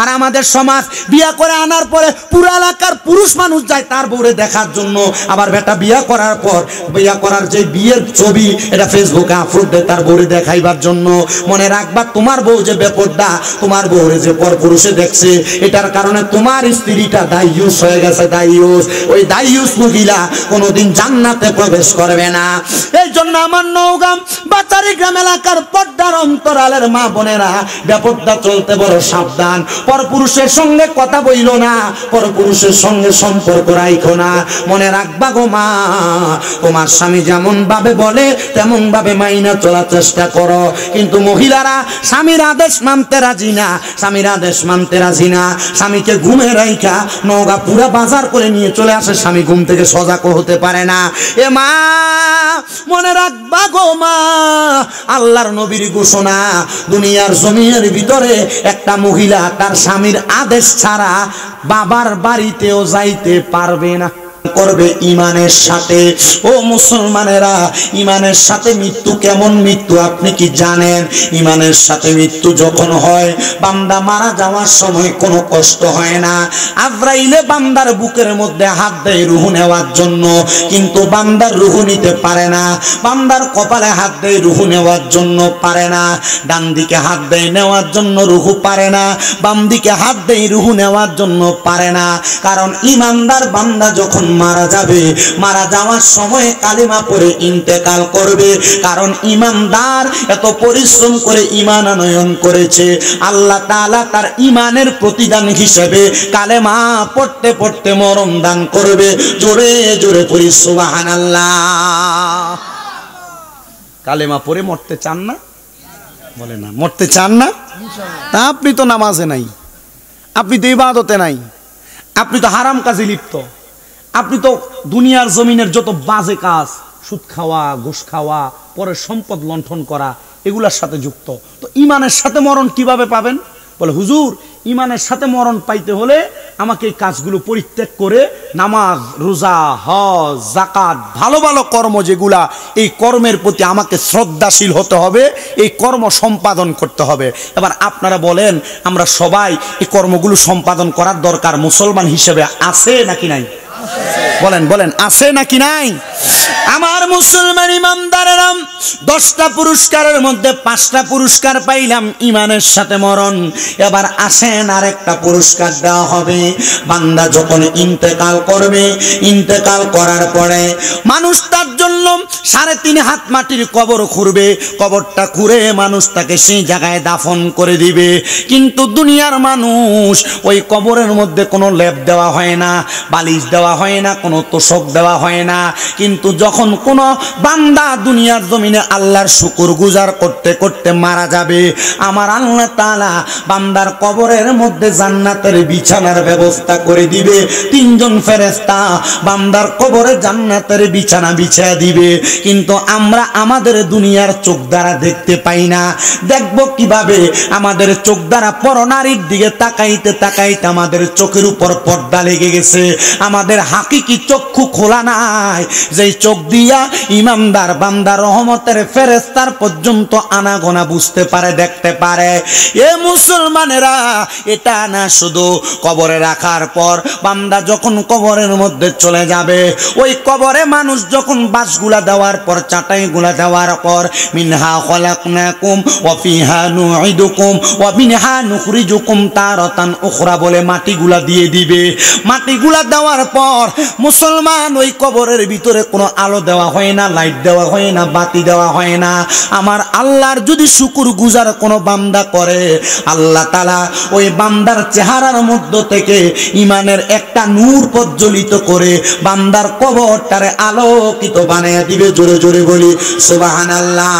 আর আমাদের সমাজ বিয়া করে আনার পরে পুরো এলাকার পুরুষ মানুষ যায় তার বউরে দেখার জন্য, আবার বেটা বিয়া করার পর বিয়া করার যে বিয়ের ছবি এটা ফেসবুকে আপলোড দেয় তার বউরে দেখাইবার জন্য। মনে রাখবা তোমার বউ যে বেপরদা, তোমার বউরে যে পরপুরুষে দেখছে, এটার কারণে তোমার স্ত্রীটা দায়ুস হয়ে গেছে। দায়ুস, ওই দায়ুস মহিলা কোনোদিন জান্নাতে প্রবেশ করবে না। এই জন্য আমার নওগাঁ বাতারি গ্রাম এলাকার পর্দার অন্তরালের মা বোনেরা বেপরদা চলতে বড় সাবধান। পরপুরুষের সঙ্গে কথা বইল না, পরপুরুষের সঙ্গে সম্পর্ক রাখো না। মনে রাখবা গো মা, তোমার স্বামী যেমন ভাবে বলে তেমন ভাবে মাইনা চলার চেষ্টা করো। কিন্তু মহিলারা স্বামীর আদেশ মানতে রাজি না, স্বামীর আদেশ মানতে রাজি না। স্বামীকে ঘুমে রাইখা নওগাঁ পুরা বাজার করে নিয়ে চলে আসে, স্বামী ঘুম থেকে সজাগও হতে পারে না। এ মা মনে রাখবা গো মা, আল্লাহর নবীর ঘোষণা, দুনিয়ার জমিনের ভিতরে একটা মহিলা তার স্বামীর আদেশ ছাড়া বাবার বাড়িতেও যাইতে পারবে না, করবে ইমানের সাথে। ও মুসলমানেরা, ইমানের সাথে মৃত্যু কেমন মৃত্যু আপনি কি জানেন? ইমানের সাথে মৃত্যু যখন হয়, বান্দা মারা যাওয়ার সময় কোনো কষ্ট হয় না। আজরাইলে বান্দার বুকের মধ্যে হাত দেয় রূহ নেওয়ার জন্য, কিন্তু বান্দার রূহ নিতে পারে না। বান্দার কপালে হাত দেয় রূহ নেওয়ার জন্য, পারে না। ডান দিকে হাত দেয় নেওয়ার জন্য, রূহ পারে না। বাম দিকে হাত দেয় রূহ নেওয়ার জন্য, পারে না। কারণ ইমানদার বান্দা যখন মারা যাবে, মারা যাওয়ার সময় কালিমা পড়ে ইন্তেকাল করবে। কারণ ইমানদার এত পরিশ্রম করে ঈমান আনয়ন করেছে, আল্লাহ তাআলা তার ঈমানের প্রতিদান হিসেবে কালেমা পড়তে পড়তে মরণ দান করবে। জোরে জোরে পড়ি সুবহানাল্লাহ। কালেমা পড়ে মরতে চান না? বলে না, মরতে চান না? তা আপনি তো নামাজে নাই, আপনি তো ইবাদতে নাই, আপনি তো হারাম কাজে লিপ্ত, আপনি তো দুনিয়ার জমিনের যত বাজে কাজ, সুদ খাওয়া, ঘুষ খাওয়া, পরের সম্পদ লুণ্ঠন করা, এগুলার সাথে যুক্ত। তো ইমানের সাথে মরণ কিভাবে পাবেন? বলে হুজুর, ইমানের সাথে মরণ পাইতে হলে আমাকে এই কাজগুলো পরিত্যাগ করে নামাজ, রোজা, হজ, যাকাত, ভালো ভালো কর্ম যেগুলা, এই কর্মের প্রতি আমাকে শ্রদ্ধাশীল হতে হবে, এই কর্ম সম্পাদন করতে হবে। এবার আপনারা বলেন, আমরা সবাই এই কর্মগুলো সম্পাদন করার দরকার মুসলমান হিসেবে আছে নাকি নাই? বলেন বলেন, আছে নাকি নাই? আমার মুসলমান ইমানদারেরা 10টা পুরস্কারের মধ্যে 5টা পুরস্কার পাইলাম ইমানের সাথে মরণ। এবার আসেন আরেকটা পুরস্কার দেওয়া হবে। বান্দা যখন ইন্তেকাল করবে, ইন্তেকাল করার পরে মানুষ তার জন্য 3.5 হাত মাটির কবর খুঁড়বে। কবরটা খুঁড়ে মানুষ তাকে সেই জায়গায় দাফন করে দিবে। কিন্তু দুনিয়ার মানুষ ওই কবরের মধ্যে কোনো লেপ দেওয়া হয় না, বালিশ দেওয়া হয় না, কোনো তোষক দেওয়া হয় না। কিন্তু যখন কোন বান্দা দুনিয়ার জমিনে আল্লাহর শুকর গুজার করতে করতে মারা যাবে, আমার আল্লাহ তাআলা বান্দার কবরের মধ্যে জান্নাতের বিছানার ব্যবস্থা করে দিবে। 3 জন ফেরেশতা বান্দার কবরে জান্নাতের বিছানা বিছিয়ে দিবে। কিন্তু আমরা আমাদের দুনিয়ার চোখ দ্বারা দেখতে পাই না। দেখব কিভাবে? আমাদের চোখ দ্বারা পরনারীর দিকে তাকাইতে তাকাইতে আমাদের চোখের উপর পর্দা লেগে গেছে। আমাদের হাকিকি চক্ষু খোলা নাই, যেই চোখ দিয়া ইমানদার বান্দা রহমতের ফেরেশতার পর্যন্ত আনাগোনা বুঝতে পারে, দেখতে পারে। এ মুসলমানেরা, এটা না শুধু কবরে রাখার পর বান্দা যখন কবরের মধ্যে চলে যাবে, ওই কবরে মানুষ যখন বাঁশগুলা দেওয়ার পর, চাটাইগুলা দেওয়ার পর, মিনহা খলাকনাকুম ওয়া ফিহা নুঈদুকুম ওয়া মিনহা নুখরিজুকুম তারাতান উখরা বলে মাটিগুলা দিয়ে দিবে। মাটিগুলা দেওয়ার পর মুসলমান ওই কবরের ভিতরে কোনো আলো দেওয়া হয় না, লাইট দেওয়া হয় না, বাতি দেওয়া হয় না। আমার আল্লাহর যদি শুকর গুজার কোনো বান্দা করে, আল্লাহ তাআলা ওই বান্দার চেহারার মধ্য থেকে ইমানের একটা নূর প্রজ্বলিত করে বান্দার কবরটারে আলোকিত বানিয়ে দিবে। জোরে জোরে বলি সুবহানাল্লাহ।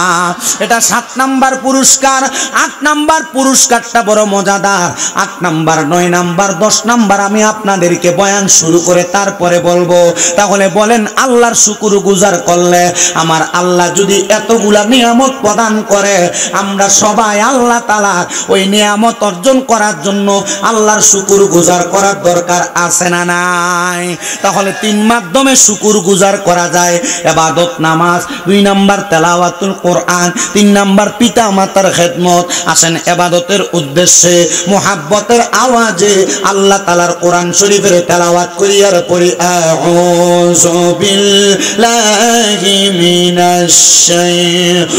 এটা 7 নাম্বার পুরস্কার। 8 নাম্বার পুরস্কারটা বড় মজাদার। 8 নাম্বার, 9 নাম্বার, 10 নাম্বার আমি আপনাদেরকে বয়ান শুরু করে তারপরে বলবো। বলবো। তাহলে বলেন আল্লাহর শুকর গুজার করলে আমার আল্লাহ যদি এতগুলা নিয়ামত প্রদান করে, আমরা সবাই আল্লাহ তাআলা ওই নিয়ামত অর্জন করার জন্য আল্লাহর শুকর গুজার করার দরকার আছে না নাই? তাহলে তিন মাধ্যমে শুকর গুজার করা যায়, ইবাদত নামাজ, 2 নাম্বার তেলাওয়াতুল কোরআন, 3 নাম্বার পিতা মাতার খেদমত। আসেন ইবাদতের উদ্দেশ্যে মুহাব্বতের আওয়াজে আল্লাহ তাআলার কোরআন শরীফের তেলাওয়াত করি আর পড়ি আউযু বিল্লাহি মিনাশ শাইতানির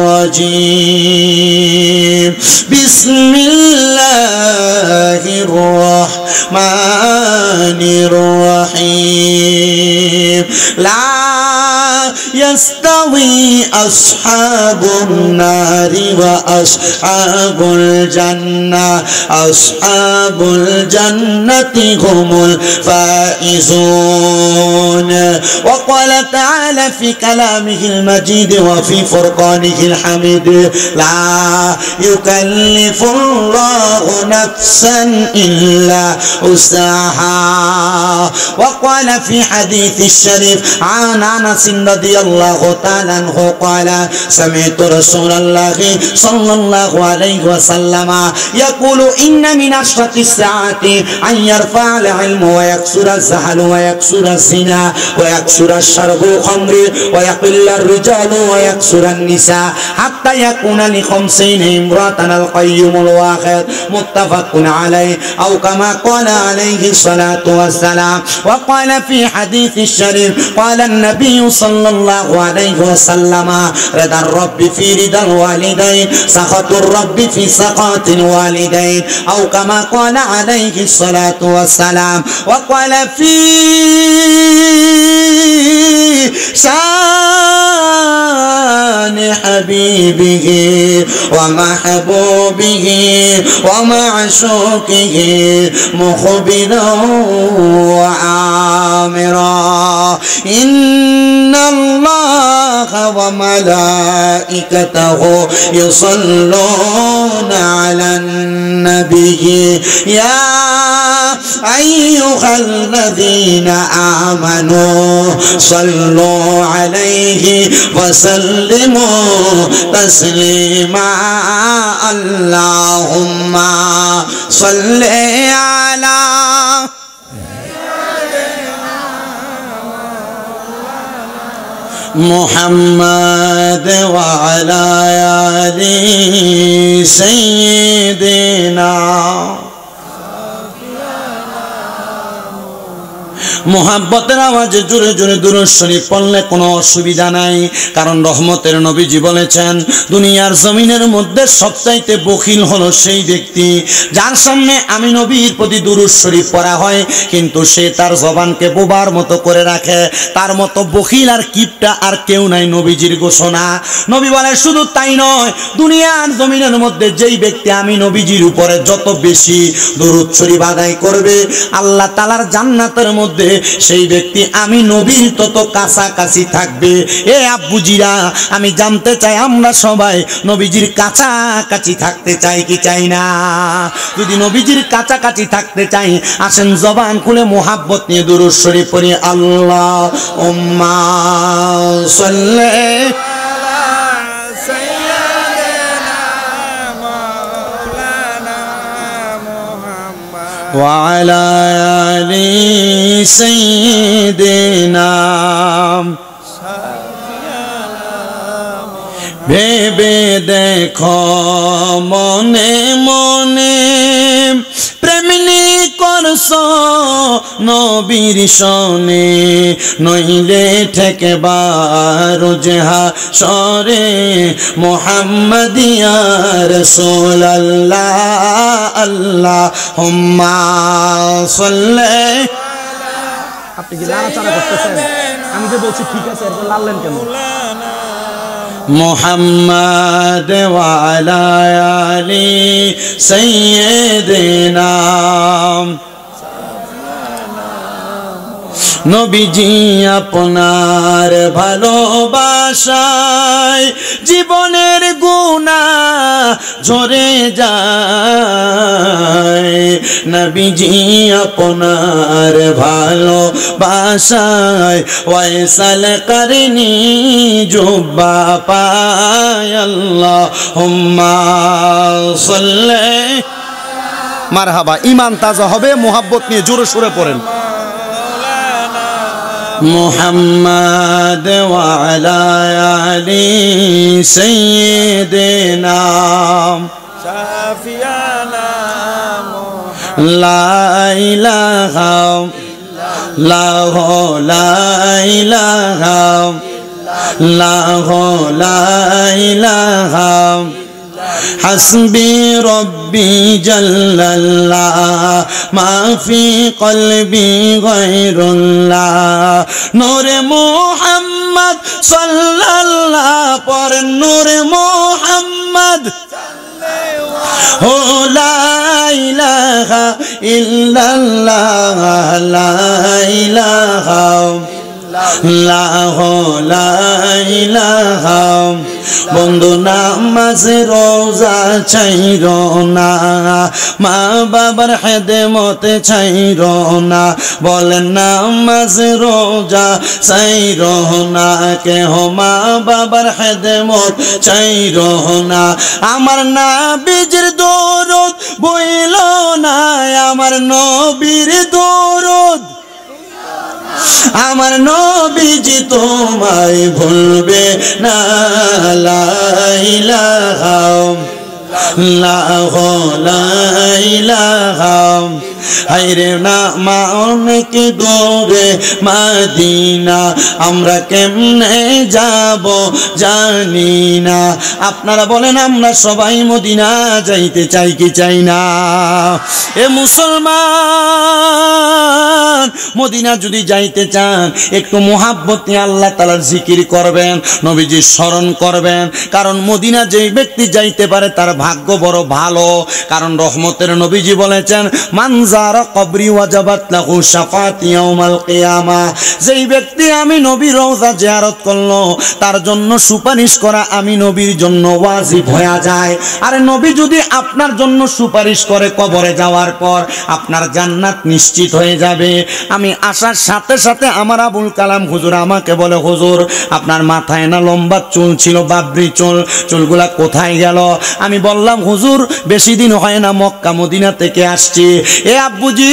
রাজিম বিসমিল্লাহির রাহমানির রাহিম লা يستوي أصحاب النار وأصحاب الجنة أصحاب الجنة هم الفائزون. وقال تعالى في كلامه المجيد وفي فرقانه الحميد لا يكلف الله نفسا إلا وسعها. وقال في حديث الشريف عن أنس رضي الله تعالى عنه قال سمعت رسول الله صلى الله عليه وسلم يقول إن من أشرط الساعة أن يرفع العلم ويكسر الزهل ويكسر الزنا ويكسر الشرب الخمر ويقل الرجال ويكسر النساء حتى يكون ل50 امرأة القيم الواحد متفق عليه أو كما قال عليه الصلاة والسلام. وقال في حديث الشريف قال النبي صلى الله عليه وسلم رضا الرب في رضا الوالدين سخط الرب في سخط الوالدين أو كما قال عليه الصلاة والسلام. وقال في شان حبيبه ومحبوبه ومعشوقه مخبرا وعامرا إن الله وملائكته يصلون على النبي يا أيها الذين آمنوا صلوا عليه وسلموا تسليما. اللهم صل على محمد وعلى آل سيدنا. মুহাব্বতের আওয়াজে জোরে জোরে দুরূদ শরীফ পড়লে কোনো অসুবিধা নাই, কারণ রহমতের নবীজি বলেছেন দুনিয়ার জমিনের মধ্যে সবচাইতে বখিল হলো সেই ব্যক্তি যার সামনে আমি নবীর প্রতি দুরূদ শরীফ পড়া হয় কিন্তু সে তার জবানকে বোবার মতো করে রাখে। তার মতো বখিল আর কিপটা আর কেউ নাই, নবীজির ঘোষণা। নবী বলে শুধু তাই নয়, দুনিয়ার জমিনের মধ্যে যেই ব্যক্তি আমি নবীজির উপরে যত বেশি দুরূদ শরীফ আদায় করবে আল্লাহ তাআলার জান্নাতের মধ্যে সেই ব্যক্তি আমি নবীর তত কাছাকাছি থাকবে। এ আব্বুজিরা, আমি জানতে চাই আমরা সবাই নবীজির কাছাকাছি থাকতে চাই কি চাই না? যদি নবীজির কাছাকাছি থাকতে চাই আসেন জবান খুলে মুহাব্বত নিয়ে দুরূদ শরীফ পড়ি। আল্লাহুম্মা সাল্লি وعلى آل سيدنا. ভেবে দেখো মনে মনে প্রেমিনী করছো নবীর শোনে, নইলে ঠেকেবার জেহা সরে মুহাম্মাদিয়া রাসূলুল্লাহ। আল্লাহুম্মা সাল্লি। আপনি কি নাড়াচাড়া করতেছেন? আমি যে বলছি ঠিক আছে, এরপর লাললেন কেন? মুহাম্মদ ওয়া আলা আলি সাইয়্যিদিনা। নবীজি আপনার ভালোবাসায় জীবনের গুনাহ ঝরে যায়, নবীজি আপনার ভালোবাসায় ওয়াইসাল করনি জুব্বা পায় আল্লাহুম্মা সাল্লি মারহাবা। ঈমান তাজা হবে মোহাব্বত নিয়ে জোরে সুরে পড়েন মুহাম্মদ ওয়া আলা আলি সাইয়্যিদিনা শাফিয়ানা লা ইলাহা ইল্লাল্লাহ লা ইলাহা ইল্লাল্লাহ লা ইলাহা হাসবি রব্বি জাল্লাল্লাহ মা ফি কলবি গায়রুল্লাহ নূরে মুহাম্মদ সাল্লাল্লাহ পর নূরে মুহাম্মদ ও লা ইলাহা ইল্লাল্লাহ লা ইলাহা লা ইলাহা বন্ধু নামাজ রোজা ছাইরো না মা বাবার খেদমত ছাইরো না বলেন নামাজ রোজা ছাইরো না কেহ মা বাবার খেদমত ছাইরো না আমার নবীর দরুদ বইল না আমার নবীর দরুদ আমার নবীজি তোমায় ভুলবে না লা ইলাহা ইল্লাল্লাহ লা ইলাহা হায়রে না মা অনেক দূরে মদিনা আমরা কেমনে যাব জানি না আপনারা বলেন আমরা সবাই মদিনা যাইতে চাই কি চাই না এ মুসলমান মদিনা যদি যাইতে চান একটু মোহাব্বত নিয়ে আল্লাহ তাআলার জিকির করবেন নবীজির স্মরণ করবেন কারণ মদিনা যেই ব্যক্তি যাইতে পারে তার ভাগ্য বড় ভালো কারণ রহমতের নবীজি বলেছেন মানজারা কবরি ওয়াজাবাত লাহু শাফাআতি ইয়াউমাল কিয়ামা যেই ব্যক্তি আমি নবীর রওজা জিয়ারত করলো তার জন্য সুপারিশ করা আমি নবীর জন্য ওয়াজিব হয়ে যায় আর নবী যদি আপনার জন্য সুপারিশ করে কবরে যাওয়ার পর আপনার জান্নাত নিশ্চিত হয়ে যাবে আমি আসার সাথে সাথে আমার আবুল কালাম হুজুর আমাকে বলে হুজুর আপনার মাথায় না লম্বা চুল ছিল বাবরি চুল চুলগুলা কোথায় গেল আমি বললাম হুজুর বেশি দিন হয় না মক্কা মদিনা থেকে আসছি এ আব্বুজি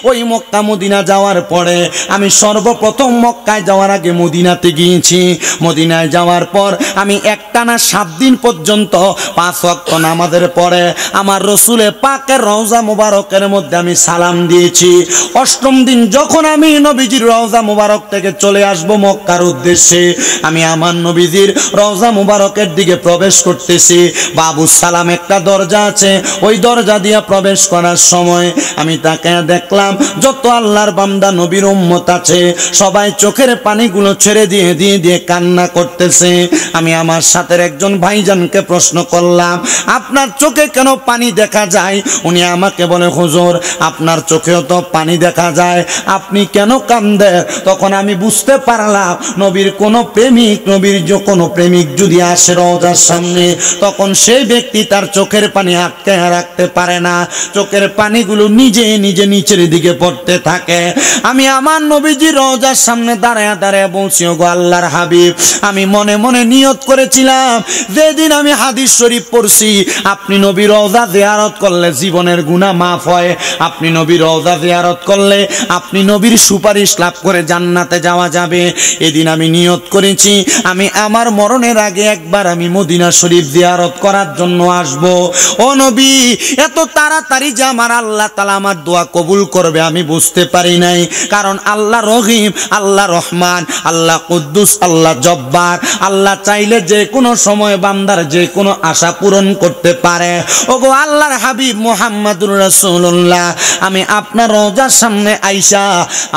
ওই মক্কা মদিনা যাওয়ার পরে আমি সর্বপ্রথম মক্কায় যাওয়ার আগে মদিনাতে গিয়েছি মদিনায় যাওয়ার পর আমি একটানা 7 দিন পর্যন্ত 5 ওয়াক্ত নামাজের পরে আমার রসুলে পাকের রওজা মুবারকের মধ্যে আমি সালাম দিয়েছি 8ম দিন যখন আমি নবীজির রওজা মুবারক থেকে চলে আসব মক্কার উদ্দেশ্যে আমি আমার নবীজির রওজা মুবারকের দিকে প্রবেশ করতেছি বাবু সালাম একটা দরজা আছে ওই দরজা দিয়ে প্রবেশ করার সময় আমি তাকে দেখলাম যত আল্লাহর বান্দা নবীর উম্মত আছে সবাই চোখের পানিগুলো ছেড়ে দিয়ে দিয়ে দিয়ে কান্না করতেছে আমি আমার সাথে একজন ভাইজানকে প্রশ্ন করলাম আপনার চোখে কেন পানি দেখা যায় উনি আমাকে বলে হুজুর আপনার চোখেও তো পানি দেখা যায় আপনি কেন কাঁদেন তখন আমি বুঝতে পারলাম নবীর কোনো প্রেমিক নবীর কোনো প্রেমিক যদি আসে রওজার সামনে তখন সেই ব্যক্তি তার চোখের পানি আটকে রাখতে পারে না চোখের পানিগুলো নিজে নিজে নিচের দিকে পড়তে থাকে আমি আমার নবীজি রওজার সামনে দাঁড়ায় দাঁড়ায় বলছি ওগো আল্লাহর হাবিব আমি মনে মনে নিয়ত করেছিলাম যেদিন আমি হাদিস শরীফ পড়ছি আপনি নবীর রওজা জিয়ারত করলে জীবনের গুনাহ মাফ হয় আপনি নবীর রওজা জিয়ারত করলে আপনি নবীর সুপারিশ লাভ করে জান্নাতে যাওয়া যাবে এদিন আমি নিয়ত করেছি আমি আমার মরণের আগে একবার আমি মদিনা শরীফ জিয়ারত করার জন্য আসব ও নবী এত তাড়াতাড়ি যে আমার আল্লাহ তাআলা আমার দোয়া কবুল করবে আমি বুঝতে পারি নাই কারণ আল্লাহ রহিম আল্লাহ রহমান আল্লাহ কুদ্দুস আল্লাহ জব্বার আল্লাহ চাইলে যে কোনো সময় বান্দার যে কোনো আশা পূরণ করতে পারে ওগো আল্লাহর হাবিব মুহাম্মদুর রাসূলুল্লাহ আমি আপনার রওজার সামনে আইসা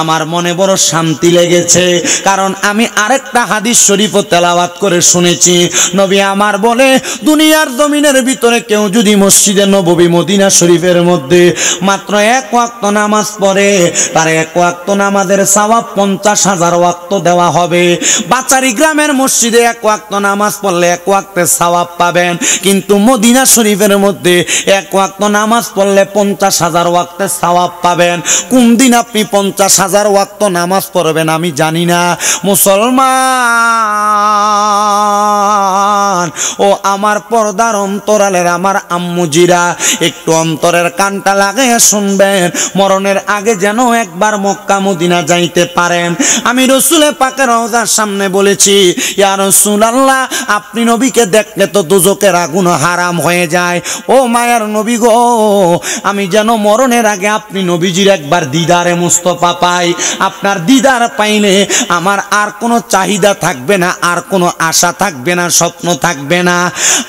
আমার মনে বড় শান্তি লেগেছে কারণ আমি আরেকটা হাদিস শরীফও তেলাওয়াত করে শুনেছি নবী আমার বলে দুনিয়ার জমিনের ভিতরে কেউ যদি মসজিদে নববী মদিনা শরীফের মধ্যে মাত্র 1 ওয়াক্ত নামাজ পড়ে তার 1 ওয়াক্ত নামাজের সওয়াব 50,000 ওয়াক্ত দেওয়া হবে। বাচারি গ্রামের মসজিদে 1 ওয়াক্ত নামাজ পড়লে 1 ওয়াক্তের সওয়াব পাবেন, কিন্তু মদিনা শরীফের মধ্যে 1 ওয়াক্ত নামাজ পড়লে 50,000 ওয়াক্তের সওয়াব পাবেন। কোন দিন আপনি 50,000 ওয়াক্ত নামাজ পড়বেন আমি জানি না। মুসলমান ও আমার পর্দার অন্তরালের আমার আম্মুজিরা, একটু অন্তরের কানটা লাগাইয়া শুনবেন, মরণের আগে যেন একবার মক্কা মদিনা যাইতে পারেন। আমি রসুলে পাকের রওজার সামনে বলেছি, ইয়া রাসূলুল্লাহ, আপনি নবীকে দেখলে তো দোজখের আগুন হারাম হয়ে যায়। ও মায়ার নবী গো, আমি যেন মরণের আগে আপনি নবীজির একবার দিদারে মুস্তফা পাই। আপনার দিদার পাইলে আমার আর কোনো চাহিদা থাকবে না, আর কোনো আশা থাকবে না, স্বপ্ন থাকবে না।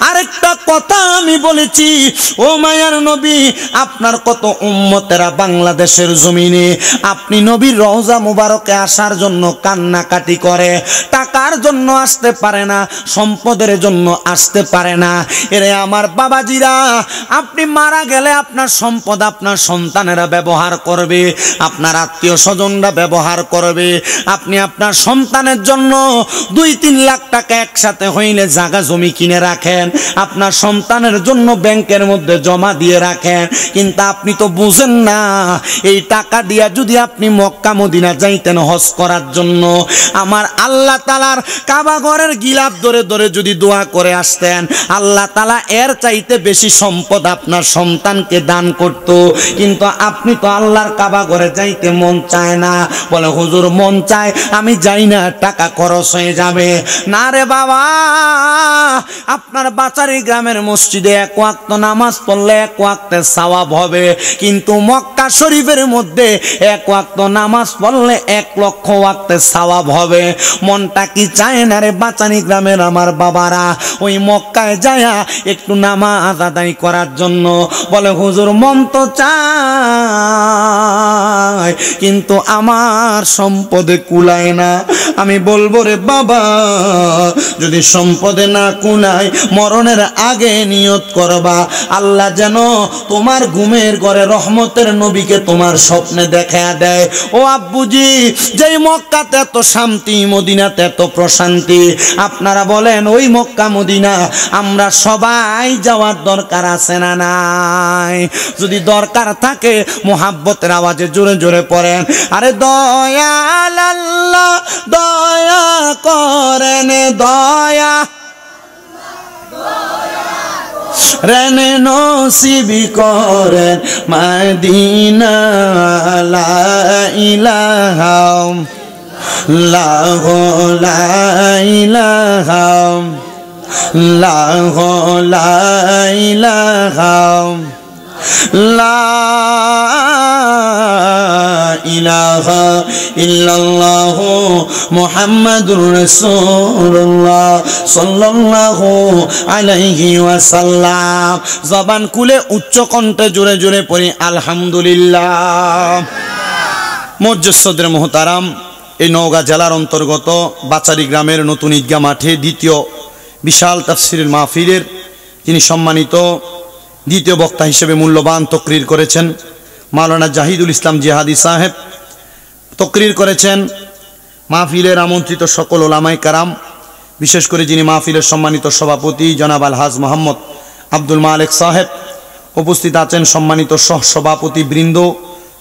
আরেকটা কথা আমি বলেছি, ও মায়ার নবী, আপনার কত উম্মতেরা বাংলাদেশের জমিনে আপনি নবীর রওজা মুবারকে আসার জন্য কান্নাকাটি করে, টাকার জন্য আসতে পারে না, সম্পদের জন্য আসতে পারে না। এরে আমার বাবাজিরা, আপনি মারা গেলে আপনার সম্পদ আপনার সন্তানেরা ব্যবহার করবে, আপনার আত্মীয় স্বজনরা ব্যবহার করবে। আপনি আপনার সন্তানের জন্য 2-3 লাখ টাকা একসাথে হইলে জায়গা জমি কিনে রাখেন, আপনার সন্তানের জন্য ব্যাংকের মধ্যে জমা দিয়ে রাখেন, কিন্তু আপনি তো বুঝেন না এই টাকা দিয়া যদি আপনি মক্কা মদিনা যাইতেন হজ করার জন্য, আমার আল্লাহ তাআলার কাবা ঘরের গিলাফ ধরে ধরে যদি দোয়া করে আসতেন, আল্লাহ তাআলা এর চাইতে বেশি সম্পদ আপনার সন্তানকে দান করত। কিন্তু আপনি তো আল্লাহর কাবা ঘরে যাইতে মন চায় না, বলে হুজুর মন চায় আমি যাই না, টাকা খরচ হয়ে যাবে। না রে বাবা, আপনার বাচারি গ্রামের মসজিদে 1 ওয়াক্ত নামাজ পড়লে 1 ওয়াক্তের সওয়াব হবে, কিন্তু মক্কা শরীফের মধ্যে 1 ওয়াক্ত নামাজ পড়লে 1 লক্ষ ওয়াক্তের সওয়াব হবে। মনটা কি চায় না রে বাচারি গ্রামের আমার বাবারা ওই মক্কায় যায়া একটু নামাজ আদায় করার জন্য? বলে হুজুর মন তো চায়, কিন্তু আমার সম্পদে কুলায় না। আমি বলবো রে বাবা, যদি সম্পদে না কুলায়, মরণের আগে নিয়ত করবা আল্লাহ যেন তোমার ঘুমের ঘরে রহমতের নবীকে তোমার স্বপ্নে দেখা দেয়। ও আব্বুজি, যেই মক্কাতে এত শান্তি, মদিনাতে এত প্রশান্তি, আপনারা বলেন ওই মক্কা মদিনা আমরা সবাই যাওয়ার দরকার আছে না নাই? যদি দরকার থাকে মোহাব্বতের আওয়াজে জোরে জোরে পড়েন, আরে দয়াল আল্লাহ দয়া করেন, দয়া রেনে নসিবি করেন মদিনা। লা ইলাহা ইল্লাল্লাহু লা ইলাহা ইল্লাল্লাহু লা ইলাহা লা ইলাহা ইল্লাল্লাহু মুহাম্মাদুর রাসূলুল্লাহ সাল্লাল্লাহু আলাইহি ওয়াসাল্লাম। জবান খুলে উচ্চ কণ্ঠে জোরে জোরে পড়ি আলহামদুলিল্লাহ। মুজ্জসদের মুহতারাম, এই নওগাঁ জেলার অন্তর্গত বাচারি গ্রামের নতুন ঈদগাহ মাঠে দ্বিতীয় বিশাল তাফসীরের মাহফিলের যিনি সম্মানিত দ্বিতীয় বক্তা হিসেবে মূল্যবান তকরির করেছেন মাওলানা জাহিদুল ইসলাম জিহাদি সাহেব, তকরির করেছেন মাহফিলের আমন্ত্রিত সকল ওলামায়ে কেরাম, বিশেষ করে যিনি মাহফিলের সম্মানিত সভাপতি জনাব আলহাজ মোহাম্মদ আব্দুল মালেক সাহেব, উপস্থিত আছেন সম্মানিত সহসভাপতি বৃন্দ,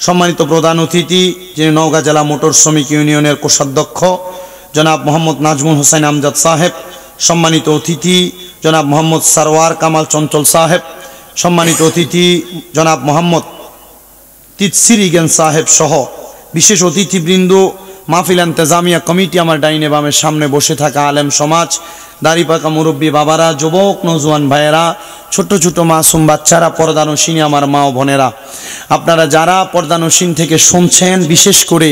সম্মানিত প্রধান অতিথি যিনি নওগাঁ জেলা মোটর শ্রমিক ইউনিয়নের কোষাধ্যক্ষ জনাব মোহাম্মদ নাজমুল হোসেন আমজাদ সাহেব, সম্মানিত অতিথি জনাব মোহাম্মদ সারওয়ার কামাল চঞ্চল সাহেব, সম্মানিত অতিথি জনাব মোহাম্মদ তিতসিরিগেন সাহেব সহ বিশেষ অতিথিবৃন্দ, মাহফিল ইন্তেজামিয়া কমিটি, আমার ডাইনে বামের সামনে বসে থাকা আলেম সমাজ, দাড়ি পাকা মুরব্বী বাবারা, যুবক নৌজওয়ান ভাইয়েরা, ছোট ছোট মাসুম বাচ্চারা, পর্দানসীন আমার মা ও বোনেরা, আপনারা যারা পর্দানসীন থেকে শুনছেন, বিশেষ করে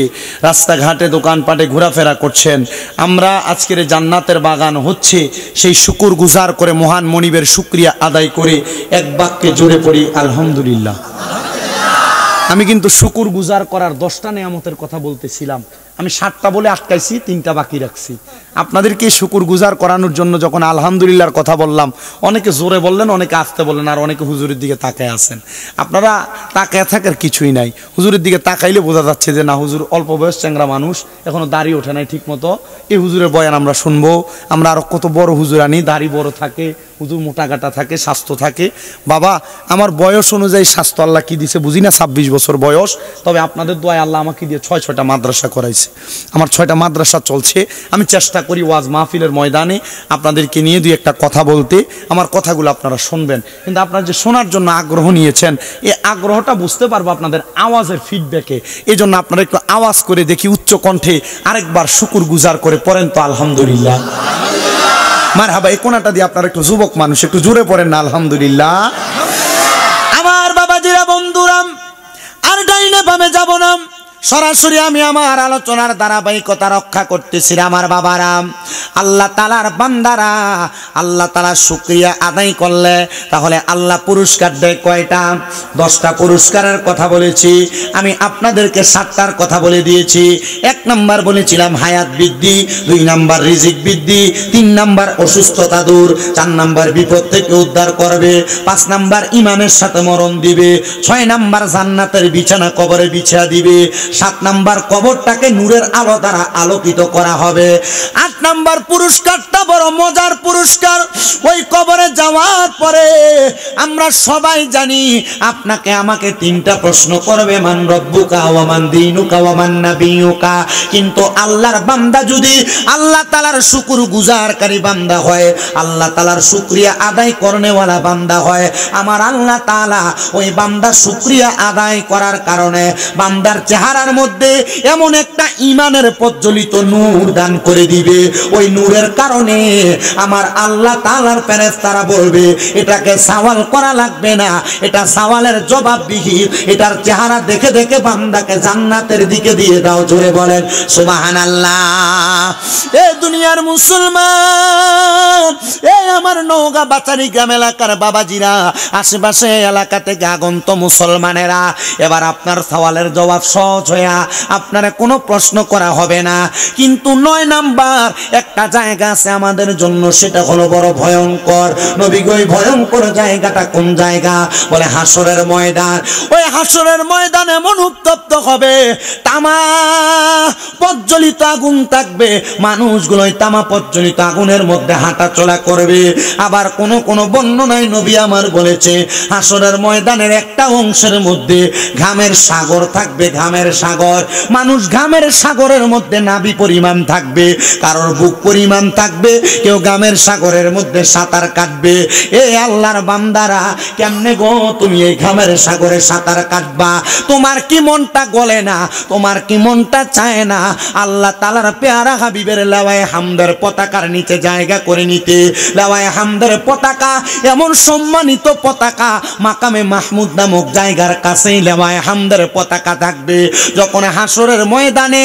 রাস্তাঘাটে দোকানপাটে ঘোরাফেরা করছেন, আমরা আজকের জান্নাতের বাগান হচ্ছে সেই শুকুর গুজার করে মহান মনিবের শুকরিয়া আদায় করে এক বাক্যে জোরে পড়ি আলহামদুলিল্লাহ। আমি কিন্তু শুকুর গুজার করার 10টা নেয়ামতের কথা বলতেছিলাম, আমি 7টা বলে আটকাইছি, 3টা বাকি রাখছি। আপনাদেরকে শুকুর গুজার করানোর জন্য যখন আলহামদুলিল্লাহর কথা বললাম, অনেকে জোরে বললেন, অনেকে আস্তে বললেন, আর অনেকে হুজুরের দিকে তাকায় আছেন। আপনারা তাকায় থাকার কিছুই নাই, হুজুরের দিকে তাকাইলে বোঝা যাচ্ছে যে না, হুজুর অল্প বয়স চ্যাংরা মানুষ, এখনো দাড়ি ওঠে নাই ঠিক মতো। এই হুজুরের বয়ান আমরা শুনবো। আমরা আরো কত বড় হুজুর আনি, দাড়ি বড় থাকে, হুজুর মোটা কাটা থাকে, স্বাস্থ্য থাকে। বাবা, আমার বয়স অনুযায়ী স্বাস্থ্য আল্লাহ কি দিছে বুঝি না, 26 বছর বয়স। তবে আপনাদের দোয়ায় আল্লাহ আমাকে দিয়ে 6টা মাদ্রাসা করাইছে। আমার 6টা মাদ্রাসা চলছে। আমি চেষ্টা করি ওয়াজ মাহফিলের ময়দানে আপনাদেরকে নিয়ে 2-1টা কথা বলতে। আমার কথাগুলো আপনারা শুনবেন, কিন্তু আপনারা যে শোনার জন্য আগ্রহ নিয়েছেন, এই আগ্রহটা বুঝতে পারবো আপনাদের আওয়াজের ফিডব্যাকে। এই জন্য আপনারা একটু আওয়াজ করে দেখি, উচ্চ কণ্ঠে আরেকবার শুকুর গুজার করে পড়েন তো আলহামদুলিল্লাহ। মারহাবা। এই কোনাটা দিয়ে আপনারা একটু যুবক মানুষ, একটু জোরে পড়েন না আলহামদুলিল্লাহ। আমার বাবাজিরা, বন্ধুরাম, আর ডাইনে বামে যাব না, সরাসরি আমি আমার আলোচনার ধারাবাহিকতা রক্ষা করতেছি। আমার বাবারাম, আল্লাহ তাআলার বান্দারা, আল্লাহ তাআলার শুকরিয়া আদায় করলে তাহলে আল্লাহ পুরস্কার দেয় কয়টা? 10টা পুরস্কারের কথা বলেছি আমি, আপনাদেরকে 7টার কথা বলে দিয়েছি। 1 নাম্বার বলেছিলাম হায়াত বৃদ্ধি, 2 নাম্বার রিজিক বৃদ্ধি, 3 নাম্বার অসুস্থতা দূর, 4 নাম্বার বিপদ থেকে উদ্ধার করবে, 5 নাম্বার ইমানের সাথে মরণ দিবে, 6 নাম্বার জান্নাতের বিছানা কবরে বিছিয়ে দিবে, 7 নাম্বার কবরটাকে নূরের আলো দ্বারা আলোকিত করা হবে, 8 নাম্বার পুরস্কারটা বড় মজার পুরস্কার। ওই কবরে যাওয়ার পরে আমরা সবাই জানি আপনাকে আমাকে 3টা প্রশ্ন করবে, মান রব্বুকা ওয়া মান দীনুকা ওয়া মান নাবিয়ুকা। কিন্তু আল্লাহর বান্দা যদি আল্লাহ তাআলার শুকর গুজারকারী বান্দা হয়, আল্লাহ তাআলার শুকরিয়া আদায় করনেওয়ালা বান্দা হয়, আমার আল্লাহ তাআলা ওই বান্দার শুকরিয়া আদায় করার কারণে বান্দার চেহারার মধ্যে এমন একটা ঈমানের প্রজ্বলিত নূর দান করে দিবে। ওই নূরের কারণে আমার আল্লাহ তাআলার ফেরেশতারা বলবে এটাকে সওয়াল করা লাগবে না, এটা সওয়ালের জবাববিহীন, এটার চেহারা দেখে দেখে বান্দাকে জান্নাতের দিকে দিয়ে দাও। জোরে বলেন সুবহানাল্লাহ। এই দুনিয়ার মুসলমান, এই আমার নওগাঁ বাচারি গ্রাম এলাকার বাবাজিরা, আশেপাশে এলাকা থেকে আগন্ত মুসলমানেরা, এবার আপনার সওয়ালের জবাব সহজ হইয়া আপনারা কোনো প্রশ্ন করা হবে না। কিন্তু 9 নাম্বার একটা জায়গা আছে আমাদের জন্য, সেটা হলো বড় ভয়ঙ্কর। নবী গো, ভয়ঙ্কর জায়গাটা কোন জায়গা? বলে হাসরের ময়দান। ওই হাসরের ময়দান এমন উত্তপ্ত হবে, তামা প্রজ্বলিত আগুন থাকবে, মানুষগুলো তামা প্রজ্বলিত আগুনের মধ্যে হাঁটা চলা করবে। আবার কোন কোন বর্ণনায় নবী আমার বলেছে হাসরের ময়দানের একটা অংশের মধ্যে ঘামের সাগর থাকবে, ঘামের সাগর। মানুষ ঘামের সাগরের মধ্যে নাভি পরিমাণ থাকবে, কারোর বুক পরিমাণ থাকবে, কেউ ঘামের সাগরের মধ্যে সাঁতার কাটবে। এ আল্লাহর বান্দারা, কেমনে গো তুমি এই ঘামের সাগরে সাঁতার কাটবা? তোমার কি মনটা গলে না? তোমার কি মনটা চায় না আল্লাহ তাআলার পেয়ারা হাবিবের লাওয়ায়ে হামদের পতাকার নিচে জায়গা করে নিতে? লাওয়ায়ে হামদের পতাকা এমন সম্মানিত পতাকা, মাকামে মাহমুদ নামক জায়গার কাছেই লাওয়ায়ে হামদের পতাকা থাকবে। যখন হাসরের ময়দানে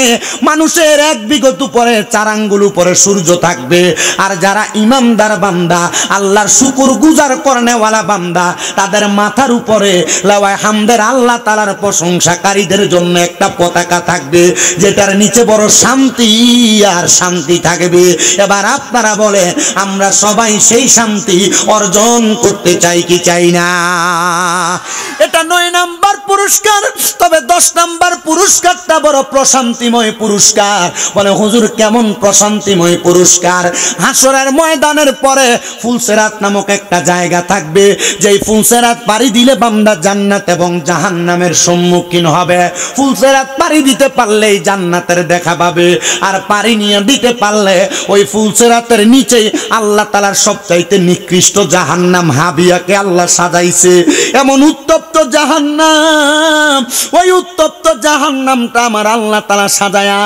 মানুষের 1 বিঘত উপরে 4 আঙ্গুল উপরে সূর্য থাকবে, আর যারা ইমানদার বান্দা, আল্লাহর শুকর গুজার করনেওয়ালা বান্দা, তাদের মাথার উপরে লাওয়ায়ে হামদের আল্লাহ তাআলার প্রশংসাকারীদের জন্য একটা পতাকা থাকবে, যেটার নিচে বড় শান্তি আর শান্তি থাকবে। এবার আপনারা বলে আমরা সবাই সেই শান্তি অর্জন করতে চাই কি চাই না? এটা 9 নাম্বার পুরস্কার। তবে 10 নাম্বার পুরস্কারটা বড় প্রশান্তিময় পুরস্কার। বলে হুজুর কেমন প্রশান্তিময় পুরস্কার? হাসরের ময়দানের পরে ফুলসেরাত নামক একটা জায়গা থাকবে, যেই ফুলসেরাত পাড়ি দিলে বান্দা জান্নাত এবং জাহান্নামের সম্মুখীন হবে। ফুলসেরাত পাড়ি দিতে পারলেই জান্নাতের দেখা পাবে, আর পাড়ি নিয়ে দিতে পারলে ওই ফুলসেরাতের নিচেই আল্লাহ তাআলার সবচাইতে নিকৃষ্ট জাহান্নাম হাবিয়াকে আল্লাহ সাজাইছে। এমন উত্তপ্ত জাহান্নাম, ওই উত্তপ্ত জাহান্নামটা আমার আল্লাহ তাআলা সাজায়া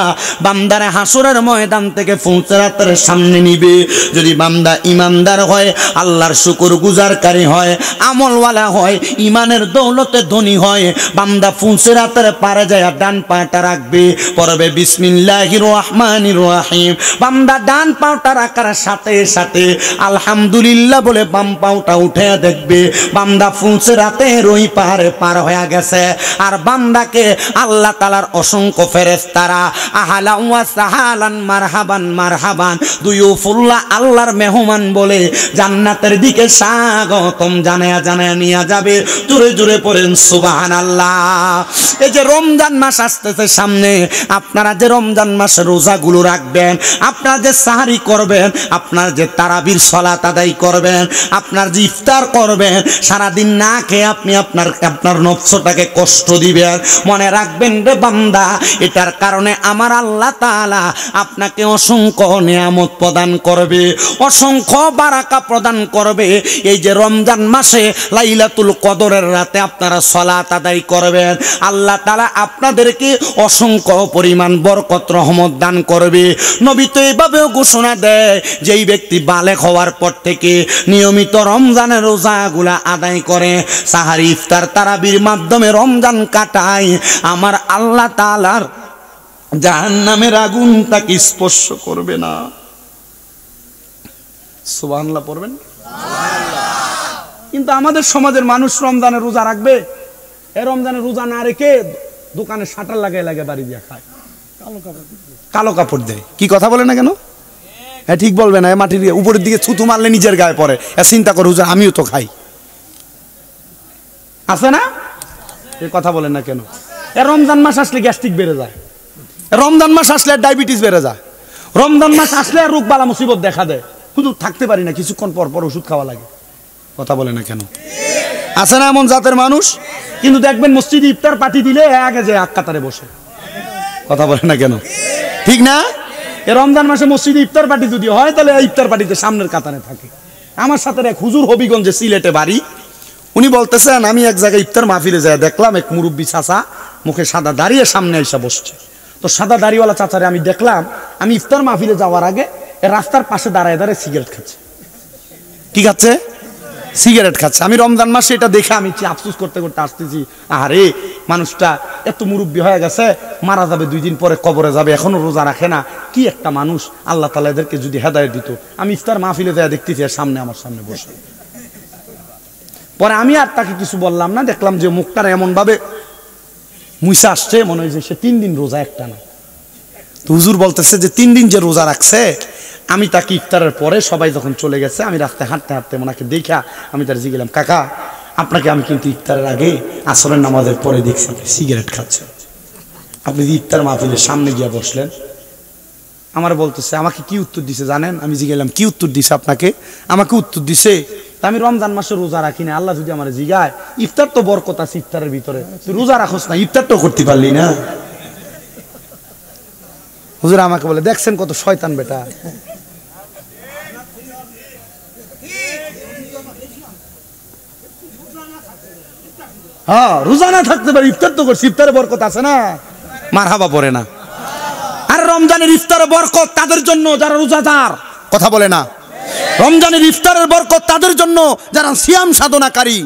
বান্দারে হাসরের ময়দান থেকে ফুলসেরাতের সামনে নিবে। যদি বান্দা ইমানদার হয়, আল্লাহর শুকর গুজারকারী হয়, আমলওয়ালা হয়, ইমানের দৌলতে ধনী হয়, বান্দা ফুলসেরাতের পারে যায় ডান পাটা রাখবে, পড়বে বিসমিল্লাহির রহমানির রহিম। বান্দা ডান পাটা রাখার সাথে সাথে আলহামদুলিল্লাহ বলে বাম পাটা উঠে দেখবে, বান্দা ফুলসেরাতের ওই পাহাড়ে পার হয়ে গেছে আর বান্দাকে আল্লাহ তাআলার অসংখ্য ফেরেশতারা আহলান ওয়া সাহালান মারহাবান মারহাবান দুয়ুফুল্লাহ আল্লাহর মেহমান বলে জান্নাতের দিকে স্বাগতম জানায়া জানায়া নিয়ে যাবে। জোরে জোরে পড়েন সুবহানাল্লাহ। এই যে রমজান মাস আসতেছে সামনে, আপনারা যে রমজান মাসে রোজাগুলো রাখবেন, আপনারা যে সাহারি করবেন, আপনার যে তারাবির সালাত আদায় করবেন, আপনার যে ইফতার করবেন, সারাদিন না খেয়ে আপনি আপনার নফসটাকে কষ্ট দিবেন। মনে রাখবেন রে বান্দা, এটার কারণে আমার আল্লাহ তাআলা আপনাকে অসংখ্য নিয়ামত প্রদান করবে, অসংখ্য বারাকা প্রদান করবে। এই যে রমজান মাসে লাইলাতুল কদরের রাতে আপনারা সালাত আদায় করবেন, আল্লাহ তাআলা আপনাদেরকে অসংখ্য পরিমাণ বরকত রহমত দান করবে। নবী তো এভাবেও ঘোষণা দেয়, যেই ব্যক্তি বালেগ হওয়ার পর থেকে নিয়মিত রমজানের রোজাগুলা আদায় করে, সাহারি ইফতার তারাবির মাধ্যমে রমজান কাটায়, আমার আল্লাহ তাআলার জাহান্নামের আগুন তাকে স্পর্শ করবে না। সুবহানাল্লাহ পড়বেন। কিন্তু আমাদের সমাজের মানুষ রমজানের রোজা রাখবে, এই রমজানের রোজা না রেখে দোকানে শাটার লাগাই লাগে বাড়ি দিয়ে খায়, কালো কাপড় দেয়। কি কথা বলে না কেন? হ্যাঁ ঠিক বলবে না, মাটির উপরের দিকে ছুতু মারলে নিজের গায়ে পড়ে। চিন্তা করে হুজুর আমিও তো খাই, আছে না? এই কথা বলেন না কেন? এ রমজান মাস আসলে গ্যাস্ট্রিক বেড়ে যায়, রমজান মাস আসলে ডায়াবেটিস বেড়ে যায়, রমজান মাস আসলে রোগ বালা মুসিবত দেখা দেয়। হুজুর থাকতে পারি না, কিছুক্ষণ পর পর ওষুধ খাওয়া লাগে। কথা বলে না কেন? আছে না এমন জাতের মানুষ? কিন্তু দেখবেন মসজিদে ইফতার পার্টি দিলে আগে যে এক কাতারে বসে। কথা বলে না কেন? ঠিক না? এই রমজান মাসে মসজিদে ইফতার পার্টি যদি হয়, তাহলে ইফতার পার্টিতে সামনের কাতারে থাকে। আমার সাথে এক হুজুর হবিগঞ্জে সিলেটে বাড়ি, উনি বলতেছেন আমি এক জায়গায় ইফতার মাহফিলে যায় দেখলাম এক মুরব্বী চাচা মুখে সাদা দাঁড়িয়ে সামনে এসে বসছে। তো সাদা দাড়িওয়ালা চাচারে আমি দেখলাম, আমি ইফতার মাহফিলে যাওয়ার আগে রাস্তার পাশে দাঁড়ায় দাঁড়ায় সিগারেট খাচ্ছে। কি খাচ্ছে? সিগারেট খাচ্ছে। আমি রমজান মাসে এটা দেখে আমি আফসোস করতে করতে আসতেছি, আরে মানুষটা এত মুরব্বী হয়ে গেছে, মারা যাবে 2 দিন পরে, কবরে যাবে, এখনো রোজা রাখে না। কি একটা মানুষ! আল্লাহ তাআলা এদেরকে যদি হেদায়েত দিত। আমি ইফতার মাহফিলে যায় দেখতেছি সামনে আমার সামনে বসে। পরে আমি আর তাকে কিছু বললাম না, দেখলাম যে মুখটা এমন ভাবে মুইসা আসছে, মনে হয় যে সে 3 দিন রোজা একটা না। তো হুজুর বলতেছে যে 3 দিন যে রোজা রাখছে, আমি তাকে ইফতারের পরে সবাই যখন চলে গেছে, আমি রাস্তায় হাঁটতে হাঁটতে ওনাকে দেখা আমি তার জিজ্ঞেলাম, কাকা আপনাকে আমি কিন্তু ইফতারের আগে আসরের নামাজের পরে দেখছি আপনি সিগারেট খাচ্ছেন, আপনি ইফতার মাহফিলের সামনে গিয়ে বসলেন। আমার বলতেছে, আমাকে কি উত্তর দিছে জানেন? আমি জিজ্ঞেলাম কি উত্তর দিছে আপনাকে? আমাকে উত্তর দিছে, আমি রমজান মাসে রোজা রাখি না, আল্লাহ যদি আমার জিগায় ইফতার তো বরকত আছে ইফতারের ভিতরে, তুই রোজা রাখোস না, ইফতারটাও করতে পারলি না। হুজুর আমাকে বলে, দেখছেন কত শয়তান বেটা। হ্যাঁ রোজা না থাকতে পারে, ইফতার তো করছি, ইফতারে বরকত আছে না, মারহাবা পড়ে না। আর রমজানের ইফতারে বরকত তাদের জন্য যারা রোজাদার। কথা বলে না? রমজানের ইফতারের বরকত তাদের জন্য যারা সিয়াম সাধনাকারী।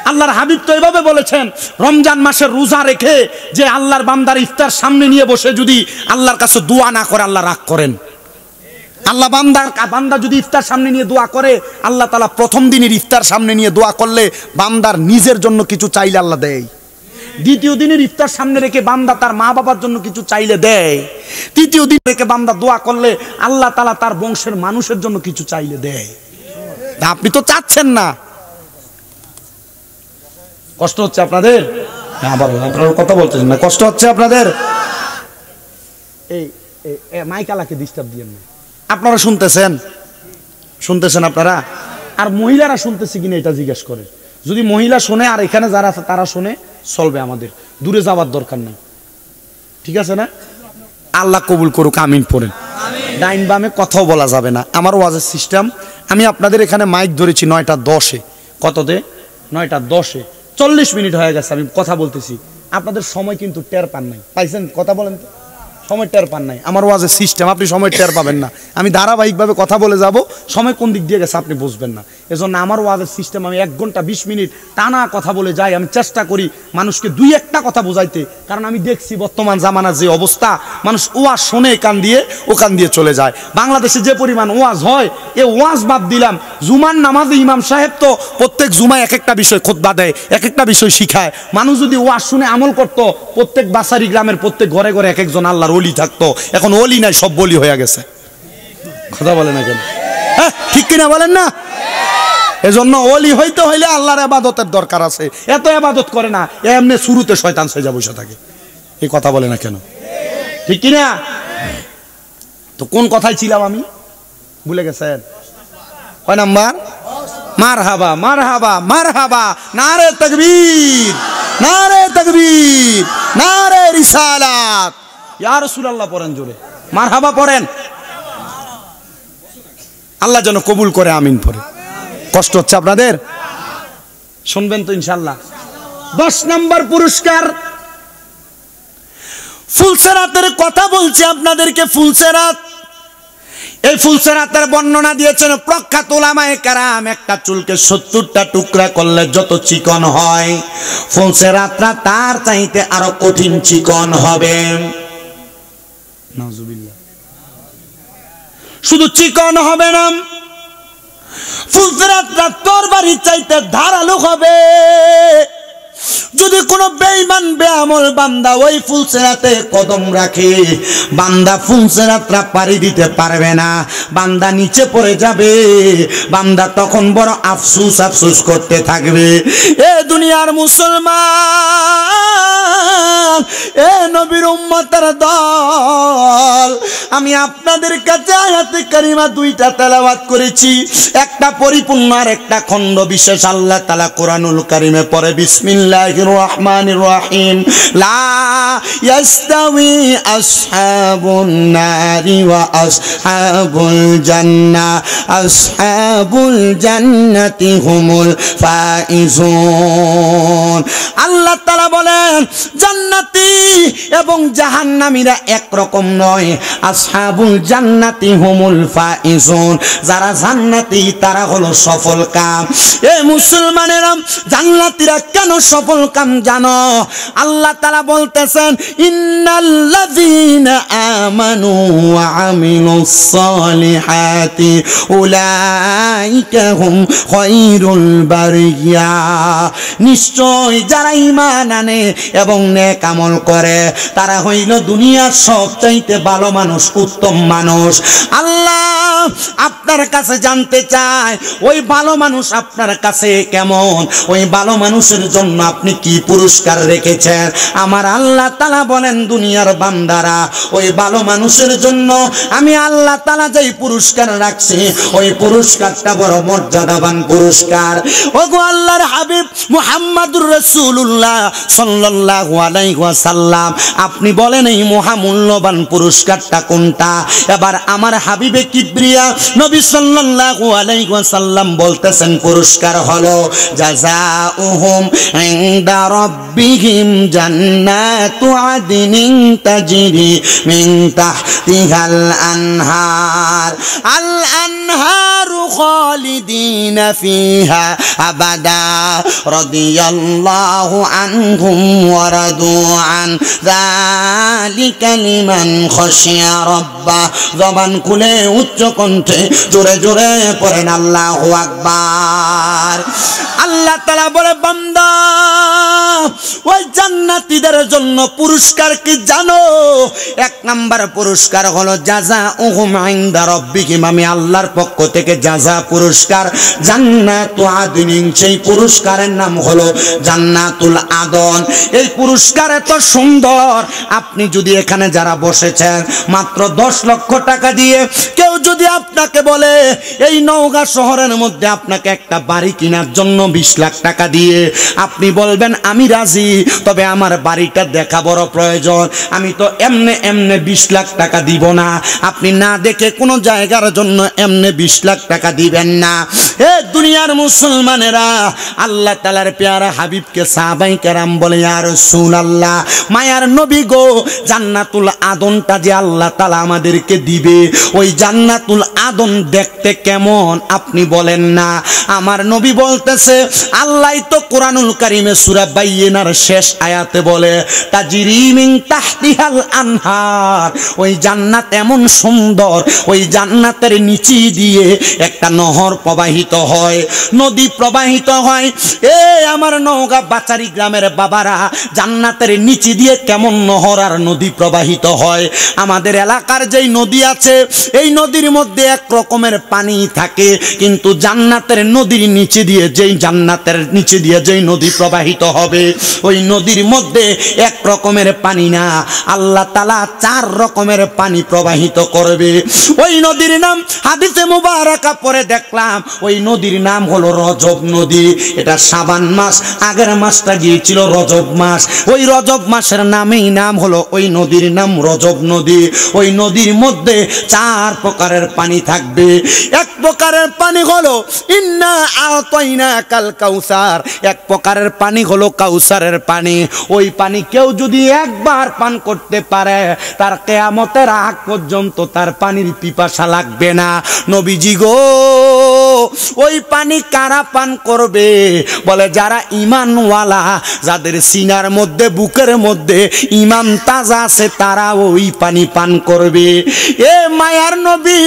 আল্লাহর হাবিব তো এভাবে বলেছেন, রমজান মাসের রোজা রেখে যে আল্লাহর বান্দার ইফতার সামনে নিয়ে বসে যদি আল্লাহর কাছে দোয়া না করে, আল্লাহ রাগ করেন। আল্লাহ বান্দা যদি ইফতার সামনে নিয়ে দোয়া করে, আল্লাহ তাআলা প্রথম দিনের ইফতার সামনে নিয়ে দোয়া করলে বান্দার নিজের জন্য কিছু চাইলে আল্লাহ দেয়। দ্বিতীয় দিনের ইফতার সামনে রেখে বান্দা তার মা বাবার জন্য কিছু চাইলে দেয়। তৃতীয় দিন রেখে বান্দা দোয়া করলে আল্লাহ তাআলা তার বংশের মানুষের জন্য কিছু চাইলে দেয়। আপনি তো চাচ্ছেন না, কষ্ট হচ্ছে আপনাদের? আবার আপনারা কথা বলতেছেন না, কষ্ট হচ্ছে আপনাদের? এই মাইকালাকে ডিস্টার্ব দিয়েন না। আপনারা শুনতেছেন আপনারা? আর মহিলারা শুনতেছে কিনা এটা জিজ্ঞেস করেন। যদি মহিলা শোনে আর এখানে যারা আছে তারা শোনে, চলবে, আমাদের দূরে যাওয়ার দরকার নেই। ঠিক আছে না? আল্লাহ কবুল করুক, আমিন পড়েন। ডাইন বামে কথাও বলা যাবে না। আমার ওয়াজের সিস্টেম, আমি আপনাদের এখানে মাইক ধরেছি 9টা 10-এ। কততে? 9টা 10-এ। 40 মিনিট হয়ে গেছে আমি কথা বলতেছি, আপনাদের সময় কিন্তু টের পান নাই। পাইছেন? কথা বলেন তো, সময় টের পান নাই। আমার ওয়াজের সিস্টেম, আপনি সময় টের পাবেন না। আমি ধারাবাহিকভাবে কথা বলে যাব, সময় কোন দিক দিয়ে গেছে আপনি বুঝবেন না। এজন্য আমার ওয়াজের সিস্টেম, আমি 1 ঘন্টা 20 মিনিট টানা কথা বলে যাই। আমি চেষ্টা করি মানুষকে 2-1টা একটা কথা বুঝাইতে, কারণ আমি দেখছি বর্তমান জামানার যে অবস্থা, মানুষ ওয়াজ শোনে কান দিয়ে, ওখান দিয়ে চলে যায়। বাংলাদেশে যে পরিমাণ ওয়াজ হয়, এ ওয়াজ বাদ দিলাম, জুমার নামাজে ইমাম সাহেব তো প্রত্যেক জুমায় এক একটা বিষয় খুতবা দেয়, এক একটা বিষয় শিখায়। মানুষ যদি ওয়াজ শুনে আমল করতো, প্রত্যেক বাসারি গ্রামের প্রত্যেক ঘরে ঘরে এক একজন আল্লাহর ওলি থাকতো। এখন ওলি নাই, সব বলি হয়ে গেছে। কথা বলে না কেন? হ্যাঁ, ঠিক কিনা বলেন না? এজন্য ওলি হইতে হইলে আল্লাহর ইবাদতের দরকার আছে। এত ইবাদত করে না, এমনি শুরুতে শয়তান সেজা বসে থাকে। এই কথা বলে না কেন? ঠিক কিনা? তো কোন কথায় ছিলাম আমি, ভুলে গেছেন? কয় নাম্বার? মারহাবা, মারহাবা, মারহাবা, নারে তাকবীর, নারে তাকবীর, নারে রিসালাত। ইয়া রাসূলুল্লাহ পড়েন জোরে, মারহাবা পড়েন। আল্লাহ যেন কবুল করে, আমিন পড়ে। কষ্ট হচ্ছে আপনাদের? শুনবেন তো ইনশাআল্লাহ। 10 নম্বর পুরস্কার, ফুলসেরাতের কথা বলছি আপনাদেরকে। ফুলসেরাত, এই ফুলসেরাতের বর্ণনা দিয়েছেন প্রখ্যাত উলামায়ে কেরাম। একটা চুলকে 70টা টুকরা করলে যত চিকন হয়, ফুলসেরাতটা তার চাইতে আরো কঠিন চিকন হবে। নাউজুবিল্লাহ। শুধু চিকন হবে না, ফুলসেরাতটা তরবারির চাইতে ধারালো হবে। যদি কোনো বেঈমান বেআমল বান্দা ওই ফুলসেরাতে কদম রাখে, বান্দা ফুলসেরাতটা পাড়ি দিতে পারবে না, বান্দা নিচে পড়ে যাবে। বান্দা তখন বড় আফসোস আফসোস করতে থাকবে। এ দুনিয়ার মুসলমান, এ নবীর উম্মতের দল, আমি আপনাদের কাছে আয়াতে কারিমা 2টা তেলাওয়াত করেছি। একটা পরিপূর্ণ আর একটা খণ্ড বিশেষ। আল্লাহ তাআলা কোরআনুল কারিমে পড়ে, বিসমিল্লাহির রহমানির রহিম, লা ইয়াস্তাউই আসহাবুন নারি ওয়া আসহাবুল জান্নাহ, আসহাবুল জান্নাতি হুমুল ফাইজুন। আল্লাহ তাআলা বলেন, জান্নাতি এবং জাহান্নামীরা একরকম নয়। আসহাবুল জান্নাতি হুমুল ফাইজুন, যারা জান্নাতি তারা হলো সফল কাম। এই মুসলমানেরা, জান্নাতীরা কেন সফল কাম জানো? আল্লাহ তাআলা বলতেছেন, ইন্নাল্লাযীনা আমানু ওয়া আমিলুস সালিহাতি উলাইকা হুম খায়রুল বারিয়া। নিশ্চয় যারা ঈমান আনে এবং নেক আমল করে, তারা হইল দুনিয়ার সবচাইতে ভালো মানুষ, উত্তম মানুষ। আল্লাহ আপনার কাছে জানতে চায়, ওই ভালো মানুষ আপনার কাছে কেমন? ওই ভালো মানুষের জন্য আপনি কি পুরস্কার রেখেছেন? আমার আল্লাহ তাআলা বলেন, দুনিয়ার বান্দারা, ওই ভালো মানুষের জন্য আমি আল্লাহ তাআলা যেই পুরস্কার রাখছি, ওই পুরস্কারটা বড় মর্যাদাবান পুরস্কার। ওগো আল্লাহর হাবিব মুহাম্মদুর রাসূলুল্লাহ সাল্লাল্লাহু আলাইহি ওয়াসাল্লাম, আপনি বলেন এই মহামূল্যবান পুরস্কারটা কোনটা? এবার আমার হাবিবে কিবরিয়া নবী সাল্লাল্লাহু আলাইহি ওয়াসাল্লাম বলতেছেন, পুরস্কার হলো জাযাউহুম ইনদা রাব্বিহিম জান্নাতু আদনিন তাজরি মিন তাহতিহাল আনহার, আল আনহারু খালিদিনা ফিহা আবাদা রাদিয়াল্লাহু আনহুম ওয়া রাদু আন যালিকা লিমান খাশিয়া রাব্বা। জবান খুলে উচ্চ কণ্ঠে জোরে জোরে পড়েন আল্লাহু আকবার। আল্লাহ তাআলা বলে, বান্দা, ওই জান্নাতীদের জন্য পুরস্কার কি জানো? 1 নাম্বার পুরস্কার হলো জাযাউহুম ইনদা রাব্বিহিম, আমি আল্লাহর পক্ষ থেকে জাযা পুরস্কার জান্নাতু আদনিন, সেই পুরস্কারের নাম হলো জান্নাতুল আদন। এই পুরস্কার এত সুন্দর, আপনি যদি এখানে যারা বসেছেন মাত্র 10 লক্ষ টাকা দিয়ে কেউ যদি আপনাকে বলে এই নওগাঁ শহরের মধ্যে আপনাকে একটা বাড়ি কেনার জন্য 20 লাখ টাকা দিয়ে, আপনি বলবেন আমি রাজি, তবে আমার বাড়িটা দেখা বড় প্রয়োজন, আমি তো এমনে এমনে 20 লাখ টাকা দিব না। আপনি না দেখে কোনো জায়গার জন্য এমনে 20 লাখ টাকা দিবেন না। এ দুনিয়ার মুসলমানেরা, আল্লাহ তাআলার পেয়ারা হাবিবকে সাহাবায়ে কেরাম বলে, ইয়া রাসূলুল্লাহ, মায়ার নবী গো, জান্নাতুল আদনটা যে আল্লাহ তাআলা আমাদেরকে দিবে, ওই জান্নাতুল আদন দেখতে কেমন আপনি বলেন না? আমার নবী বলতেছে, আল্লাহ তো কোরআনুল কারীমে সূরা বাইয়িনার শেষ আয়াতে থাকতে বলে তাজরি মিন তাহতিহাল আনহার, ওই জান্নাত এমন সুন্দর, ওই জান্নাতের নিচে দিয়ে একটা নহর প্রবাহিত হয়, নদী প্রবাহিত হয়। এ আমার নওগাঁ বাচারি গ্রামের বাবারা, জান্নাতের নিচে দিয়ে কেমন নহর আর নদী প্রবাহিত হয়। আমাদের এলাকার যেই নদী আছে, এই নদীর মধ্যে এক রকমের পানি থাকে, কিন্তু জান্নাতের নদীর নিচে দিয়ে যেই নদী প্রবাহিত হবে, ওই নদীর মধ্যে এক রকমের পানি না, আল্লাহ তাআলা 4 রকমের পানি প্রবাহিত করবে। ওই নদীর নাম হাদিসে মুবারাকা পড়ে দেখলাম, ওই নদীর নাম হলো রজব নদী। এটা শাবান মাস, আগের মাসটা গিয়েছিল রজব মাস, ওই রজব মাসের নামেই নাম হলো ওই নদীর নাম রজব নদী। ওই নদীর মধ্যে 4 প্রকারের পানি থাকবে। এক প্রকারের পানি হলো ইন্না আতাইনাকাল কাউসার, এক প্রকারের পানি হলো কাউসারের পানি। ওই পানি কেউ যদি একবার পান করতে পারে, তার কিয়ামতের আগ পর্যন্ত তার পানির পিপাসা লাগবে না। নবীজি গো, ওই পানি কারা পান করবে? বলে যারা ঈমানওয়ালা, যাদের সিনার মধ্যে বুকের মধ্যে ঈমান তাজা আছে, তারা ওই পানি পান করবে। এ মায়ার নবী,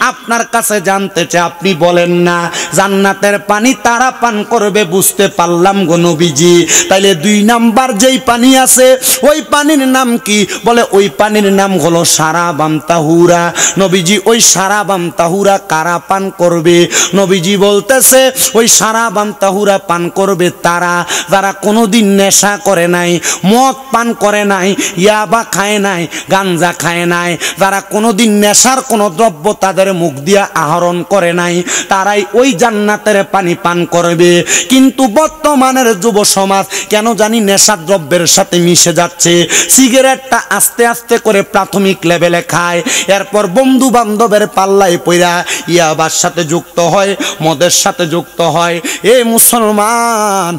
আপনার কাছে জানতে চাই, আপনি বলেন না জান্নাতের পানি তারা পান করবে, বুঝতে পারলাম গো নবীজি। তাইলে 2 নাম্বার যেই পানি আছে, ওই পানির নাম কি? বলে ওই পানির নাম হলো শারাবান তাহুরা। নবীজি ওই শারাবান তাহুরা কারা পান করবে? নবীজি বলতেছে ওই শারাবান তাহুরা পান করবে তারা, যারা কোনোদিন নেশা করে নাই, মদ পান করে নাই, ইয়াবা খায় নাই, গাঞ্জা খায় নাই, যারা কোনোদিন নেশার কোনো দ্রব্য তাদের মুখ দিয়া আহরণ করে নাই, তারাই ওই জান্নাতের পানি পান করবে। কিন্তু বর্তমানের যুব সমাজ কেন জানি নেশার দ্রব্যের সাথে মিশে যাচ্ছে। সিগারেটটা আস্তে আস্তে করে প্রাথমিক লেভেলে খায়, এরপর বন্ধু বান্ধবের পাল্লায় পইরা ইয়াবার সাথে যুক্ত হয়, মদের সাথে যুক্ত হয়। এ মুসলমান,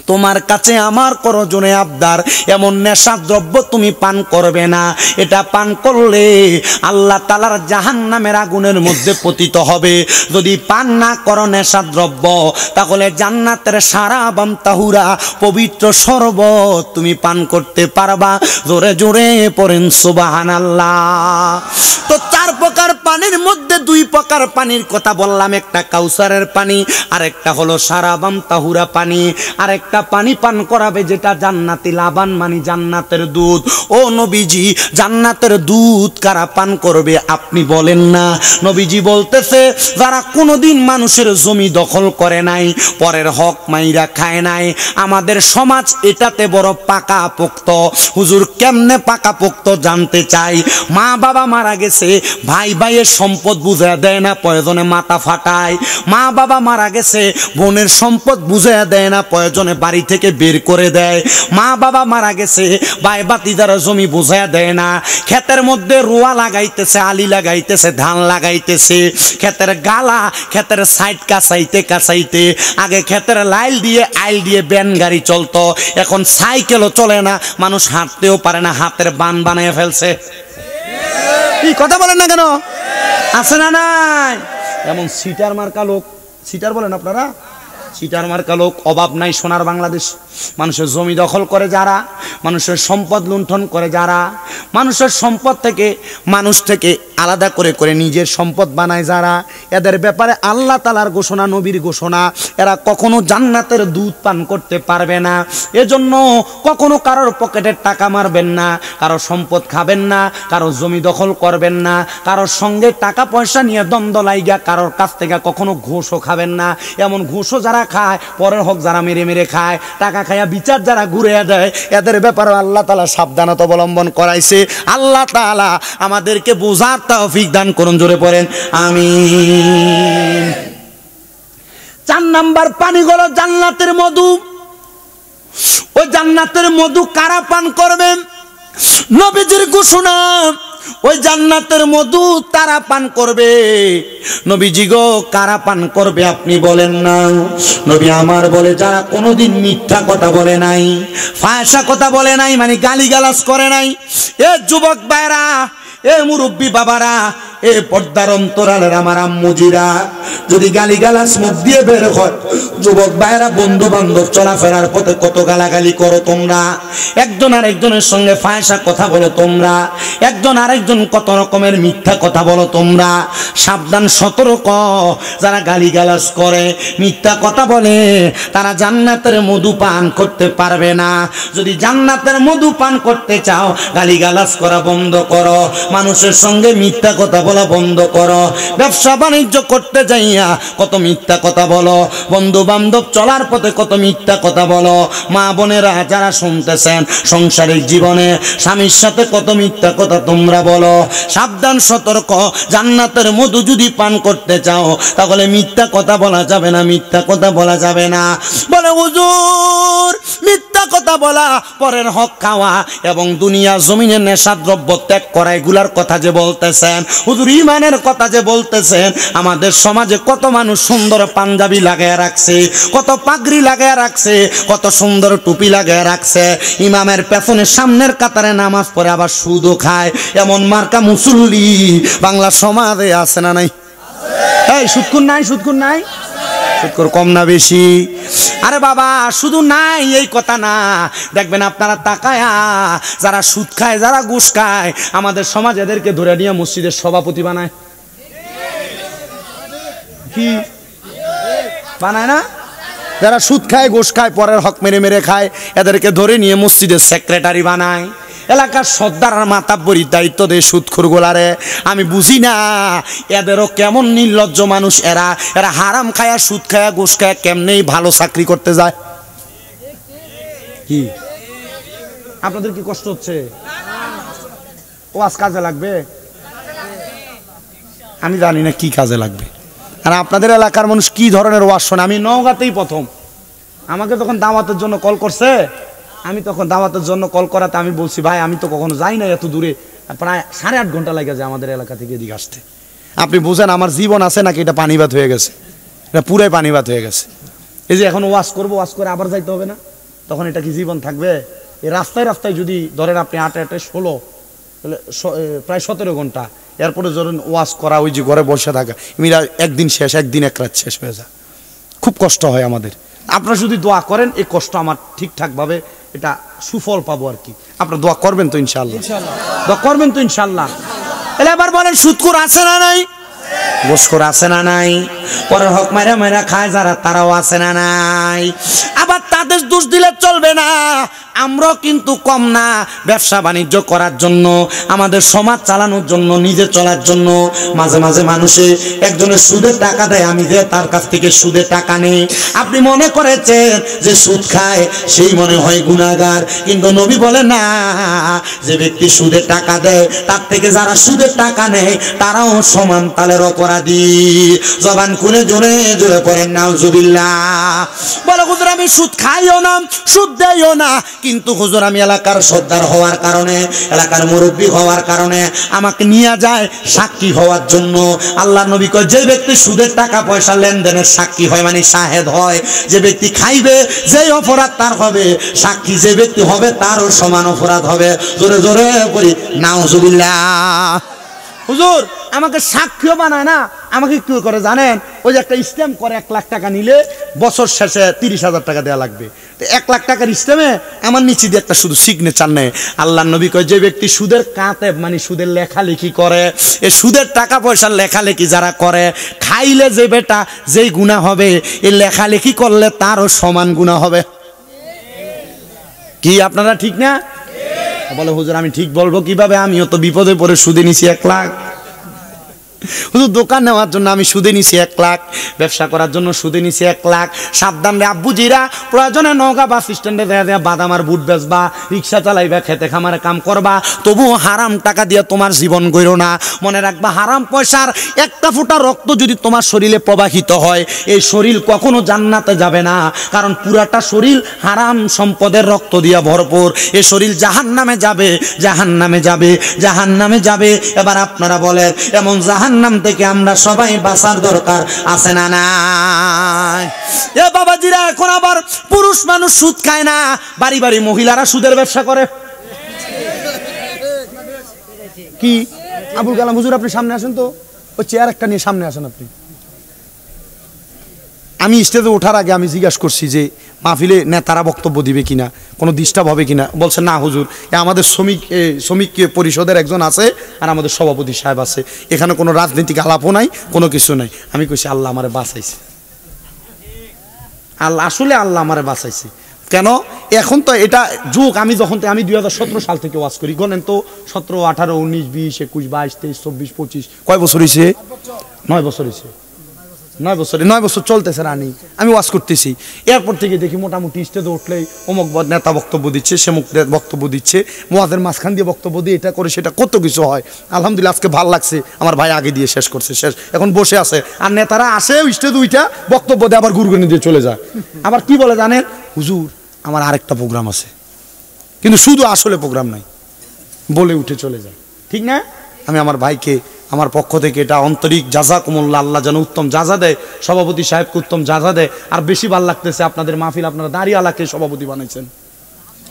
তোমার কাছে আমার করজনে আবদার, এমন নেশা দ্রব্য তুমি পান করবে না। এটা পান করলে আল্লাহ তাআলার জাহান্নামের আগুনের মধ্যে পতিত হবে। যদি পান না করো নেশা দ্রব্য, তাহলে জান্নাতের শারাবান তাহুরা পবিত্র শরবত তুমি পান করতে পারবা। জোরে জোরে পড়েন সুবহানাল্লাহ। তো 4 প্রকার পানির মধ্যে 2 প্রকার পানির কথা বললাম, একটা কাউসারের পানি, আর একটা হলো শারাবান তাহুরা পানি। আর একটা পানি পান করাবে যেটা জান্নাতি লাবান, মানে জান্নাতের দুধ। ও নবীজি, জান্নাতের দুধ কারা পান করবে আপনি বলেন না? নবীজি বলতেছে যারা কোনোদিন মানুষের জমি দখল করে নাই, পরের হক মাইরা খায় নাই। আমাদের সমাজ এটাতে বড় পাকা পোক্ত। হুজুর কেমনে পাকা পোক্ত জানতে চাই? মা বাবা মারা গেছে, ভাই ভাইয়ের সম্পদ বুঝায় দেয় না, প্রয়োজনে মাথা ফাটায়। মা বাবা মারা গেছে, বোনের সম্পদ বুঝায় দেয় না, প্রয়োজনে বাড়ি থেকে বের করে দেয়। মা বাবা মারা গেছে, ভাই ভাতিজার জমি বুঝায় দেয় না। ক্ষেতের মধ্যে রোয়া লাগাইতেছে, আলি লাগাইতেছে, ধান লাগাইতেছে, ক্ষেতের গালা, ক্ষেতের সাইড কাছাইতে আগে ক্ষেতের লাইল দিয়ে আইল দিয়ে ব্যান গাড়ি চলতো, এখন সাইকেলও চলে না, মানুষ হাঁটতেও পারে না, হাতের বান বানিয়ে ফেলছে। কি কথা বলেন না কেন? আছে না নাই? এমন সিটার মার্কা লোক, সিটার বলেন আপনারা, সিটার মার্কা লোক অভাব নাই সোনার বাংলাদেশ। মানুষের জমি দখল করে যারা, মানুষের সম্পদ লুণ্ঠন করে যারা, মানুষের সম্পদ থেকে মানুষ থেকে আলাদা করে করে নিজের সম্পদ বানায় যারা, এদের ব্যাপারে আল্লাহ তাআলার ঘোষণা, নবীর ঘোষণা, এরা কখনো জান্নাতের দুধ পান করতে পারবে না। এজন্য কখনো কারোর পকেটের টাকা মারবেন না, কারো সম্পদ খাবেন না, কারো জমি দখল করবেন না, কারোর সঙ্গে টাকা পয়সা নিয়ে দ্বন্দ্ব লাইগা কারোর কাছ থেকে কখনো ঘুষও খাবেন না। এমন ঘুষও যারা খায়, পরের হক যারা মেরে মেরে খায়, টাকা খায়া বিচার যারা ঘুরে দেয়, এদের ব্যাপারে আল্লাহ তাআলা সাবধানতা অবলম্বন করাইছে। আল্লাহ তাআলা আমাদেরকে বোঝার তৌফিক দান করুন, জোরে পড়েন আমিন। 4 নাম্বার পানি হলো জান্নাতের মধু। ওই জান্নাতের মধু কারা পান করবেন? নবীজির ঘোষণা, ওই জান্নাতের মধু তারা পান করবে। নবীজি গো, কারা পান করবে আপনি বলেন না? নবী আমার বলে যারা কোনোদিন মিথ্যা কথা বলে নাই, ফায়সা কথা বলে নাই, মানে গালিগালাজ করে নাই। এ যুবক ভাইরা, এ মুরব্বী বাবারা, এ পর্দার অন্তরালের আমার আম্মুজিরা, যদি গালিগালাজ মুখ দিয়ে বের হয়, যুবক ভাইরা বন্ধু বান্ধব চলাফেরার পথে কত গালাগালি করো তোমরা, একজন আরেকজনের সঙ্গে ফায়সা কথা বলো তোমরা, একজন আরেকজন কত রকমের মিথ্যা কথা বলো তোমরা। সাবধান, সতর্ক, যারা গালিগালাজ করে, মিথ্যা কথা বলে, তারা জান্নাতের মধু পান করতে পারবে না। যদি জান্নাতের মধু পান করতে চাও, গালিগালাজ করা বন্ধ করো, মানুষের সঙ্গে মিথ্যা কথা বলা বন্ধ করো। ব্যবসা বাণিজ্য করতে যাইয়া কত মিথ্যা কথা বলো, বন্ধু বান্ধব চলার পথে কত মিথ্যা কথা বলো। মা বোনেরা যারা শুনতেছেন, সংসারিক জীবনে স্বামীর সাথে কত মিথ্যা কথা তোমরা বলো। সাবধান, সতর্ক, জান্নাতের মধু যদি পান করতে চাও, তাহলে মিথ্যা কথা বলা যাবে না, মিথ্যা কথা বলা যাবে না। বলে হুজুর, মিথ্যা কথা বলা, পরের হক খাওয়া এবং দুনিয়া জমিনে নেশাদ্রব্য ত্যাগ করা, এগুলার কথা যে বলতেছেন হুজুর, ইমানের কথা যে বলতেছেন, আমাদের সমাজে কত মানুষ সুন্দর পাঞ্জাবি লাগায় রাখছে, কত পাগড়ি লাগায় রাখছে, কত সুন্দর টুপি লাগায় রাখছে, ইমামের পেছনে সামনের কাতারে নামাজ পড়ে আবার সুদও খায়, এমন মার্কা মুসল্লি বাংলা সমাজে আছে না নাই? এই সুদখোর নাই, সুদখোর নাই, সুদখোর কম না বেশি? আরে বাবা, শুধু নাই এই কথা না, দেখবেন আপনারা তাকায়া, যারা সুদ খায়, যারা ঘুষ খায়, আমাদের সমাজ এদেরকে ধরে নিয়ে মসজিদের সভাপতি বানায়। কি বানায় না? যারা সুদ খায়, ঘুষ খায়, পরের হক মেরে মেরে খায়, এদেরকে ধরে নিয়ে মসজিদের সেক্রেটারি বানায়, এলাকার সর্দার আর মাতাব্বরির দায়িত্ব দেয় সুদখোর গোলারে। আমি বুঝি না এদেরও কেমন নির্লজ্জ মানুষ এরা, এরা হারাম খায়া, সুদ খায়া, ঘুষ খায়া কেমনেই ভালো চাকরি করতে যায়। কি আপনাদের কি কষ্ট হচ্ছে? ওয়াজ কাজে লাগবে? আমি জানি না কি কাজে লাগবে। আর আপনাদের এলাকার মানুষ কি ধরনের ওয়াজ শোনে? আমি নওগাঁতেই প্রথম, আমাকে তখন দাওয়াতের জন্য কল করছে, আমি তখন দাওয়াতের জন্য কল করাতে আমি বলছি, ভাই আমি তো কখনো যাই না এত দূরে, প্রায় 8.5 ঘন্টা লাগে যায় আমাদের এলাকা থেকে এদিকে আসতে। আপনি বুঝেন আমার জীবন আছে নাকি এটা পানিভাত হয়ে গেছে? এটা পুরাই পানিভাত হয়ে গেছে। এই যে এখন ওয়াজ করবো, ওয়াজ করে আবার যাইতে হবে না, তখন এটা কি জীবন থাকবে? এই রাস্তায় রাস্তায় যদি ধরেন আপনি 8-8-16 প্রায় 17 ঘন্টা, এরপরে ধরেন ওয়াজ করা, ওই যে ঘরে বসে থাকা, এমনি একদিন শেষ, একদিন এক রাত শেষ হয়ে যায়, খুব কষ্ট হয় আমাদের। আপনারা যদি দোয়া করেন, এই কষ্ট আমার ঠিকঠাকভাবে এটা সুফল পাবো আর কি। আপনারা দোয়া করবেন তো ইনশাআল্লাহ? দোয়া করবেন তো ইনশাআল্লাহ? তাহলে এবার বলেন, সুদখোর আছে না নাই? ঘুষখোর আছে না নাই? পরের হক মাইরা মাইরা খায় যারা, তারাও আছে না নাই? আবার তাদের দোষ দিলে চলবে না, আমরাও কিন্তু কম না। ব্যবসা বাণিজ্য করার জন্য, আমাদের সমাজ চালানোর জন্য, নিজে চলার জন্য মাঝে মাঝে মানুষে একজনের সুদের টাকা দেয়, আমি যে তার কাছ থেকে সুদের টাকা নেই। আপনি মনে করেছেন যে সুদ খায় সেই মনে হয় গুনাহগার, কিন্তু নবী বলে না, যে ব্যক্তি সুদের টাকা দেয় তার থেকে যারা সুদের টাকা নেয় তারাও সমান তালের অপরাধী। জবান খুলে জোরে জোরে করেন নাউজুবিল্লাহ। বলে হুজুর আমি সুদ খাইও না, সুদ দেইও না, কিন্তু হুজুর আমি এলাকার সর্দার হওয়ার কারণে, এলাকার মুরব্বী হওয়ার কারণে আমাকে নিয়ে যায় সাক্ষী হওয়ার জন্য। আল্লাহর নবী কয়, যে ব্যক্তি সুদের টাকা পয়সা লেনদেনের সাক্ষী হয়, মানে শাহেদ হয়, যে ব্যক্তি খাইবে যেই অপরাধ তার হবে, সাক্ষী যে ব্যক্তি হবে তারও সমান অপরাধ হবে। জোরে জোরে বলি নাউজুবিল্লাহ। হুজুর আমাকে সাক্ষীও বানায় না, আমাকে কি করে জানেন? ওই যে একটা স্ট্যাম্প করে, 1 লাখ টাকা নিলে বছর শেষে 30,000 টাকা দেওয়া লাগবে। 1 লাখ টাকার স্ট্যাম্পে আমার নিচে দিয়ে একটা শুধু সিগনেচার নেই। আল্লাহর নবী কয়, যে ব্যক্তি সুদের কাতেব, মানে সুদের লেখালেখি করে, এই সুদের টাকা পয়সার লেখালেখি যারা করে, খাইলে যে বেটা যেই গুনাহ হবে, এই লেখালেখি করলে তারও সমান গুনাহ হবে। কি আপনারা ঠিক না? বলে হুজুর আমি ঠিক বলবো কিভাবে? আমিও তো বিপদে পড়ে সুদে নিছি 1 লাখ। হুজুর দোকান নেওয়ার জন্য আমি সুদে নিছি 1 লাখ, ব্যবসা করার জন্য সুদে নিছি 1 লাখ। সাবধান রে আব্বুজিরা, প্রয়োজনে নওগাঁ বাস স্ট্যান্ডে দেয়া বাদাম আর বুট বেচবা, রিক্সা চালাইবা, খেতে খামারে কাম করবা, তবুও হারাম টাকা দিয়ে তোমার জীবন গড়ো না। মনে রাখবা, হারাম পয়সার একটা ফোঁটা রক্ত যদি তোমার শরীরে প্রবাহিত হয়, এই শরীর কখনো জান্নাতে যাবে না, কারণ পুরাটা শরীর হারাম সম্পদের রক্ত দিয়া ভরপুর। এই শরীর জাহান্নামে যাবে, জাহান্নামে যাবে, জাহান্নামে যাবে। এবার আপনারা বলেন, এমন জাহান্নাম থেকে আমরা সবাই বাঁচার দরকার আছে না নাই? এ বাবাজিরা, এখন আবার পুরুষ মানুষ সুদ খায় না, বাড়ি বাড়ি মহিলারা সুদের ব্যবসা করে। কি আবুল কালাম হুজুর আপনি সামনে আসেন তো, ওই চেয়ার একটা নিয়ে সামনে আসেন আপনি। আমি স্টেজে ওঠার আগে আমি জিজ্ঞাসা করছি যে মাহফিলে নেতারা বক্তব্য দিবে কিনা, কোনো ডিস্টার্ব হবে কিনা। বলছে না হুজুর, আমাদের শ্রমিক পরিষদের একজন আছে আর আমাদের সভাপতি সাহেব আছে, এখানে কোনো রাজনৈতিক আলাপও নাই, কোনো কিছু নাই। আমি কইছি আল্লাহ আমারে বাঁচাইছে, আল্লাহ আসলে আল্লাহ আমারে বাঁচাইছে। কেন এখন তো এটা যুগ, আমি 2017 সাল থেকে ওয়াজ করি, গণেন তো 17, 18, 19, 20, 21, 22, 23, 24, 25 কয় বছর হয়েছে? 9 বছর হয়েছে। 9 বছর চলতেছে রানি, আমি ওয়াজ করতেছি। এরপর থেকে দেখি মোটামুটি স্টেজে উঠলেই অমুক নেতা বক্তব্য দিচ্ছে, সেমুক বক্তব্য দিচ্ছে, মুয়াজের মাঝখান দিয়ে বক্তব্য দিয়ে এটা করে সেটা কত কিছু হয়। আলহামদুলিল্লাহ আজকে ভালো লাগছে, আমার ভাই আগে দিয়ে শেষ করছে, শেষ এখন বসে আছে। আর নেতারা আসে স্টেজে উইটা বক্তব্য দিয়ে আবার গুরগুনি দিয়ে চলে যায়। আবার কি বলে জানেন, হুজুর আমার আরেকটা প্রোগ্রাম আছে, কিন্তু শুধু আসলে প্রোগ্রাম নাই বলে উঠে চলে যায়। ঠিক না? আমি আমার ভাইকে আমার পক্ষ থেকে এটা আন্তরিক জাযাকুমুল্লাহ, আল্লাহ যেন উত্তম জাযা দেয়, সভাপতি সাহেবকে উত্তম জাযা দেয়। আর বেশি ভালো লাগতেছে আপনাদের মাহফিল, আপনারা দাড়িওয়ালাকে সভাপতি বানাইছেন,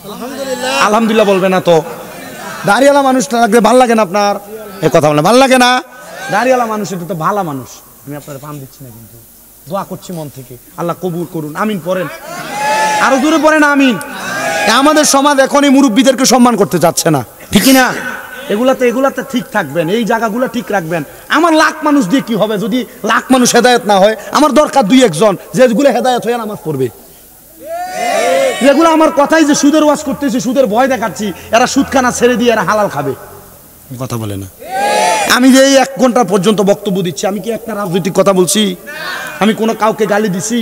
আলহামদুলিল্লাহ। আলহামদুলিল্লাহ বলবে না তো? দাড়িওয়ালা মানুষটা লাগলে ভালো লাগে না আপনার? এ কথা বলে ভালো লাগে না? দাড়িওয়ালা মানুষ এটা তো ভালো মানুষ। আমি আপনার পান দিচ্ছি না, কিন্তু দোয়া করছি মন থেকে, আল্লাহ কবুল করুন। আমিন পড়েন, আরো দূরে পড়েন আমিন। আমাদের সমাজ এখন এই মুরব্বীদেরকে সম্মান করতে চাচ্ছে না, ঠিক না? এগুলাতে ঠিক থাকবেন, এই জায়গাগুলো ঠিক রাখবেন। আমার লাখ মানুষ দিয়ে কি হবে যদি লাখ মানুষ হেদায়েত না হয়? আমার দরকার 2-1 জন যেগুলো হেদায়েত হয়ে নামাজ পড়বে। যেগুলো আমার কথাই যে সুদের ওয়াজ করতেছি, সুদের ভয় দেখাচ্ছি, এরা সুদখানা ছেড়ে দিয়ে এরা হালাল খাবে, কথা বলে না। আমি যে এই 1 ঘন্টা পর্যন্ত বক্তব্য দিচ্ছি, আমি কি একটা রাজনৈতিক কথা বলছি? আমি কোনো কাউকে গালি দিছি?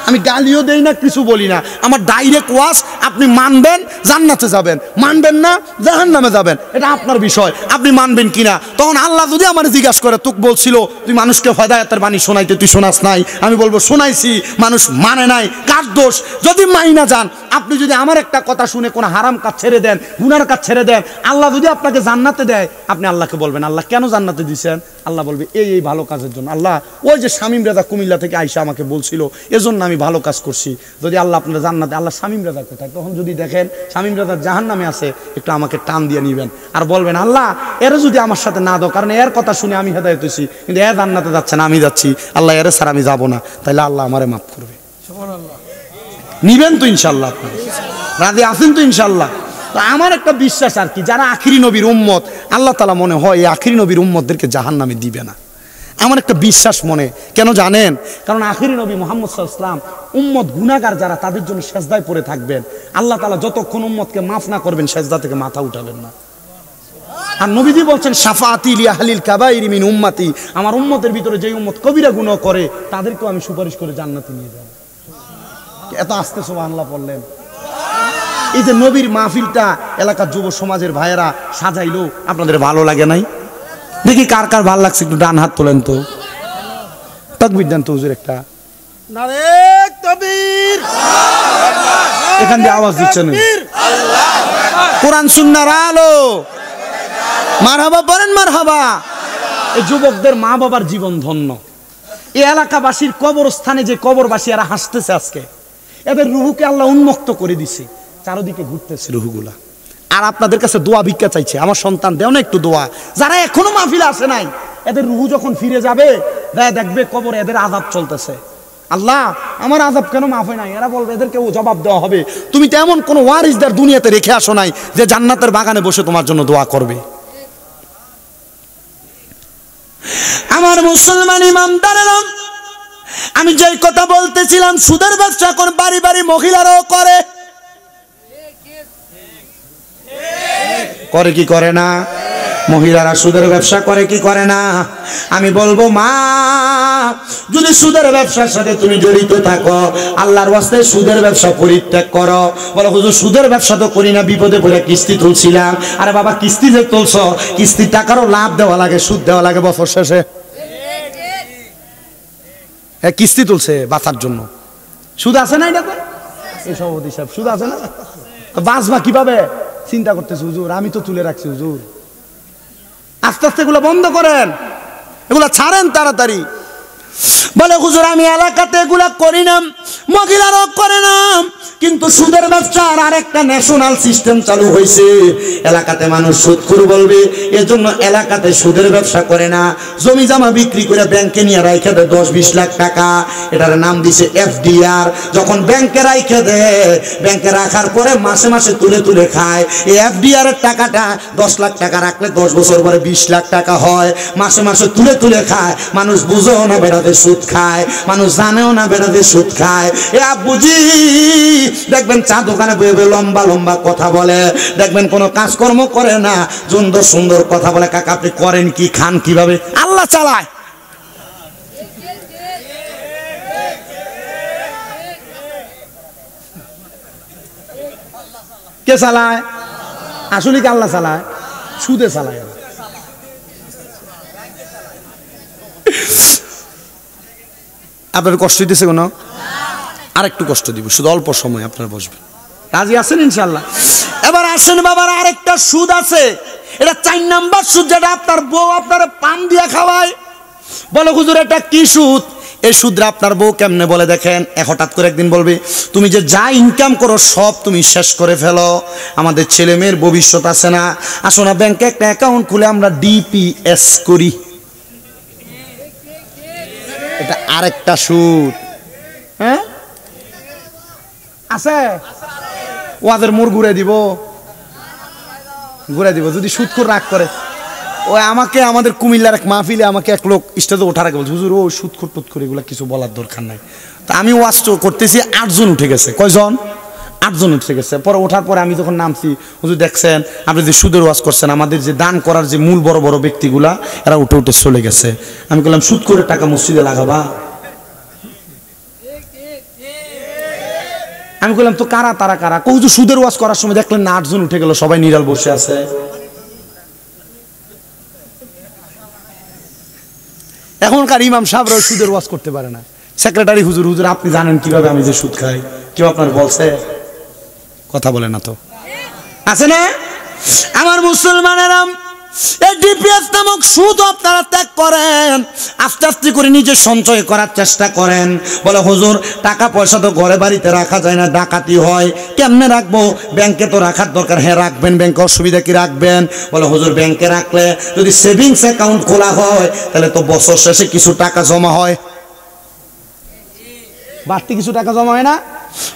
আমি গালিও দেই না, কিছু বলি না। আমার ডাইরেক্ট ওয়াজ, আপনি মানবেন জান্নাতে যাবেন, মানবেন না জাহান্নামে যাবেন, এটা আপনার বিষয়, আপনি মানবেন কিনা। তখন আল্লাহ যদি আমার জিজ্ঞাসা করে, তোকে বলছিল তুই মানুষকে হেদায়েতের বাণী শোনাইতে, তুই শোনাস নাই, আমি বলবো শোনাইছি, মানুষ মানে নাই, কার দোষ? যদি মাইনা যান, আপনি যদি আমার একটা কথা শুনে কোনো হারাম কাজ ছেড়ে দেন, গুনার কাজ ছেড়ে দেন, আল্লাহ যদি আপনাকে জান্নাতে দেয়, আপনি আল্লাহকে বলবেন আল্লাহ কেন জান্নাতে দিয়েছেন? আল্লাহ বলবে এই ভালো কাজের জন্য। আল্লাহ ওই যে শামীম রেজা কুমিল্লা থেকে আইসা আমাকে বলছিল, এজন্য আমি ভালো কাজ করছি। যদি আল্লাহ আপনার জান্নাতে, আল্লাহ শামীম রেজা কোথায়? তখন যদি দেখেন শামীম রেজা জাহান্নামে আছে, একটু আমাকে টান দিয়ে নিবেন আর বলবেন আল্লাহ এরা যদি আমার সাথে না দাও, কারণ এর কথা শুনে আমি হেদায়েত হইছি, কিন্তু এর জান্নাতে যাচ্ছে না, আমি যাচ্ছি, আল্লাহ এর ছাড়া আমি যাবো না, তাইলে আল্লাহ আমারে মাফ করবে। নিবেন তো ইনশাল্লাহ? আপনার রাজি আছেন তো ইনশাল্লাহ? তো আমার একটা বিশ্বাস আর কি, যারা আখিরি নবীর উম্মত, আল্লাহ তাআলা মনে হয় এই আখিরি নবীর উম্মতদেরকে জাহান্নামে দিবে না, আমার একটা বিশ্বাস মনে। কেন জানেন? কারণ আখিরি নবী মুহাম্মদ সাল্লাল্লাহু আলাইহি ওয়াসাল্লাম উম্মত গুনাহগার যারা, তাদের জন্য সেজদায় পড়ে থাকবেন। আল্লাহ তাআলা যতক্ষণ উম্মতকে মাফ না করবেন, সেজদা থেকে মাথা উঠাবেন না। আর নবীজি বলছেন শাফাআতি লি আহলিল কাবাইরি মিন উম্মতি, আমার উম্মতের ভিতরে যে উম্মত কবিরা গুনাহ করে, তাদেরকেও আমি সুপারিশ করে জান্নাতে নিয়ে যাব। এত আস্তে সুবহানাল্লাহ বললেন। এই যে নবীর মাহফিলটা এলাকার যুব সমাজের ভাইয়েরা সাজাইলো, আপনাদের ভালো লাগে নাই? দেখি কার কার ভালো লাগছে, একটু ডান হাত তোলেন তো, তাকবীর দেন তো হুজুর একটা, নারে তাকবীর, এখান দিয়ে আওয়াজ দিচ্ছেন, কোরআন সুন্নাহর আলো, মারহাবা বলেন মারহাবা। এই যুবকদের মা বাবার জীবন ধন্য। এই এলাকাবাসীর কবরস্থানে যে কবরবাসী এরা হাসতেছে আজকে, এদের রুহুকে আল্লাহ উন্মুক্ত করে দিছে, চারদিকে ঘুরতেছে রুহুগুলা। আর আপনাদের কাছে দোয়া ভিক্ষা চাইছে, আমার সন্তান দেও না একটু দোয়া। যারা এখনো মাহফিলে আসে নাই, এদের রুহু যখন ফিরে যাবে, দেখবে কবরে এদের আযাব চলতেছে। আল্লাহ আমার আযাব কেন মাফ হয় নাই? এরা বলবে, এদেরকে জবাব দেওয়া হবে, তুমি তো এমন কোন ওয়ারিসদার দুনিয়াতে রেখে আসো নাই যে জান্নাতের বাগানে বসে তোমার জন্য দোয়া করবে। আমার মুসলমান ইমানদারেরা, আমি যেই কথা বলতেছিলাম, সুদের ব্যবসা এখন বাড়ি বাড়ি মহিলারাও করে, করে কি করে না? মহিলারা সুদের ব্যবসা করে কি করে না? আমি বলবো মা, যদি সুদের ব্যবসার সাথে তুমি জড়িত থাকো, আল্লাহর ওয়াস্তে সুদের ব্যবসা পরিত্যাগ করো। বলো হুজুর সুদের ব্যবসা তো করি না, বিপদে পড়ে কিস্তি তুলছিলাম। আরে বাবা, কিস্তি যে তুলছো, কিস্তির টাকারও লাভ দেওয়া লাগে, সুদ দেওয়া লাগে বছর শেষে। কিস্তি তুলছে বাঁচার জন্য, সুদ আছে না? এটাতে এই সভাপতি সাহেব সুদ আছে না? বাঁচবা কিভাবে চিন্তা করতেছে হুজুর, আমি তো তুলে রাখছি হুজুর। আস্তে আস্তে এগুলো বন্ধ করেন, এগুলো ছাড়েন তাড়াতাড়ি। বলে হুজুর আমি এলাকাতে এগুলা করি না, মহিলারাও করে না, কিন্তু সুদের ব্যবসার আরেকটা ন্যাশনাল সিস্টেম চালু হয়েছে। এলাকাতে মানুষ সুদখোর বলবে, এজন্য এলাকাতে সুদের ব্যবসা করে না, জমি জমা বিক্রি করে ব্যাংকে নিয়ে রাইখে দেয় 10-20 লাখ টাকা। এটার নাম দিছে এফডিআর। যখন ব্যাংকে রাইখে দেয়, ব্যাংকে রাখার পরে মাসে মাসে তুলে তুলে খায়। এই এফডিআর এর টাকাটা 10 লাখ টাকা রাখলে 10 বছর পরে 20 লাখ টাকা হয়। মাসে মাসে তুলে তুলে খায়। মানুষ বুঝেও না বেড়াতে সুদ খায়, মানুষ জানেও না বেড়াতে সুদ খায়। এ আব্বুজি দেখবেন চা দোকানে বসে লম্বা লম্বা কথা বলে, দেখবেন কোনো কাজকর্ম করে না, সুন্দর সুন্দর কথা বলে। কাকা আপনি করেন কি, খান কিভাবে? আল্লাহ চালায়। কে চালায়? আসলে কি আল্লাহ চালায়? সুদে চালায়। আপনার কষ্ট দিতেছে কোনো? আরেকটু কষ্ট দিব, শুধু অল্প সময় আপনারা বসবেন। রাজি আছেন ইনশাল্লাহ? এবার আসেন বাবার, আরেকটা সুদ আছে, এটা 4 নাম্বার সুদ, যেটা আপনার বউ আপনার পান দিয়া খাওয়ায়। বলে হুজুর এটা কি সুদ? এই সুদরা আপনার বউ কেমনে বলে দেখেন। হঠাৎ করে একদিন বলবে, তুমি যে যা ইনকাম করো সব তুমি শেষ করে ফেলো, আমাদের ছেলে মেয়ের ভবিষ্যৎ আছে না, আসো না ব্যাংকে একটা অ্যাকাউন্ট খুলে আমরা ডিপিএস করি। এটা আরেকটা সুদ। হ্যাঁ আছে, ওদের মোর ঘুরে দিব, ঘুরে দিব যদি সুদখোর রাগ করে। ওই আমাকে আমাদের কুমিল্লার এক মাহফিলে আমাকে এক লোক স্টেজে ওঠার আগে বলছে, হুজুর ও সুদখোর টুদখোর এগুলো কিছু বলার দরকার নাই। তা আমি ওয়াজ করতেছি, 8 জন উঠে গেছে। কয়জন? 8 জন উঠে গেছে। পরে ওঠার পরে আমি যখন নামছি, হুজুর দেখছেন আপনি যে সুদের ওয়াজ করছেন, আমাদের যে দান করার যে মূল বড় বড় ব্যক্তিগুলা এরা উঠে উঠে চলে গেছে। আমি বললাম সুদ করে টাকা মসজিদে লাগাবা? আমি বললাম তো কারা তারা কারা? হুজুর সুদের ওয়াজ করার সময় দেখলেন না 8 জন উঠে গেল, সবাই নিরাল বসে আছে। এখনকার ইমাম সাহেবরাও সুদের ওয়াজ করতে পারে না। সেক্রেটারি হুজুর, হুজুর আপনি জানেন কিভাবে আমি যে সুদ খাই? কেউ আপনার বলছে? কথা বলে না তো। আছে না? আমার মুসলমানেরা, এই ডিপিএস নামক সুদ আপনারা ত্যাগ করেন, আস্তে আস্তে করে নিজে সঞ্চয় করার চেষ্টা করেন। বলে হুজুর টাকা পয়সা তো ঘরে বাড়িতে রাখা যায় না, ডাকাতি হয়, কেমনে রাখবো? ব্যাংকে তো রাখার দরকার। হ্যাঁ রাখবেন, ব্যাংকে অসুবিধা কি? রাখবেন। বলে হুজুর ব্যাংকে রাখলে যদি সেভিংস অ্যাকাউন্ট খোলা হয় তাহলে তো বছর শেষে কিছু টাকা জমা হয়, বাড়তি কিছু টাকা জমা হয় না?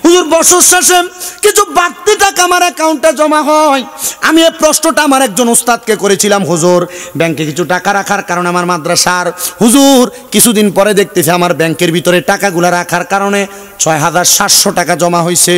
হুজুর বছর শেষে কিছু বাড়তি টাকা আমার অ্যাকাউন্টে জমা হয়। আমি এই প্রশ্নটা আমার একজন উস্তাদকে করেছিলাম, হুজুর ব্যাংকে কিছু টাকা রাখার কারণে আমার মাদ্রাসার হুজুর কিছুদিন পরে দেখতেছি আমার ব্যাংকের ভিতরে টাকাগুলো রাখার কারণে 6,700 টাকা জমা হয়েছে।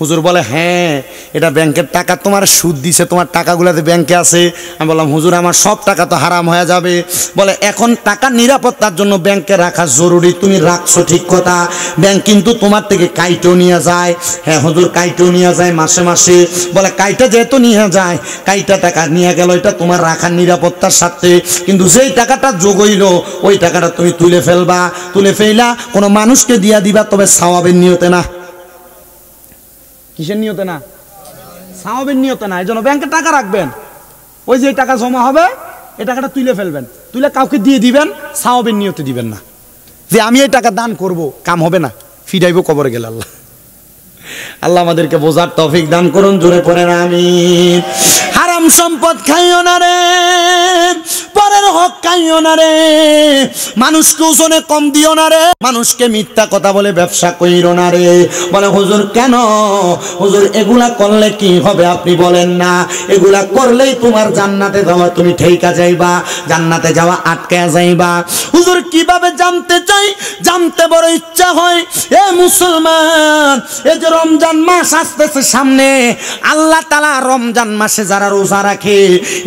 হুজুর বলে হ্যাঁ এটা ব্যাংকের টাকা, তোমার সুদ দিছে, তোমার টাকাগুলোতে ব্যাংকে আছে। আমি বললাম হুজুর আমার সব টাকা তো হারাম হয়ে যাবে। বলে এখন টাকা নিরাপত্তার জন্য ব্যাংকে রাখা জরুরি। তুমি রাখছো ঠিক কথা, ব্যাংক কিন্তু তোমার থেকে কাইটেও নিয়ে যায়। হ্যাঁ হুজুর কাইটেও নিয়ে যায় মাসে মাসে। বলে কাইটা যেহেতু নিয়ে যায়, কাইটা টাকা নিয়ে গেল, এটা তোমার রাখার নিরাপত্তার সাথে, কিন্তু যেই টাকাটা যোগ হইল ওই টাকাটা তুমি তুলে ফেলবা, তুলে ফেলা কোনো মানুষকে দিয়া দিবা, তবে সওয়াবের নিয়তে না। কিসের নিয়তে না? সওয়াবের নিয়তে না। এই জন্য ব্যাংকে টাকা রাখবেন, ওই যে টাকা জমা হবে এই টাকাটা তুলে ফেলবেন, তুলে কাউকে দিয়ে দিবেন, সওয়াবের নিয়তে দিবেন না যে আমি এই টাকা দান করব, কাম হবে না, ফিরাইবো কবরে গেলে। আল্লাহ আল্লাহ আমাদেরকে বোঝার তৌফিক দান করুন, জোরে পড়েন আমিন। হারাম সম্পদ খাইও না রে, পরের হক খাইও না রে, মানুষকে ওজনে কম দিও না রে, মানুষকে মিথ্যা কথা বলে ব্যবসা কইরো না রে। বলে হুজুর কেন? হুজুর এগুলা করলে কি হবে আপনি বলেন না? এগুলা করলেই তোমার জান্নাতে যাওয়া তুমি ঠেকা যাইবা, জান্নাতে যাওয়া আটকে যাইবা। হুজুর কিভাবে জানতে চাই, জানতে বড় ইচ্ছা হয়। এ মুসলমান, এই যে রমজান মাস আসতেছে সামনে, আল্লাহ তাআলা রমজান মাসে যারা রোজা রাখে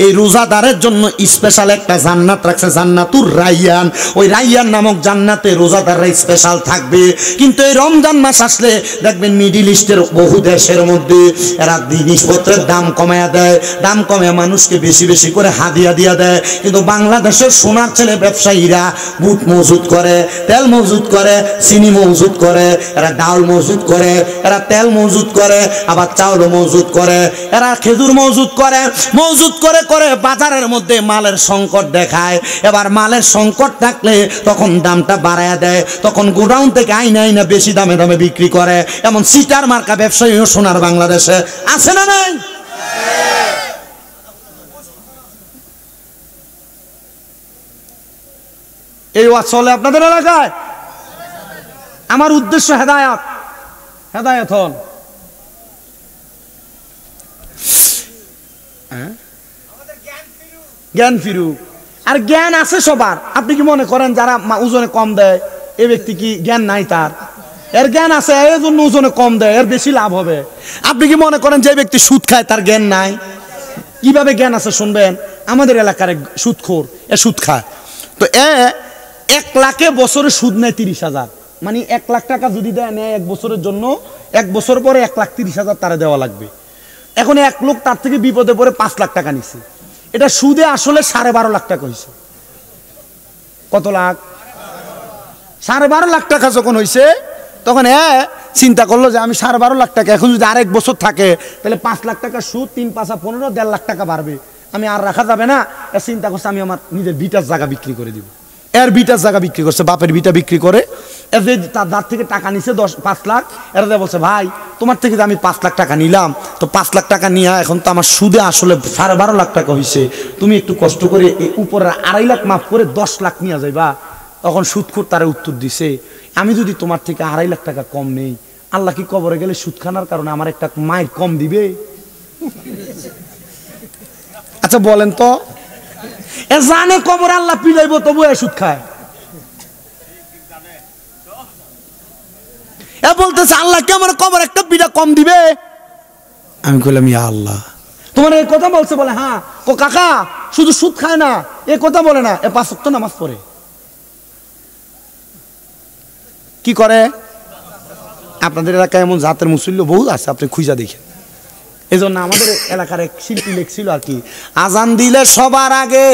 এই রোজাদারের জন্য স্পেশাল একটা জান্নাত রাখছে, জান্নাতুর রাইয়ান। ওই রাইয়ান নামক জান্নাতে রোজাদাররা স্পেশাল থাকবে। কিন্তু এই রমজান মাস আসলে দেখবেন মিডিল ইস্টের বহু দেশের মধ্যে এরা জিনিসপত্রের দাম কমায়া দেয়, দাম কমে মানুষকে বেশি বেশি করে হাদিয়া দিয়া দেয়। কিন্তু বাংলাদেশের সোনার ছেলে ব্যবসায়ীরা বুট মজুদ করে, তেল মজুদ করে, চিনি মজুদ করে, এরা ডাল মজুদ করে, এরা তেল মজুদ করে, আবার চাউল মজুদ করে, এরা খেজুর মজুদ করে, মজুদ করে করে বাজারের মধ্যে মালের সংকট সংকট দেখায়। এবার মালের সংকট থাকলে তখন দামটা বাড়ায়া দেয়, তখন গোডাউন থেকে আইনা আইনা বেশি দামে দামে বিক্রি করে। এমন সিটার মার্কা ব্যবসায়ীও সোনার বাংলাদেশে আছে না নাই? এই ওয়াজ চলে আপনাদের এলাকায়? আমার উদ্দেশ্য হেদায়াত, হেদায়াত হন। জ্ঞান ফিরুক। আর জ্ঞান আছে সবার। আপনি কি মনে করেন যারা ওজনে কম দেয় এ ব্যক্তি কি জ্ঞান নাই তার? এর জ্ঞান আছে, এর জন্য ওজনে কম দেয়, এর বেশি লাভ হবে। আপনি কি মনে করেন যে ব্যক্তি সুদ খায় তার জ্ঞান নাই? কিভাবে জ্ঞান আছে শুনবেন। আমাদের এলাকার সুদখোর, এ সুদ খায়। তো 1 লাখে বছরে সুদ নেয় 30,000। মানে 1 লাখ টাকা যদি দেয় নেয় 1 বছরের জন্য, 1 বছর পরে 1,30,000 তারা দেওয়া লাগবে। এখন এক লোক তার থেকে বিপদে পড়ে 5 লাখ টাকা নিচ্ছে। এটা সুদে আসলে 12.5 লাখ টাকা হয়েছে। কত লাখ? 12.5 লাখ টাকা যখন হয়েছে তখন চিন্তা করলো যে আমি 12.5 লাখ টাকা এখন যদি আরেক বছর থাকে তাহলে 5 লাখ টাকা সুদ, 3 5 15, 1.5 লাখ টাকা বাড়বে। আমি আর রাখা যাবে না। চিন্তা করছে আমি আমার নিজের ভিটার জায়গা বিক্রি করে দিব। এর ভিটার জায়গা বিক্রি করছে, বাপের ভিটা বিক্রি করে তার থেকে টাকা নিছে 5 লাখ। এরা বলছে ভাই তোমার থেকে আমি 5 লাখ টাকা নিলাম, তো 5 লাখ টাকা নিয়ে এখন তো আমার সুদে আসলে 12.5 লাখ টাকা হয়েছে, তুমি একটু কষ্ট করে উপরে 2.5 লাখ মাফ করে 10 লাখ নিয়ে যাইবা। তখন সুদখোর তারা উত্তর দিছে আমি যদি তোমার থেকে 2.5 লাখ টাকা কম নেই, আল্লাহ কি কবরে গেলে সুদ খানার কারণে আমার একটা মায়ের কম দিবে? আচ্ছা বলেন তো, এ জানে কবর আল্লাহ পিলাইব তবু এ সুদ খায়। এ বলতেছে আল্লাহ কি আমার কবর একটা বিটা কম দিবে? আমি বললাম ইয়া আল্লাহ, তোমার এই কথা বলছে? বলে হ্যাঁ। ও কাকা শুধু সুদ খায় না, এ কথা বলে না, এ 5 ওয়াক্ত নামাজ পড়ে। কি করে? আপনাদের এলাকায় এমন জাতের মুসল্লি বহুত আছে, আপনি খুঁজা দেখেন। এই জন্য আমাদের এলাকার এক শিল্পী লেখছিল আর কি, আজান দিলে সবার আগে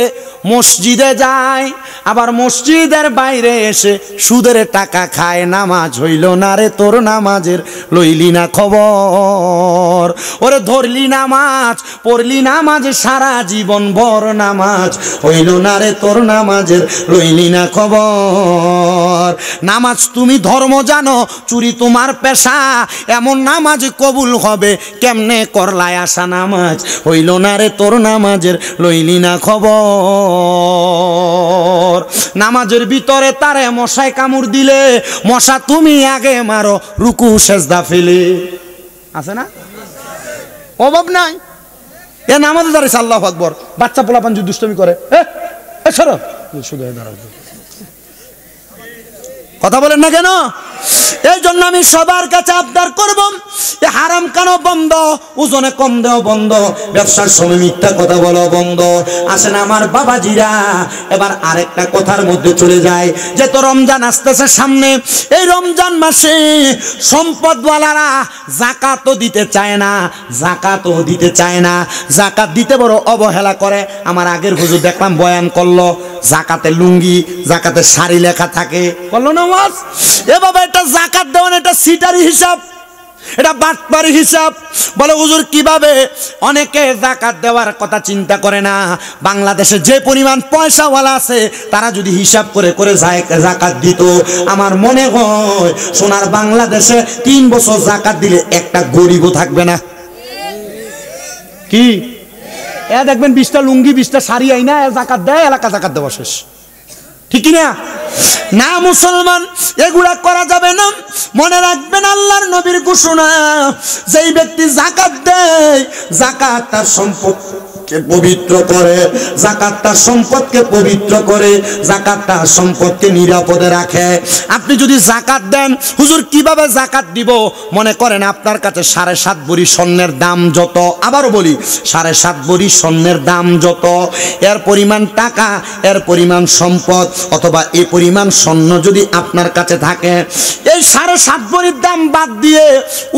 মসজিদে যায়, আবার মসজিদের বাইরে এসে সুদের টাকা খায়। নামাজ হইল না রে তোর, নামাজের লইলি না খবর। ওরে ধরলি নামাজ, পড়লি নামাজ, সারা জীবন ভর নামাজ হইল না রে তোর, নামাজের লইলি না খবর। নামাজ তুমি ধর্ম জানো, চুরি তোমার পেশা, এমন নামাজ কবুল হবে কেমনে করলাই আশা। নামাজ হইল না রে তোর, নামাজের লইলি না খবর। নামাজের ভিতরে তারে মশায় কামড় দিলে, মশা তুমি আগে মারো, রুকু সেজদা ফেলে। আছে না? অভাব নাই। এ নামাজে দাঁড়িয়েছে আল্লাহু আকবার, বাচ্চা পোলাপান যদি দুষ্টমি করে শুধু দাঁড়াও। কথা বলেন না কেন? এই জন্য আমি সবার কাছে আবদার করব, এ হারাম কানো বন্ধ, ওজনে কম দেও বন্ধ, ব্যবসার সময় মিথ্যা কথা বলো বন্ধ। আসেন আমার বাবাজিরা, এবার আরেকটা কথার মধ্যে চলে যায়। যে তো রমজান আসতেছে সামনে, এই রমজান মাসে সম্পদওয়ালারা যাকাতও দিতে চায় না, যাকাতও দিতে চায় না, যাকাত দিতে বড় অবহেলা করে। আমার আগের হুজুর দেখলাম বয়ান করলো, যাকাতে লুঙ্গি, যাকাতে শাড়ি লেখা থাকে, করলো না ওয়াজ? এ বাবা এটা যাকাত দেওয়ান, এটা সিটারি হিসাব, এটা বাটপারি হিসাব। বলে হুজুর কিভাবে? অনেকে যাকাত দেওয়ার কথা চিন্তা করে না। বাংলাদেশে যে পরিমাণ পয়সাওয়ালা আছে তারা যদি হিসাব করে করে যাকাত দিত, আমার মনে হয় সোনার বাংলাদেশে 3 বছর যাকাত দিলে একটা গরিবও থাকবে না। কি এ দেখবেন 20টা লুঙ্গি 20টা শাড়ি আইনা যাকাত দেয়, এলাকা যাকাত দেওয়া শেষ। ঠিক না? না মুসলমান, এগুলা করা যাবে না। মনে রাখবেন আল্লাহর নবীর ঘোষণা, যেই ব্যক্তি যাকাত দেয়, যাকাত তার সম্পদকে পবিত্র করে, যাকাত তার সম্পদকে পবিত্র করে, যাকাত তার সম্পদকে নিরাপদে রাখে। আপনি যদি যাকাত দেন, হুজুর কিভাবে যাকাত দিব? মনে করেন আপনার কাছে 7.5 ভরি স্বর্ণের দাম যত, আবারও বলি 7.5 ভরি স্বর্ণের দাম যত, এর পরিমাণ টাকা, এর পরিমাণ সম্পদ অথবা এই পরিমাণ স্বর্ণ যদি আপনার কাছে থাকে, এই 7.5 ভরির দাম বাদ দিয়ে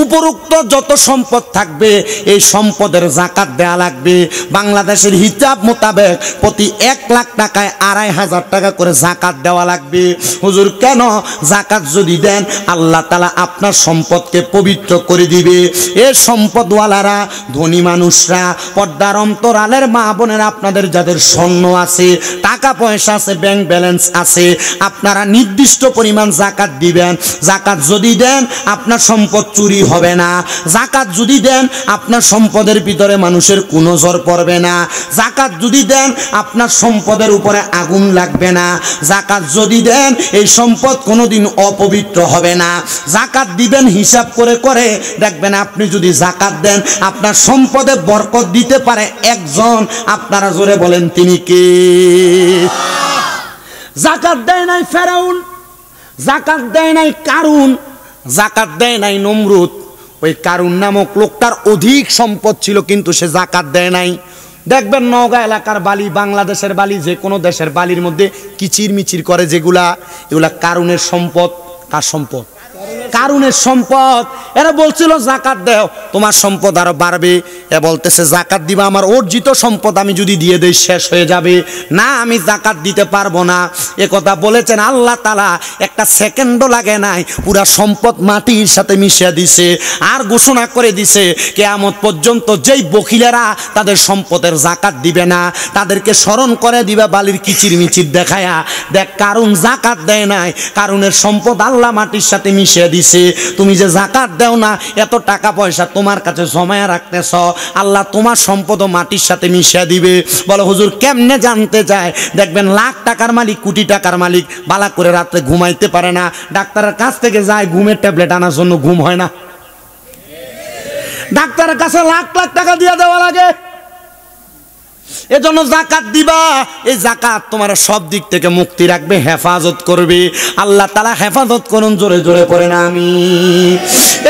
উপরোক্ত যত সম্পদ থাকবে এই সম্পদের যাকাত দেয়া লাগবে। বাংলাদেশের হিসাব মোতাবেক প্রতি 1 লাখ টাকায় 2,500 টাকা করে যাকাত দেওয়া লাগবে। হুজুর কেন? যাকাত যদি দেন আল্লাহ তাআলা আপনার সম্পদকে পবিত্র করে দিবে। এ সম্পদওয়ালারা, ধনী মানুষরা, পর্দার অন্তরালের মা বোনেরা, আপনাদের যাদের স্বর্ণ আছে, টাকা পয়সা আছে, ব্যাংক ব্যালেন্স আছে, আপনারা নির্দিষ্ট পরিমাণ যাকাত দিবেন। যাকাত যদি দেন আপনার সম্পদ চুরি হবে না। যাকাত যদি দেন আপনার সম্পদের ভিতরে মানুষের কোনো নজর পড়বে না। যাকাত যদি দেন আপনার সম্পদের উপরে আগুন লাগবে না। যাকাত যদি দেন এই সম্পদ কোনোদিন অপবিত্র হবে না। যাকাত দিবেন হিসাব করে করে, দেখবেন আপনি যদি যাকাত দেন আপনার সম্পদে বরকত দিতে পারে একজন। আপনারা জোরে বলেন তিনি কে? যাকাত দেয় নাই ফেরাউন, যাকাত দেয় নাই কারুন, যাকাত দেয় নাই নমরুদ। ওই কারুন নামক লোকটার অধিক সম্পদ ছিল কিন্তু সে যাকাত দেয় নাই। দেখবেন নওগাঁ এলাকার বালি, বাংলাদেশের বালি, যে কোনো দেশের বালির মধ্যে কিচির মিচির করে যেগুলা, এগুলা কারুনের সম্পদ। কার সম্পদ? কারুনের সম্পদ। এরা বলছিল যাকাত দাও তোমার সম্পদ আরো বাড়বে। এ বলতেছে যাকাত দিবা, আমার অর্জিত সম্পদ আমি যদি দিয়ে দেই শেষ হয়ে যাবে, না আমি যাকাত দিতে পারবো না। এ কথা বলেছেন আল্লাহ তাআলা, একটা সেকেন্ডও লাগে নাই, পুরা সম্পদ মাটির সাথে মিশিয়ে দিছে। আর ঘোষণা করে দিছে কিয়ামত পর্যন্ত যেই বখিলেরা তাদের সম্পদের যাকাত দিবে না তাদেরকে স্মরণ করে দিবে বালির কিচির মিচির দেখায়া, দেখ কারুন যাকাত দেয় নাই, কারুনের সম্পদ আল্লাহ মাটির সাথে মিশিয়ে দিছে। তুমি যে যাকাত দাও না, এত টাকা পয়সা তোমার কাছে জমায়া রাখতেছ, আল্লাহ তোমার সম্পদও মাটির সাথে মিশিয়ে দিবে। বলো হুজুর কেমনে জানতে চায়? দেখবেন লাখ টাকার মালিক, কোটি টাকার মালিক বালা করে রাতে ঘুমাইতে পারে না, ডাক্তারের কাছ থেকে যায় ঘুমের ট্যাবলেট আনার জন্য, ঘুম হয় না। ডাক্তারের কাছে লাখ লাখ টাকা দিয়ে দেওয়া লাগে। এজন্য যাকাত দিবা। এই যাকাত তোমার সব দিক থেকে মুক্তি রাখবে, হেফাজত করবে। আল্লাহ তাআলা হেফাজত করুন, জোরে জোরে পড়েন আমিন।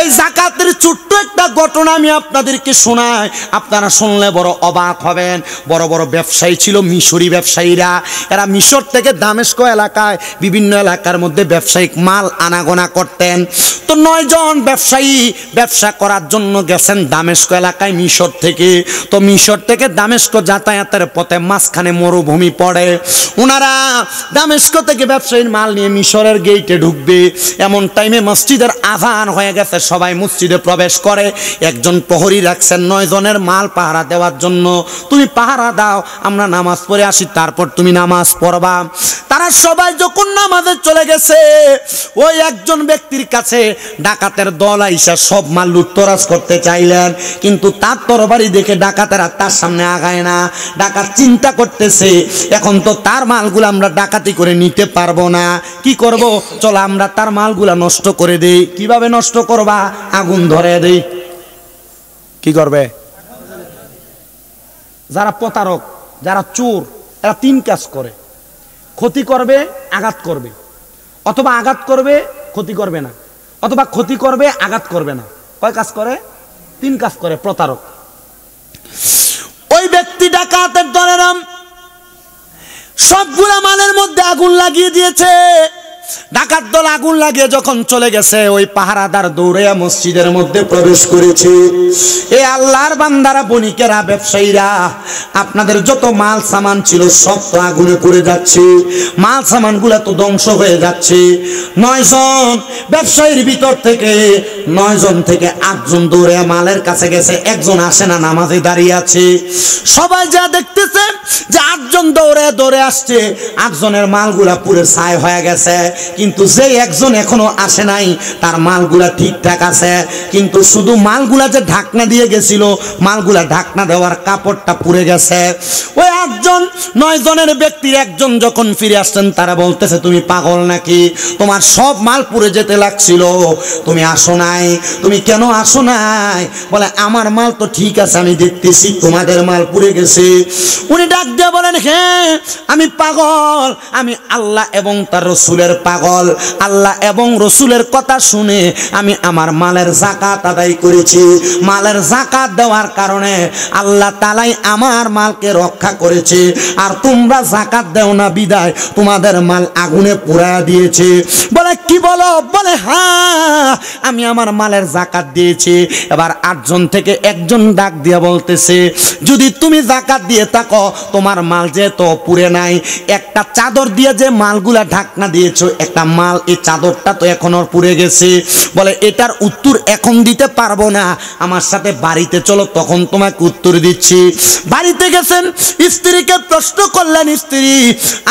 এই যাকাতের ছোট্ট একটা ঘটনা আমি আপনাদেরকে শোনাই, আপনারা শুনলে বড় অবাক হবেন। বড় বড় ব্যবসায়ী ছিল, মিশরি ব্যবসায়ীরা। এরা মিশর থেকে দামেস্ক এলাকায়, বিভিন্ন এলাকার মধ্যে ব্যবসায়িক মাল আনাগোনা করতেন। তো 9 জন ব্যবসায়ী ব্যবসা করার জন্য গেছেন দামেস্ক এলাকায় মিশর থেকে। তো মিশর থেকে দামেস্ক যাতায়াতের পথে মাঝখানে মরুভূমি পড়ে। ওনারা দামেস্ক থেকে ব্যবসায়ীর মাল নিয়ে মিশরের গেইটে ঢুকবে, এমন টাইমে মসজিদের আযান হয়ে গেছে, সবাই মসজিদে প্রবেশ করে। একজন প্রহরী রাখছেন 9 জনের মাল পাহারা দেওয়ার জন্য। তুমি পাহারা দাও, আমরা নামাজ পড়ে আসি, তারপর তুমি নামাজ পড়বা। তারা সবাই যখন নামাজে চলে গেছে, ওই একজন ব্যক্তির কাছে ডাকাতের দল আইসা সব মাল লুটতরাজ করতে চাইলেন, কিন্তু তার তরবারি দেখে ডাকাতেরা তার সামনে আগায় না। ডাকাত চিন্তা করতেছে এখন তো তার মালগুলো আমরা ডাকাতি করে নিতে পারবো না, কি করব? চলো আমরা তার মালগুলা নষ্ট করে দেই। কিভাবে নষ্ট করবা? আগুন ধরে দেই। কি করবে? যারা প্রতারক, যারা চোর, এরা 3 কাজ করে। ক্ষতি করবে, আঘাত করবে, অথবা আঘাত করবে ক্ষতি করবে না, অথবা ক্ষতি করবে আঘাত করবে না। কয় কাজ করে? 3 কাজ করে প্রতারক। ওই ব্যক্তি ডাকাতের দলের সবগুলা মালের মধ্যে আগুন লাগিয়ে দিয়েছে। ডাকাত দল আগুন লাগিয়ে যখন চলে গেছে, ওই পাহারাদার দৌড়ে মসজিদের মধ্যে প্রবেশ করেছে। এ আল্লাহর বান্দারা, বণিকেরা, ব্যবসায়ীরা, আপনাদের যত মাল সামান ছিল সব তো আগুনে পড়ে যাচ্ছে, মাল সামান গুলা তো ধ্বংস হয়ে যাচ্ছে। 9 জন ব্যবসায়ীর ভিতর থেকে 9 জন থেকে 8 জন দৌড়ে মালের কাছে গেছে, একজন আসে না, নামাজে দাঁড়িয়ে আছে। সবাই যা দেখতেছে যে 8 জন দৌড়ে দৌড়ে আসছে, 8 জনের মালগুলা পুরো ছাই হয়ে গেছে, কিন্তু যে একজন এখনো আসে নাই তার মালগুলা ঠিকঠাক আছে। কিন্তু শুধু মালগুলা যে ঢাকনা দিয়ে গেছিল, মালগুলা ঢাকনা দেওয়ার কাপড়টা পুড়ে গেছে। ওই 8 জন 9 জনের ব্যক্তির একজন যখন ফিরে আসছেন, তারা বলতেছে তুমি পাগল নাকি? তোমার সব মাল পুড়ে যেতে লাগছিল, তুমি আসো নাই, তুমি কেন আসো নাই? বলে আমার মাল তো ঠিক আছে, আমি দেখতেছি তোমাদের মাল পুড়ে গেছে। উনি ডাক দিয়ে বলেন হ্যাঁ আমি পাগল, আমি আল্লাহ এবং তার রসুলের পাগল। আল্লাহ এবং রসুলের কথা শুনে আমি আমার মালের যাকাত আদায় করেছি। মালের যাকাত দেওয়ার কারণে আল্লাহ তাআলাই আমার মালকে রক্ষা করে করেছে, আর তোমরা জাকাত দেও না বিদায় তোমাদের মাল আগুনে পোড়ায়া দিয়েছে। বলে কি বলো? বলে হ্যাঁ, আমি আমার মালের জাকাত দিয়েছি। এবার 8 জন থেকে একজন ডাক দিয়ে বলতেছে, যদি তুমি জাকাত দিয়ে থাকো, তোমার মাল যে তো পুড়ে নাই, একটা চাদর দিয়ে যে মালগুলা ঢাকনা দিয়েছো, একটা মাল এই চাদরটা তো এখনো পুড়ে গেছে। বলে এটার উত্তর এখন দিতে পারবো না, আমার সাথে বাড়িতে চলো, তখন তোমাকে উত্তর দিচ্ছি। বাড়িতে গেছেন, স্ত্রীকে প্রশ্ন করলেন, স্ত্রী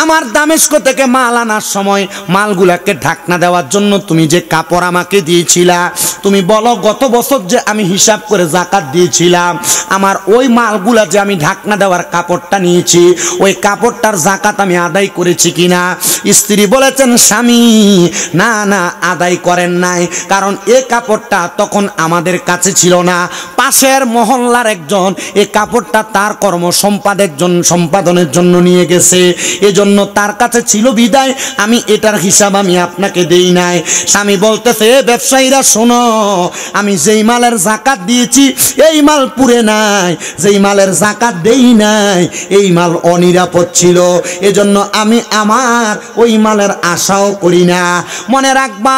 আমার দামেস্ক থেকে মাল আনার সময় মালগুলাকে ঢাকনা দেওয়ার জন্য তুমি যে কাপড় আমাকে দিয়েছিলা, তুমি বলো গত বছর যে আমি হিসাব করে জাকাত দিয়েছিলাম, আমার ওই মালগুলা যে আমি ঢাকনা দেওয়ার কাপড়টা নিয়েছি, ওই কাপড়টার জাকাত আমি আদায় করেছি কিনা? স্ত্রী বলেছেন, স্বামী না না, আদায় করেন নাই, কারণ এই কাপড়টা তখন আমাদের কাছে ছিল না, পাশের মহল্লার একজন এই কাপড়টা তার কর্ম সম্পাদনের জন্য নিয়ে গেছে, এজন্য তার কাছে ছিল বিদায় আমি এটার হিসাব আমি আপনাকে দেই নাই। স্বামী বলতেছে, ব্যবসায়ীরা শোনো, আমি যেই মালের জাকাত দিয়েছি এই মাল পুড়ে নাই, যেই মালের জাকাত দেই নাই এই মাল অনিরাপদ ছিল, এজন্য আমি আমার ওই মালের আশাও করি না। মনে রাখবা,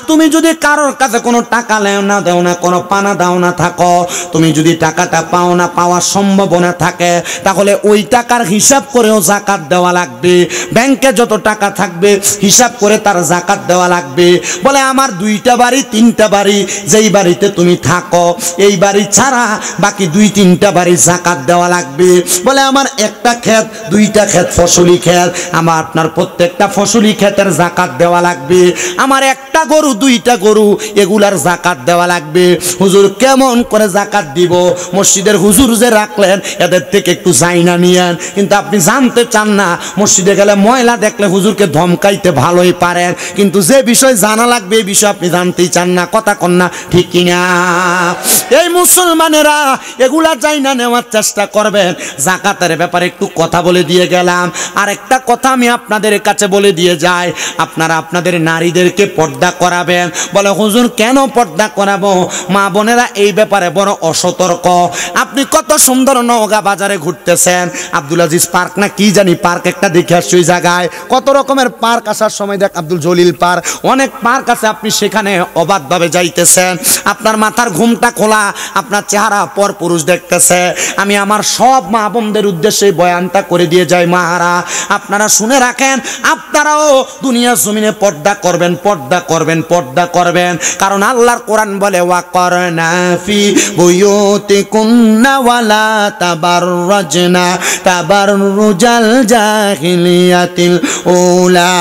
তুমি যদি কারোর কাছে কোনো টাকা লেও না দেও না, কোনো পানা দাও না থাকো, তুমি যদি টাকাটা পাও না, পাওয়ার সম্ভাবনা থাকে, তাহলে ওই টাকার হিসাব করেও জাকাত দেওয়া লাগবে। ব্যাংকে যত টাকা থাকবে হিসাব করে তার জাকাত দেওয়া লাগবে। বলে আমার 2টা বাড়ি 3টা বাড়ি, যেই বাড়িতে তুমি থাকো এই বাড়ি ছাড়া বাকি 2-3টা বাড়ি জাকাত দেওয়া লাগবে। বলে আমার একটা ক্ষেত 2টা ক্ষেত ফসলি ক্ষেত, আমার আপনার প্রত্যেকটা ফসলি ক্ষেতের জাকাত দেওয়া লাগবে। আমার একটা গরু 2টা গরু, এগুলার জাকাত দেওয়া লাগবে। হুজুর কেমন করে জাকাত দিব? মসজিদের হুজুর যে রাখলেন এদের থেকে একটু জাইনা নিয়েন, কিন্তু আপনি জানতে চান না। মসজিদে গেলে ময়লা দেখলে হুজুরকে ধমকাইতে ভালোই পারেন, কিন্তু যে বিষয় জানা লাগবে এই বিষয় আপনি জানতেই চান না। কথা কন না ঠিক কিনা? এই মুসলমানেরা এগুলা জাইনা নেওয়ার চেষ্টা করবেন। জাকাতের ব্যাপারে একটু কথা বলে দিয়ে গেলাম, আর একটা কথা আমি আপনাদের কাছে বলে দিয়ে যাই, আপনারা আপনাদের নারীদেরকে পর্দা করাবেন। বলে হুজুর কেন পর্দা করাবো? মা বোনেরা এই ব্যাপারে বড় অসতর্ক। আপনি কত সুন্দর নওগাঁ বাজারে ঘুরতেছেন, আব্দুল আজিজ পার্ক না কি জানি পার্ক একটা দেখে আসছি, ওই জায়গায় কত রকমের পার্ক, আসার সময় দেখ আব্দুল জলিল পার্ক, অনেক পার্ক আছে, আপনি সেখানে অবাধভাবে যাইতেছেন, আপনার মাথার ঘুমটা খোলা, আপনার চেহারা পর পুরুষ দেখতেছে। আমি আমার সব মা বোনদের উদ্দেশ্যে বয়ানটা করে দিয়ে যাই, মাহারা আপনারা শুনে রাখেন, আপনারাও দুনিয়ার জমিনে পর্দা করবেন, পর্দা করবেন, পর্দা করবেন, কারণ আল্লাহর কোরআন বলে ওয়াকরনা ফি বুয়ুতিকুন্না ওয়ালা তাবাররাজনা তাবাররুজাল জাহিলিয়াতিল উলা।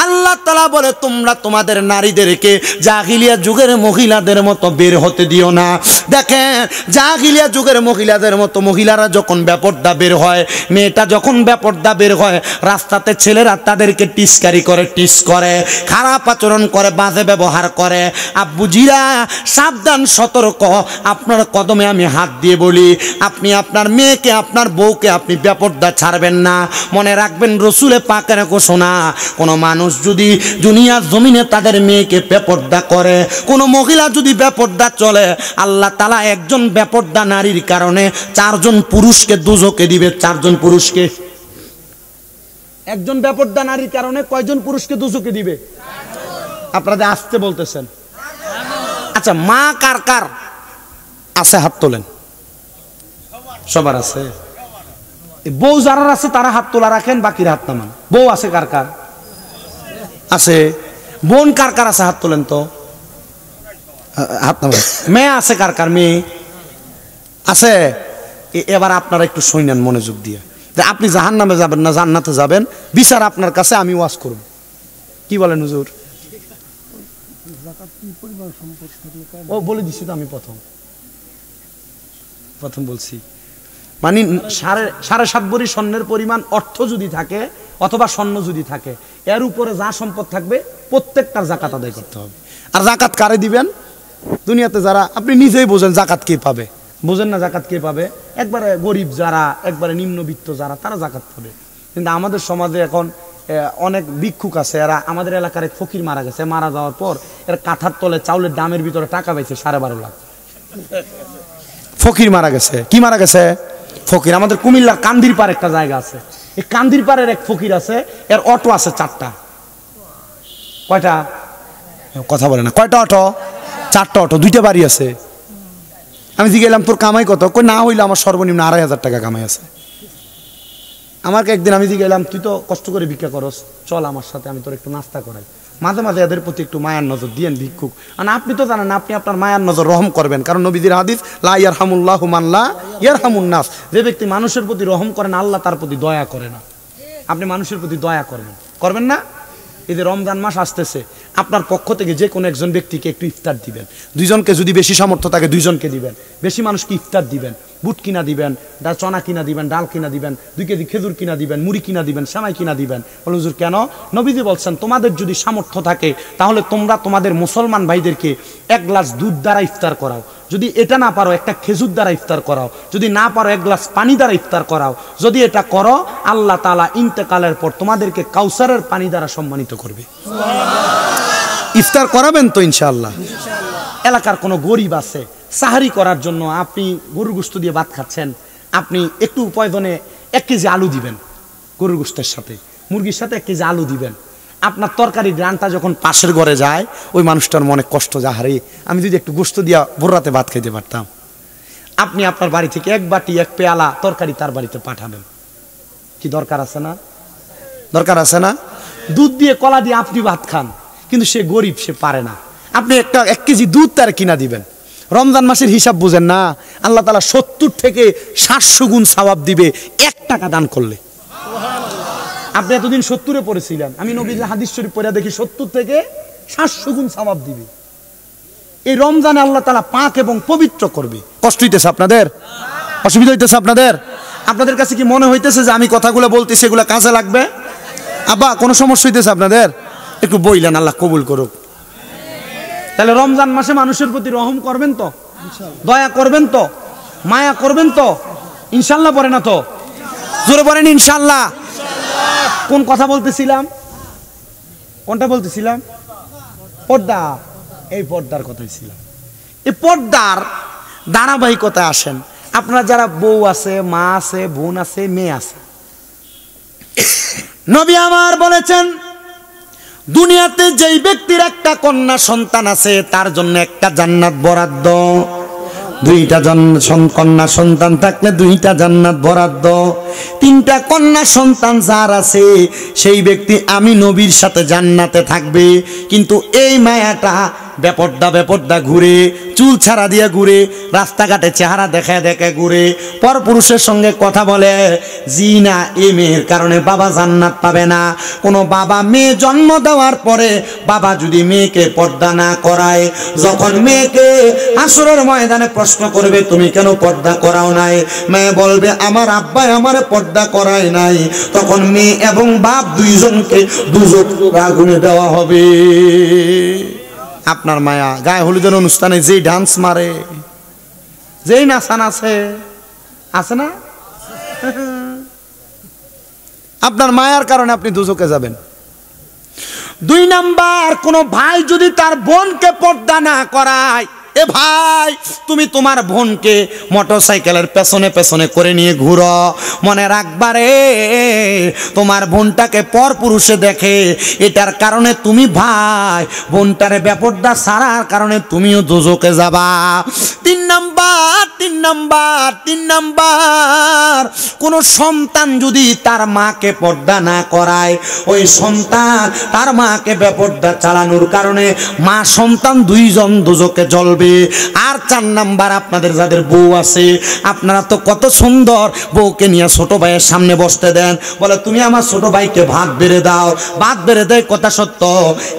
আল্লাহ তাআলা বলে তোমরা তোমাদের নারীদেরকে জাহিলিয়া যুগের মহিলাদের মতো বের হতে দিও না। দেখেন জাহিলিয়া যুগের মহিলাদের মতো মহিলারা যখন বেপর্দা বের হয়, মেয়েটা যখন বেপর্দা বের হয়, রাস্তাতে ছেলেরা তাদেরকে টিস্কারি করে, টিস করে, খারাপ আচরণ করে, বাজে ব্যবহার করে। আব্বুজিরা সাবধান, সতর্ক, আপনার কদমে আমি হাত দিয়ে বলি, আপনি আপনার মেয়েকে, আপনার বউকে আপনি বেপর্দা ছাড়বেন না। মনে রাখবেন রসুলে পাকের ঘোষণা, কোনো মানুষ যদি দুনিয়ার জমিনে তাদের মেয়েকে বেপর্দা করে, কোনো মহিলা যদি বেপর্দা চলে, আল্লাহ তাআলা একজন বেপর্দা নারীর কারণে 4 জন পুরুষকে দুজকে দিবে। 4 জন পুরুষকে, একজন বেপর্দা নারীর কারণে কয়জন পুরুষকে দুজকে দিবে? আপনাদের আসতে বলতেছেন। আচ্ছা মা কার কার আছে হাত তোলেন? সবার আছে। বউ যারা আছে তারা হাত তোলা রাখেন, বাকিরা হাত নামান। বউ আছে কার কার? আছে। বোন কার কার আছে হাত তোলেন তো, হাত নামান। মেয়ে আছে কার কার? মেয়ে আছে। এবার আপনারা একটু শুনেন মনোযোগ দিয়ে, যে আপনি জাহান্নামে যাবেন না জান্নাতে যাবেন, বিচার আপনার কাছে, আমি ওয়াজ করব। কি বলেন হুজুর? ও বলে দিছি তো, আমি প্রথম বলছি, মানে 7.5 ভরি স্বর্ণের পরিমাণ অর্থ যদি থাকে অথবা স্বর্ণ যদি থাকে, এর উপরে যা সম্পদ থাকবে প্রত্যেকটার জাকাত আদায় করতে হবে। আর জাকাত কারে দিবেন? দুনিয়াতে যারা, আপনি নিজেই বোঝেন জাকাত কে পাবে, বোঝেন না জাকাত কে পাবে? একবারে গরিব যারা, একবারে নিম্নবিত্ত যারা, তারা জাকাত পাবে। কিন্তু আমাদের সমাজে এখন অনেক ভিক্ষুক আছে, এরা আমাদের এলাকার এক ফকির মারা গেছে, মারা যাওয়ার পর এর কাঁথার তলে চাউলের দামের ভিতরে টাকা পাইছে 12.5 লাখ। ফকির মারা গেছে। কি মারা গেছে? ফকির। আমাদের কুমিল্লার কান্দির পাড় একটা জায়গা আছে, এই কান্দির পাড়ের এক ফকির আছে, এর অটো আছে 4টা। কয়টা? কথা বলে না। কয়টা অটো? 4টা অটো, 2টা বাড়ি আছে। আমি জিজ্ঞেলাম তোর কামাই কত? কই না হইলে আমার সর্বনিম্ন 2,500 টাকা কামাই আছে। আমাকে একদিন আমি জিজ্ঞেলাম তুই তো কষ্ট করে ভিক্ষা করস, চল আমার সাথে, আমি তোর একটু নাস্তা করাই। মাঝে মাঝে এদের প্রতি একটু মায়ার নজর দিয়েন ভিক্ষুক। আর আপনি তো জানেন আপনি আপনার মায়ার নজর রহম করবেন, কারণ নবীজির হাদিস লা ইয়ারহামুল্লাহু মান লা ইয়ারহামুন নাস, যে ব্যক্তি মানুষের প্রতি রহম করে না আল্লাহ তার প্রতি দয়া করে না। আপনি মানুষের প্রতি দয়া করবেন না? এই যে রমজান মাস আসতেছে, আপনার পক্ষ থেকে যে কোনো একজন ব্যক্তিকে একটু ইফতার দিবেন। 2 জনকে যদি বেশি সামর্থ্য থাকে 2 জনকে দিবেন, বেশি মানুষকে ইফতার দিবেন। বুট কিনা দিবেন, চনা কিনা দিবেন, ডাল কিনা দিবেন, 2 কেজি খেজুর কিনা দিবেন, মুড়ি কিনা দিবেন, সেমাই কিনা দিবেন। বলে হুজুর কেন? নবীজি বলছেন তোমাদের যদি সামর্থ্য থাকে তাহলে তোমরা তোমাদের মুসলমান ভাইদেরকে 1 গ্লাস দুধ দ্বারা ইফতার করাও। যদি এটা না পারো একটা খেজুর দ্বারা ইফতার করাও। যদি না পারো 1 গ্লাস পানি দ্বারা ইফতার করাও। যদি এটা করো আল্লাহ তাআলা ইন্তেকালের পর তোমাদেরকে কাউসারের পানি দ্বারা সম্মানিত করবে। ইফতার করাবেন তো ইনশাআল্লাহ? এলাকার কোনো গরিব আছে, সাহারি করার জন্য আপনি গরুর গোশত দিয়ে ভাত খাচ্ছেন, আপনি একটু প্রয়োজনে 1 কেজি আলু দিবেন, গরুর গোশতের সাথে মুরগির সাথে 1 কেজি আলু দিবেন। আপনার তরকারি গ্রানটা যখন পাশের ঘরে যায় ওই মানুষটার মনে কষ্ট, যা হারে আমি যদি একটু গোশত দিয়া ভোর রাতে ভাত খাইতে পারতাম। আপনি আপনার বাড়ি থেকে 1 বাটি 1 পেয়ালা তরকারি তার বাড়িতে পাঠাবেন। কি দরকার আছে না? দরকার আছে না? দুধ দিয়ে কলা দিয়ে আপনি ভাত খান, কিন্তু সে গরিব, সে পারে না। আপনি 1 কেজি দুধ তার কিনা দিবেন। রমজান মাসের হিসাব বুঝেন না? আল্লাহ তাআলা 70 থেকে 700 গুণ সওয়াব দিবে 1 টাকা দান করলে। আপনি এতদিন 70-এ পড়েছিলেন, আমি নবীর হাদিস শরীফ পড়ে দেখি 70 থেকে 700 গুণ সওয়াব দিবে। এই রমজানে আল্লাহ তাআলা পাক এবং পবিত্র করবে। কষ্ট হইতেছে আপনাদের? অসুবিধা হইতেছে আপনাদের? আপনাদের কাছে কি মনে হইতেছে যে আমি কথাগুলো বলতেছি এগুলো কাজে লাগবে? আব্বা কোনো সমস্যা হইতেছে আপনাদের? একটু বইলেন, আল্লাহ কবুল করুক। তাহলে রমজান মাসে মানুষের প্রতি রহম করবেন তো? দয়া করবেন তো? মায়া করবেন তো? ইনশাআল্লাহ পড়ে না তো? জোরে পড়েন ইনশাআল্লাহ। কোন কথা বলতেছিলাম? কোনটা বলতেছিলাম? পর্দা। এই পর্দার কথাই ছিলাম। এই পর্দার ধারাবাহিকতা আসেন। আপনার যারা বউ আছে, মা আছে, বোন আছে, মেয়ে আছে, নবী আমার বলেছেন দুনিয়াতে যেই ব্যক্তির একটা কন্যা সন্তান আছে তার জন্য একটা জান্নাত বরাদ্দ। 2টা কন্যা সন্তান থাকলে 2টা জান্নাত বরাদ্দ। 3টা কন্যা সন্তান যার আছে সেই ব্যক্তি আমি নবীর সাথে জান্নাতে থাকবে। কিন্তু এই মায়াটা বেপর্দা ঘুরে, চুল ছাড়া দিয়ে ঘুরে, রাস্তাঘাটে চেহারা দেখে ঘুরে, পরপুরুষের সঙ্গে কথা বলে, জিনা এই মেয়ের কারণে বাবা জান্নাত পাবে না। কোনো বাবা মেয়ে জন্ম দেওয়ার পরে বাবা যদি মেয়েকে পর্দা না করায়, যখন মেয়েকে হাসরের ময়দানে প্রশ্ন করবে তুমি কেন পর্দা করাও নাই, মেয়ে বলবে আমার আব্বাই আমার পর্দা করায় নাই, তখন মেয়ে এবং বাপ 2 জনকে দুজকের আগুনে দেওয়া হবে। আপনার মায়া গায়ে হলুদের অনুষ্ঠানে যেই ডান্স মারে, যেই নাচান আছে না, আপনার মায়ার কারণে আপনি দুজকে যাবেন। 2 নাম্বার, কোন ভাই যদি তার বোনকে পর্দা না করায়, এ ভাই তুমি তোমার বোনকে মোটরসাইকেলের পেছনে করে নিয়ে ঘুরো, মনে রাখবারে তোমার বোনটাকে পরপুরুষে দেখে, এটার কারণে তুমি ভাই বোনটারে বেপর্দা ছাড়ার কারণে তুমিও দোজকে যাবা। 3 নাম্বার, কোন সন্তান যদি তার মাকে পর্দা না করায়, ওই সন্তান তার মাকে বেপর্দা চালানোর কারণে মা সন্তান 2 জন দোজকে জ্বলবে। আর 4 নাম্বার, আপনাদের যাদের বউ আছে, আপনারা তো কত সুন্দর বউকে নিয়ে ছোট ভাইয়ের সামনে বসতে দেন, বলে তুমি আমার ছোট ভাইকে ভাত বেড়ে দাও, ভাত বেড়ে দেয়, কথা সত্য,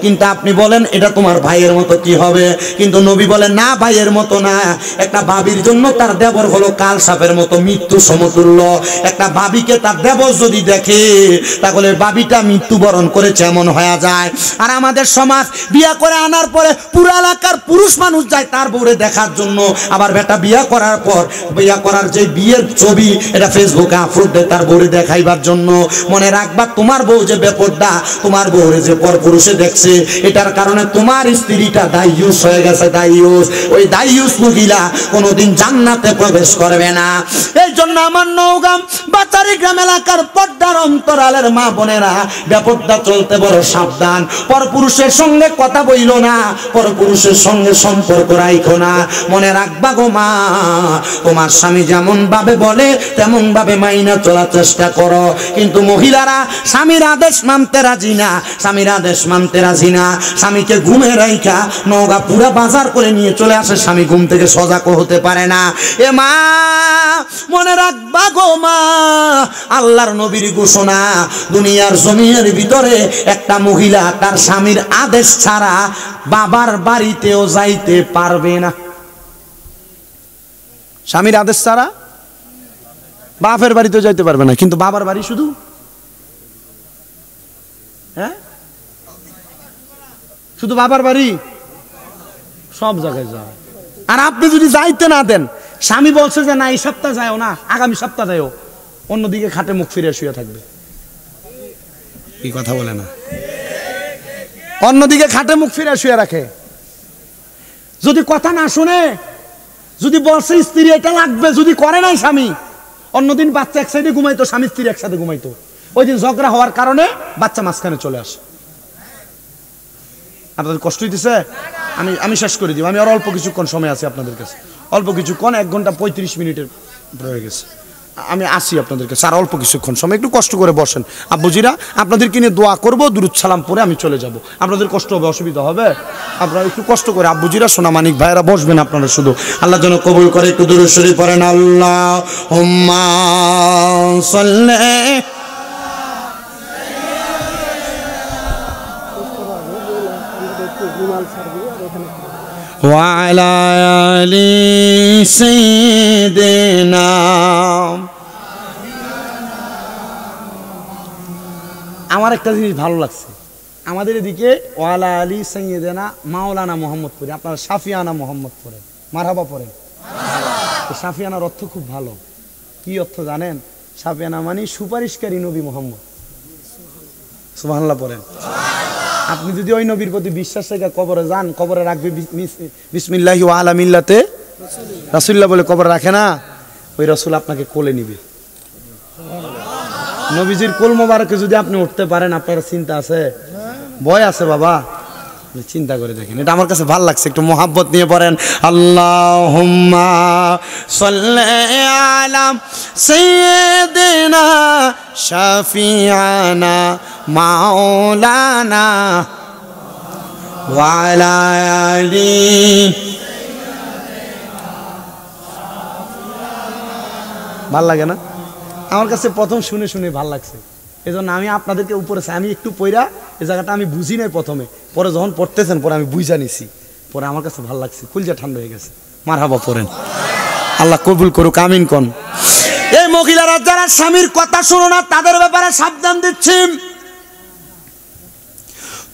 কিন্তু আপনি বলেন এটা তোমার ভাইয়ের মতো কি হবে? কিন্তু নবী বলেন না, ভাইয়ের মতো না। একটা ভাবির জন্য তার দেবর হলো কাল সাপের মতো মৃত্যু সমতুল্য। একটা ভাবিকে তার দেবর যদি দেখে তাহলে ভাবিটা মৃত্যুবরণ করেছে এমন হয়ে যায়। আর আমাদের সমাজ বিয়া করে আনার পরে পুরো এলাকার পুরুষ মানুষ যায় তার বউরে দেখার জন্য, আবার বেটা বিয়া করার পর বিয়া করার যে বিয়ের ছবি এটা ফেসবুকে আপলোড দেয় তার বউরে দেখাইবার জন্য। মনে রাখবা তোমার বউ যে বেপর্দা, তোমার বউরে যে পরপুরুষে দেখছে, এটার কারণে তোমার স্ত্রীটা দায়ুস হয়ে গেছে। দায়ুস, ওই দায়ুস মহিলা কোনোদিন জান্নাত জান্নাতে প্রবেশ করবে না। এই জন্য আমার নওগাঁ বাতারি গ্রাম এলাকার পর্দার অন্তরালের মা বোনেরা বেপরদা চলতে বড় সাবধান। পরপুরুষের সঙ্গে কথা বইল না, পরপুরুষের সঙ্গে সম্পর্ক রাখো না। মনে রাখবা গো মা, তোমার স্বামী যেমন ভাবে বলে তেমন ভাবে মাইনা চলার চেষ্টা করো। কিন্তু মহিলারা স্বামীর আদেশ মানতে রাজি না, স্বামীর আদেশ মানতে রাজি না। স্বামীকে ঘুমে রাইখা নওগাঁ পুরা বাজার করে নিয়ে চলে আসে, স্বামী ঘুম থেকে সজাগ হতে পারে না। এ মা মনে রাখবা গো মা, আল্লাহর নবীর ঘোষণা, দুনিয়ার জমিনের ভিতরে একটা মহিলা তার স্বামীর আদেশ ছাড়া বাবার বাড়িতেও যাইতে পারবে না। স্বামীর আদেশ ছাড়া বাপের বাড়িতেও যাইতে পারবে না, কিন্তু বাবার বাড়ি শুধু, হ্যাঁ শুধু বাবার বাড়ি, সব জায়গায় যাও। আর আপনি যদি যাইতে না দেন, স্বামী বলছে যে না এই সপ্তাহ যাও না, আগামী সপ্তাহ যাও, অন্যদিকে খাটে মুখ ফিরে শুয়ে থাকবে। কি কথা বলে না? অন্যদিকে খাটে মুখ ফিরে শুয়ে রাখে। যদি কথা না শুনে, যদি বলছে স্ত্রী এটা লাগবে, যদি করে নাই স্বামী, অন্যদিন বাচ্চা এক সাইডে ঘুমাইতো, স্বামী স্ত্রী একসাথে ঘুমাইতো, ওই দিন ঝগড়া হওয়ার কারণে বাচ্চা মাঝখানে চলে আসে। আপনাদের কষ্ট হইতেছে? আমি শেষ করে দিব, আমি আর অল্প কিছুক্ষণ সময় আছে আপনাদের কাছে, অল্প কিছুক্ষণ, 1 ঘন্টা 35 মিনিটের হয়ে গেছে। আমি আসি আপনাদের কাছে আর অল্প কিছুক্ষণ সময়, একটু কষ্ট করে বসেন। আব্বুজিরা আপনাদেরকে নিয়ে দোয়া করবো, দুরুদ সালাম পরে আমি চলে যাব। আপনাদের কষ্ট হবে, অসুবিধা হবে, আপনারা একটু কষ্ট করে আব্বুজিরা, সোনা মানিক ভাইয়েরা বসবেন আপনারা শুধু। আল্লাহ যেন কবুল করে। একটু দুরুদ শরীফ পড়েন। আল্লাহুম্মা সাল্লি ওয়ালা আলি সাইয়্যিদিনা। আমার একটা জিনিস ভালো লাগছে, আমাদের এদিকে ওয়ালা আলী সাইয়্যিদিনা মাওলানা মোহাম্মদ পড়ে, আপনারা শাফিয়ানা মোহাম্মদ পড়েন, মারহাবা পড়েন। শাফিয়ানার অর্থ খুব ভালো। কি অর্থ জানেন? শাফিয়ানা মানে সুপারিশকারী নবী মোহাম্মদ। সুবহানাল্লাহ পড়েন। আপনি যদি ওই নবীর প্রতি বিশ্বাস রেখে কবরে যান, কবরে রাখবে বিসমিল্লাহি ওয়া আলা মিল্লাতে রাসূলুল্লাহ বলে কবরে রাখে না, ওই রাসূল আপনাকে কোলে নিবে। নবীজির কোল মোবারকে যদি আপনি উঠতে পারেন, আপনার চিন্তা আছে? ভয় আছে বাবা? চিন্তা করে দেখেন, এটা আমার কাছে ভালো লাগছে। একটু মোহাব্বত নিয়ে পড়েন। আল্লাহুম্মা সাল্লি আলা সাইয়্যিদিনা শাফিআনা মাওলানা ওয়া আলা আলি। ভাল লাগে না? আমার কাছে প্রথম শুনে শুনে ভাল লাগছে, এই জন্য আমি আপনাদেরকে উপরে, আমি একটু পইরা এই জায়গাটা আমি বুঝি নাই প্রথমে, পরে যখন পড়তেছেন পরে আমি বুঝা নিছি, পরে আমার কাছে ভাল লাগছে, কলিজা ঠান্ডা হয়ে গেছে। মারহাবা পড়েন। আল্লাহ কবুল করুক, আমিন কোন। এই মহিলারা যারা স্বামীর কথা শোনো না, তাদের ব্যাপারে সাবধান দিচ্ছি।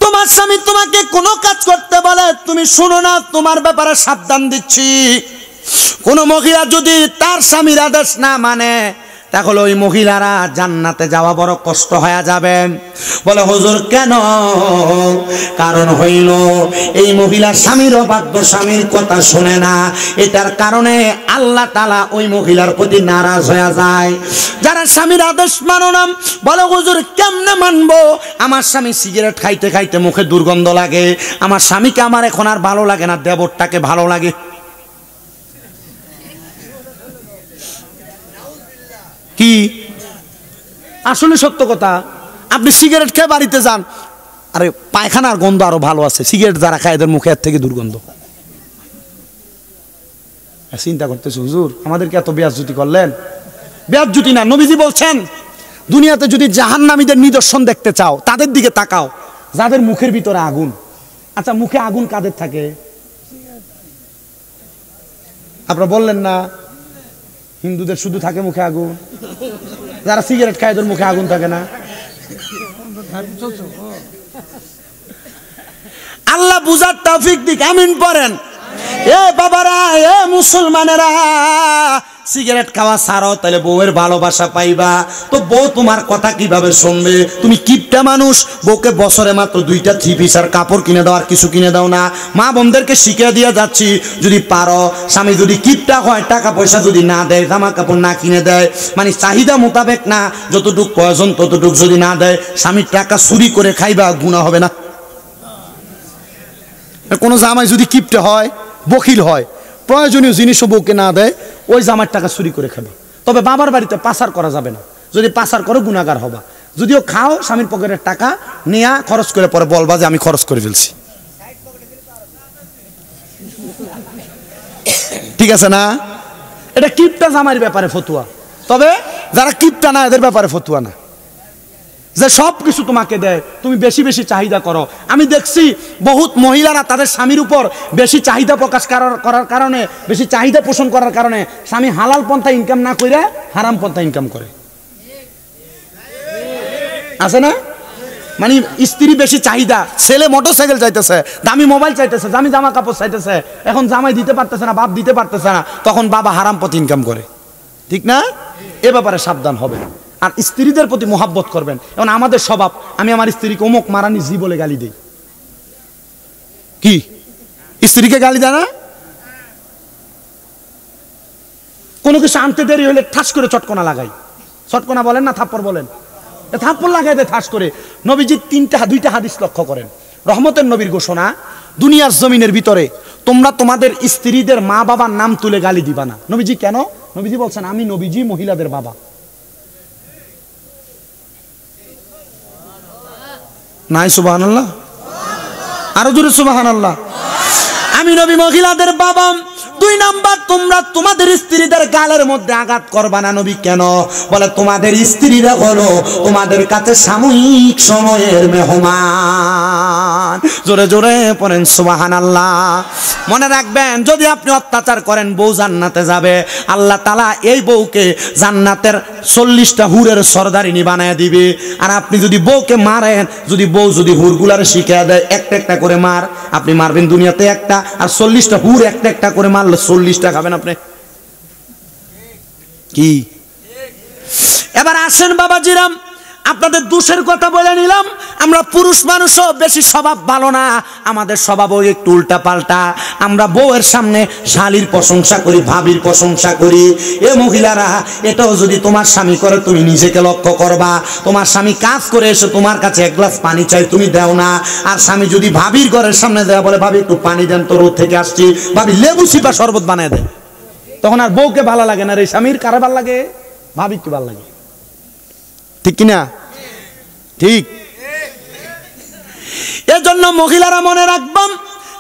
তোমার স্বামী তোমাকে কোনো কাজ করতে বলে, তুমি শোনো না, তোমার ব্যাপারে সাবধান দিচ্ছি। কোন মহিলা যদি তার স্বামীর আদেশ না মানে, তাহলে ওই মহিলারা জান্নাতে যাওয়া বড় কষ্ট হয়ে যাবে। বলে হুজুর কেন? কারণ হইল এই মহিলা স্বামীর অবাধ্য, স্বামীর কথা শুনে না, এটার কারণে আল্লাহ তাআলা ওই মহিলার প্রতি নারাজ হয়ে যায়। যারা স্বামীর আদেশ মানো না, বলে হুজুর কেমনে মানবো? আমার স্বামী সিগারেট খাইতে খাইতে মুখে দুর্গন্ধ লাগে, আমার স্বামীকে আমার এখন আর ভালো লাগে না, দেবরটাকে ভালো লাগে। কি আসলে সত্য কথা? আপনি সিগারেট খেয়ে বাড়িতে যান, আরে পায়খানার গন্ধ আরো ভালো আছে, সিগারেট যারা খায় এদের মুখে এর থেকে দুর্গন্ধ। চিন্তা করতেছে হুজুর আমাদেরকে এত বেয়াজ্জতি করলেন। বেয়াজ্জতি না, নবীজি বলছেন দুনিয়াতে যদি জাহান্নামীদের নিদর্শন দেখতে চাও, তাদের দিকে তাকাও যাদের মুখের ভিতরে আগুন। আচ্ছা মুখে আগুন কাদের থাকে? আপনারা বললেন না হিন্দুদের শুধু থাকে মুখে আগুন, যারা সিগারেট খায় এদের মুখে আগুন থাকে না? আল্লাহ বুঝার তৌফিক দিক, আমিন পড়েন। এ বাবারা, এ মুসলমানেরা, সিগারেট খাওয়া ছাড়ো, তাহলে বউয়ের ভালোবাসা পাইবা। তো বউ তোমার কথা কিভাবে শুনবে? তুমি কিপটা মানুষ, বউকে বছরে মাত্র 2টা 3 পিস আর কাপড় কিনে দাও, আর কিছু কিনে দাও না। মা বোনদেরকে শিখিয়ে দিয়ে যাচ্ছি, যদি পারো, স্বামী যদি কিপটা হয়, টাকা পয়সা যদি না দেয়, জামা কাপড় না কিনে দেয়, মানে চাহিদা মোতাবেক না, যতটুক প্রয়োজন ততটুক যদি না দেয়, স্বামীর টাকা চুরি করে খাইবা, গুনাহ হবে না? কোনো জামাই যদি কিপটা হয়, বখিল হয়, প্রয়োজনীয় জিনিসও বউকে না দেয়, ওই জামার টাকা চুরি করে খাবে। তবে বাবার বাড়িতে পাচার করা যাবে না, যদি পাচার করো গুনাহগার হবা। যদিও খাও, স্বামীর পকেটের টাকা নেয়া খরচ করে পরে বলবা যে আমি খরচ করে ফেলছি, ঠিক আছে না? এটা কিপটা জামাইয়ের ব্যাপারে ফতুয়া। তবে যারা কিপটা না, এদের ব্যাপারে ফতুয়া না, যে সব কিছু তোমাকে দেয়, তুমি বেশি বেশি চাহিদা করো। আমি দেখছি বহুত মহিলারা তাদের স্বামীর উপর বেশি চাহিদা প্রকাশ করার কারণে, বেশি চাহিদা পোষণ করার কারণে স্বামী হালাল পন্থা ইনকাম না করে হারাম পন্থা ইনকাম করে, আছে না? মানে স্ত্রী বেশি চাহিদা, ছেলে মোটরসাইকেল চাইতেছে, দামি মোবাইল চাইতেছে, দামি জামা কাপড় চাইতেছে, এখন জামাই দিতে পারতেছে না, বাপ দিতে পারতেছে না, তখন বাবা হারাম পথে ইনকাম করে, ঠিক না? এ ব্যাপারে সাবধান হবে। আর স্ত্রীদের প্রতি মোহাব্বত করবেন। এখন আমাদের স্বভাব, আমি আমার স্ত্রীকে অমুক মারানি জি বলে গালি দিই। কি স্ত্রীকে গালি দেয় না? কোনো কিছু আনতে দেরি হলে ঠাস করে চটকনা লাগাই। চটকনা বলেন না থাপ্পড় বলেন? থাপ্পড় লাগাই দেয় ঠাস করে। নবীজির 2টা হাদিস লক্ষ্য করেন। রহমতের নবীর ঘোষণা, দুনিয়ার জমিনের ভিতরে তোমরা তোমাদের স্ত্রীদের মা বাবার নাম তুলে গালি দিবা না। নবীজি কেন? নবীজি বলছেন, আমি নবীজি মহিলাদের বাবা। নাই সুবহানাল্লাহ, আরো জোরে সুবহানাল্লাহ। আমি নবী মহিলাদের বাবা। 2 নাম্বার, তোমরা তোমাদের স্ত্রীদের গালের মধ্যে আঘাত করবা না। নবী কেন? বলে তোমাদের স্ত্রীরা হলো তোমাদের কাছে সাময়িক সময়ের মেহমান। জোরে জোরে পড়েন সুবহানাল্লাহ। মনে রাখবেন, যদি আপনি অত্যাচার করেন, বউ জান্নাতে যাবে। আল্লাহ তাআলা এই বউকে জান্নাতের 40টা হুরের সরদারিনী বানায় দিবে। আর আপনি যদি বউকে মারেন, যদি বউ যদি হুরগুলার শিখিয়ে দেয়, একটা একটা করে মার, আপনি মারবেন দুনিয়াতে একটা, আর 40টা হুর একটা একটা করে মারলে 40টা খাবেন আপনি। কি? এবার আসেন বাবাজিরাম, আপনাদের দোষের কথা বলে নিলাম। আমরা পুরুষ মানুষও বেশি স্বভাব ভালো না, আমাদের স্বভাবও একটু উল্টা পাল্টা। আমরা বউয়ের সামনে শালীর প্রশংসা করি, ভাবির প্রশংসা করি। এ মহিলারা, এটাও যদি তোমার স্বামী করে, তুমি নিজেকে লক্ষ্য করবা। তোমার স্বামী কাজ করে এসে তোমার কাছে 1 গ্লাস পানি চাই, তুমি দাও না। আর স্বামী যদি ভাবির ঘরের সামনে দেয়, বলে ভাবি একটু পানি দেন তো, রোদ থেকে আসছি, ভাবি লেবু চিপা শরবত বানায় দেয়, তখন আর বউকে ভালো লাগে না রে। স্বামীর কারে ভালো লাগে? ভাবি কি ভালো লাগে, ঠিক কিনা? ঠিক। এজন্য মহিলারা মনে রাখবাম,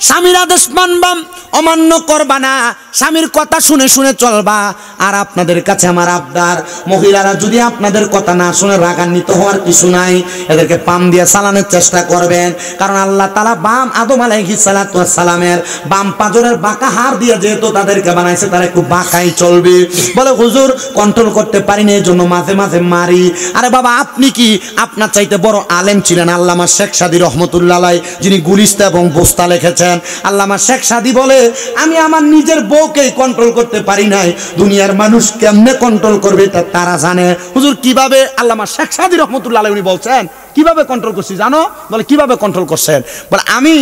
স্বামীর আদেশ মানবাম, অমান্য করবা না, স্বামীর কথা শুনে শুনে চলবা। আর আপনাদের কাছে আমার আবদার, মহিলারা যদি আপনাদের কথা না শুনে রাগান্বিত হওয়ার কিছু নাই, এদেরকে পাম দিয়ে চালানোর চেষ্টা করবেন। কারণ আল্লাহ তাআলা বাম আদম আলাইহিস সালাতু ওয়াস সালামের বাম পাজরের বাঁকা হাড় দিয়ে যেহেতু তাদেরকে বানাইছে, তারা একটু বাঁকাই চলবে। বলে হুজুর কন্ট্রোল করতে পারিনি, এই জন্য মাঝে মাঝে মারি। আরে বাবা, আপনি কি আপনার চাইতে বড় আলেম ছিলেন? আল্লামা শেখ সাদী রহমতুল্লাহ আলাইহ, যিনি গুলিস্তা এবং বোস্তা লিখেছেন, আল্লামা শেখ সাদী বলে, আমি আমার নিজের বউকেই কন্ট্রোল করতে পারি নাই, দুনিয়ার মানুষ কেমনে কন্ট্রোল করবে তা তারা জানে। হুজুর কিভাবে? আল্লামা শেখ সাদী রহমতুল্লাহ আলাইহ উনি বলছেন, কিভাবে কন্ট্রোল করছি জানো? বলে কিভাবে কন্ট্রোল করছেন? বলে আমি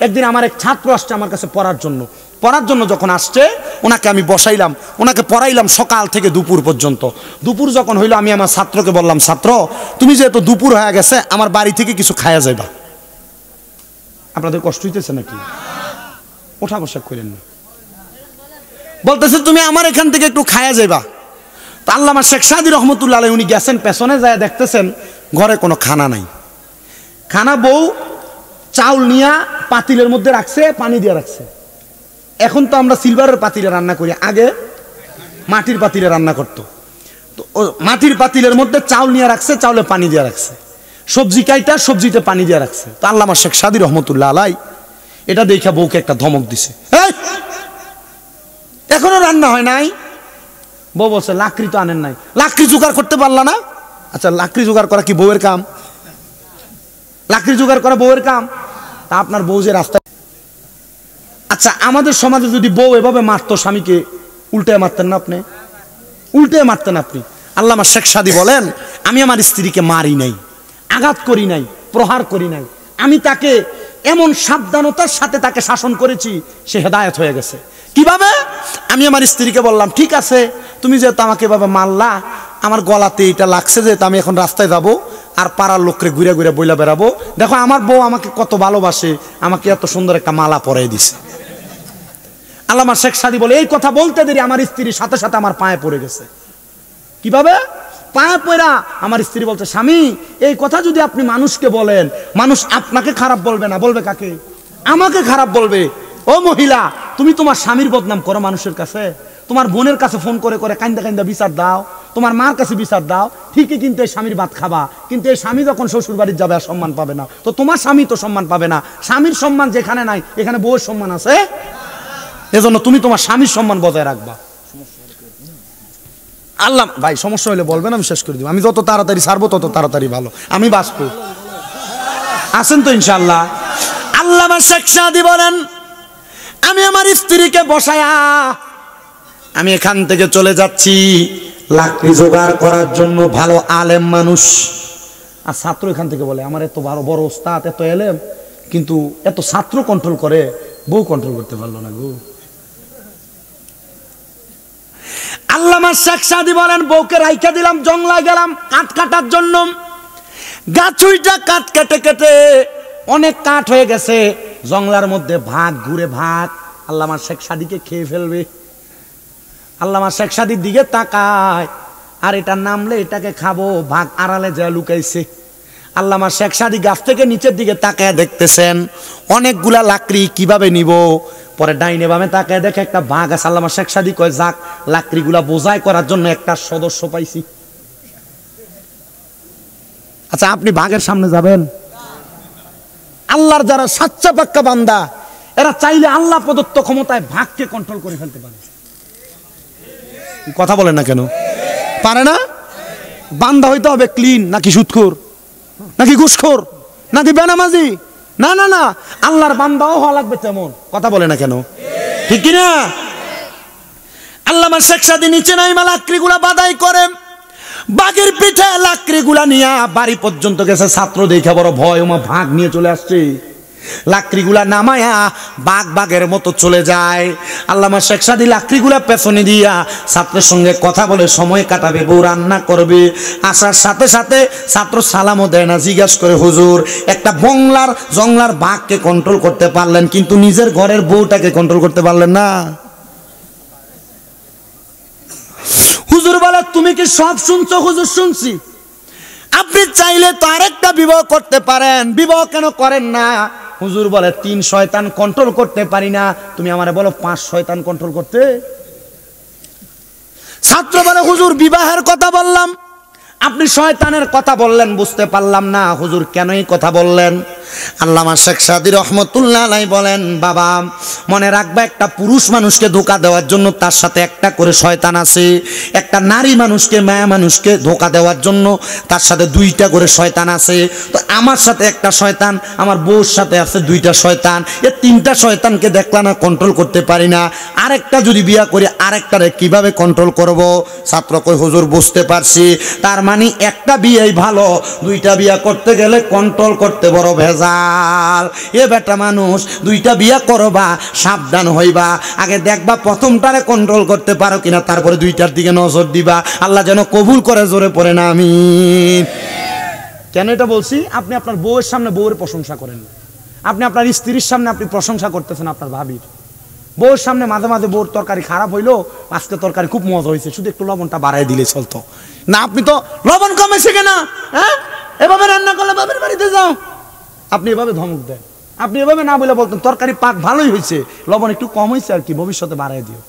একদিন, আমার এক ছাত্র আসছে আমার কাছে পড়ার জন্য যখন আসছে, ওনাকে আমি বসাইলাম, ওনাকে পড়াইলাম সকাল থেকে দুপুর পর্যন্ত। দুপুর যখন হইলো, আমি আমার ছাত্রকে বললাম, ছাত্র তুমি যেহেতু দুপুর হয়ে গেছে, আমার বাড়ি থেকে কিছু খায়া যাইবা। আপনাদের কষ্ট হইতেছে নাকি? ওঠা বসা করেন না। বলতেছে তুমি আমার এখান থেকে একটু খায়া যাইবা। তো আল্লামা শেখ সাদী রহমতুল্লাহ আলাইহ উনি গেছেন, পেছনে যায় দেখতেছেন ঘরে কোনো খানা নাই। খানা বউ চাউল নিয়া পাতিলের মধ্যে রাখছে, পানি দিয়ে রাখছে। এখন তো আমরা সিলভারের পাতিলে রান্না করি, আগে মাটির পাতিলে রান্না করতো। তো মাটির পাতিলের মধ্যে চাউল নিয়ে রাখছে, চাউলে পানি দিয়ে রাখছে। সবজি কাইটা সবজিতে পানি দিয়ে রাখছে। তো আল্লামা শেখ সাদী রহমতুল্লাহ আলাইহ এটা দেখা বউকে একটা ধমক দিছে, এখনো রান্না হয় নাই। বউ বলছে লাকড়ি তো আনেন নাই, লাকড়ি জোগাড় করতে পারলা না? আচ্ছা, লাকড়ি জোগাড় করা কি বউয়ের কাম? লাকড়ি জোগাড় করা বউয়ের কাম? তা আপনার বউ যে রাস্তায়। আচ্ছা, আমাদের সমাজে যদি বউ এভাবে মারতো স্বামীকে, উল্টে মারতেন না আপনি? উল্টে মারতেন আপনি। আল্লামা শেখ সাদী বলেন, আমি আমার স্ত্রীকে মারি নাই, আঘাত করি নাই, প্রহার করি নাই, আমি তাকে এমন সাবধানতার সাথে তাকে শাসন করেছি, সে হেদায়েত হয়ে গেছে। কিভাবে? আমি আমার স্ত্রীকে বললাম, ঠিক আছে তুমি যেহেতু আমাকে এভাবে মারলা, আমার গলাতে এটা লাগছে, যেহেতু আমি এখন রাস্তায় যাব আর পাড়ার লোককে ঘুরে ঘুরে বইলা বেড়াবো, দেখো আমার বউ আমাকে কত ভালোবাসে, আমাকে এত সুন্দর একটা মালা পরাই দিছে। আল্লামা শেখ সাদী বলে, এই কথা বলতে দেরি আমার স্ত্রীর সাথে সাথে আমার পায়ে পড়ে গেছে। কিভাবে? পায়ে পড়া আমার স্ত্রী বলছে, স্বামী এই কথা যদি আপনি মানুষকে বলেন, মানুষ আপনাকে খারাপ বলবে না, বলবে কাকে? আমাকে খারাপ বলবে। ও মহিলা, তুমি তোমার স্বামীর বদনাম করো মানুষের কাছে, তোমার বোনের কাছে ফোন করে করে কান্দা কান্দা বিচার দাও, তোমার মার কাছে বিচার দাও, ঠিকই কিন্তু এই স্বামীর ভাত খাবা, কিন্তু এই স্বামী যখন শ্বশুর বাড়ির যাবে আর সম্মান পাবে না, তো তোমার স্বামী তো সম্মান পাবে না। স্বামীর সম্মান যেখানে নাই, এখানে বউয়ের সম্মান আছে, এজন্য তুমি তোমার স্বামীর সম্মান বজায় রাখবা। আল্লাহ ভাই, সমস্যা হলে বলবেন, আমি শেষ করে দিব। আমি যত তাড়াতাড়ি ছাড়বো তত তাড়াতাড়ি ভালো, আমি বাঁচবো। আছেন তো ইনশাআল্লাহ? আল্লামা শেখ সাদী বলেন, আমি আমার স্ত্রীকে বসায়া আমি এখান থেকে চলে যাচ্ছি লাকড়ি জোগাড় করার জন্য। ভালো আলেম মানুষ। আর ছাত্র এখান থেকে বলে, আমার এত বড় বড় ওস্তাদ, এত এলেম, কিন্তু এত ছাত্র কন্ট্রোল করে, বউ কন্ট্রোল করতে পারলো না গো। আল্লামা শেখ সাদী বলেন, বউকে রাইখা দিলাম, জংলায় গেলাম কাঠ কাটার জন্য। গাছুইটা কাঠ কেটে কেটে অনেক কাঠ হয়ে গেছে, জংলার মধ্যে ভাগ ঘুরে ভাগ আল্লামা শেখ সাদীকে খেয়ে ফেলবে। আল্লামা শেখ সাদীর দিকে তাকায়, আর এটা নামলে এটাকে খাবো, ভাগ আড়ালে যা লুকাইছে। আল্লামা শেখ সাদী গাছ থেকে নিচের দিকে তাকায় দেখতেছেন অনেকগুলা লাকড়ি, কিভাবে নিব। পরে ডাইনে বামে তাকায় দেখে একটা বাঘ আছে। আল্লামা শেখ সাদী কয়, যাক লাকড়িগুলা বোঝাই করার জন্য একটা সদস্য পাইছি। আচ্ছা, আপনি বাঘের সামনে যাবেন? আল্লাহর যারা সাচ্চা পাক্কা বান্দা, এরা চাইলে আল্লাহ প্রদত্ত ক্ষমতায় ভাগকে কন্ট্রোল করে ফেলতে পারে। কথা বলেন না কেন? পারে না? বান্দা হইতে হবে ক্লিন, নাকি সুদখোর, নাকি ঘুষখোর, নাকি বেনামাজি? না না না, আল্লাহর বান্দাও হওয়া লাগবে তেমন। কথা বলে না কেন? ঠিক কিনা? আল্লামা শেখ সাদী নিচে নাইমা লাকড়িগুলা বাদাই করে, বাঘের পিঠে লাকড়িগুলা নিয়ে বাড়ি পর্যন্ত গেছে। ছাত্র দেখে বড় ভয়, ওমা ভাগ নিয়ে চলে আসছে। লাকড়িগুলা নামায়া বাঘ বাঘের মতো চলে যায়। আল্লামা শেখ সাদী লাকড়িগুলা পেছনে দিয়া ছাত্রের সঙ্গে কথা বলে সময় কাটাবে, বউ রান্না করবে। আসার সাথে সাথে ছাত্র সালামও দেয় না, জিজ্ঞাসা করে, হুজুর একটা জংলার বাঘকে কন্ট্রোল করতে পারলেন, কিন্তু নিজের ঘরের বউটাকে কন্ট্রোল করতে পারলেন না। হুজুর বলে, তুমি কি সব শুনছো? হুজুর শুনছি। আপনি চাইলে তো আরেকটা বিবাহ করতে পারেন, বিবাহ কেন করেন না? হুজুর বলে, 3 শয়তান কন্ট্রোল করতে পারি না, তুমি আমারে বলো 5 শয়তান কন্ট্রোল করতে। ছাত্র বলে, হুজুর বিবাহের কথা বললাম, আপনি শয়তানের কথা বললেন, বুঝতে পারলাম না হুজুর কেন এই কথা বললেন। আল্লামা শেখ সাদী রহমতুল্লাহ আলাইহি বলেন, বাবা মনে রাখবা, একটা পুরুষ মানুষকে ধোঁকা দেওয়ার জন্য তার সাথে একটা করে শয়তান আছে। একটা নারী মানুষকে, মায়া মানুষকে ধোঁকা দেওয়ার জন্য তার সাথে 2টা করে শয়তান আছে। তো আমার সাথে একটা শয়তান, আমার বউর সাথে আছে 2টা শয়তান। এই 3টা শয়তানকে দেখলাম না, কন্ট্রোল করতে পারি না। আরেকটা যদি বিয়া করি, আরেকটারে কিভাবে কন্ট্রোল করব? ছাত্র কই, হুজুর বুঝতে পারছি, তার মানে একটা বিয়েই ভালো, 2টা বিয়া করতে গেলে কন্ট্রোল করতে বড় ভেজাল। এ বেটা মানুষ, 2টা বিয়া করবা, সাবধান হইবা, আগে দেখবা প্রথমটারে কন্ট্রোল করতে পারো কিনা, তারপরে 2টার দিকে নজর দিবা। আল্লাহ যেন কবুল করে, জোরে পড়ে না আমিন। কেন এটা বলছি? আপনি আপনার বউয়ের সামনে বউয়ের প্রশংসা করেন, আপনি আপনার স্ত্রীর সামনে আপনি প্রশংসা করতেছেন আপনার ভাবির। বউয়ের সামনে মাঝে মাঝে বউর তরকারি খারাপ হইলো, আজকে তরকারি খুব মজা হয়েছে, শুধু একটু লবণটা বাড়াই দিলে চলতো না। আপনি তো লবণ কমেছে কেনা, হ্যাঁ এভাবে রান্না করলে বাবার বাড়িতে যাও, আপনি এভাবে ধমক দেন। আপনি এভাবে না বলে বলতেন, তরকারি পাক ভালোই হয়েছে, লবণ একটু কম হয়েছে আর কি, ভবিষ্যতে বাড়াই দিও।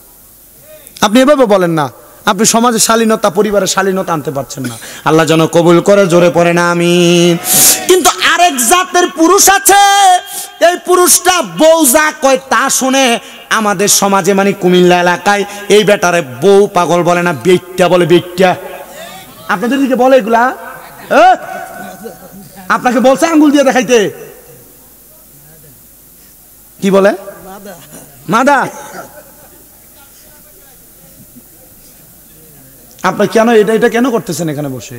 আপনি এভাবে বলেন না, আপনি সমাজে শালীনতা, পরিবারের শালীনতা আনতে পারছেন না। আল্লাহ যেন কবুল করে, জোরে পড়ে না আমিন। কিন্তু আরেক জাতের পুরুষ আছে, এই পুরুষটা বউ যা কয় তা শুনে। আমাদের সমাজে মানে কুমিল্লা এলাকায় এই বেটারে বউ পাগল বলে না, বেইট্টা বলে। বেইট্টা আপনাদের দিকে বলে এগুলা? আপনাকে বলছে আঙ্গুল দিয়ে দেখাইতে? কি বলে? মাদা। আপনি কেন এটা কেন করতেছেন এখানে বসে?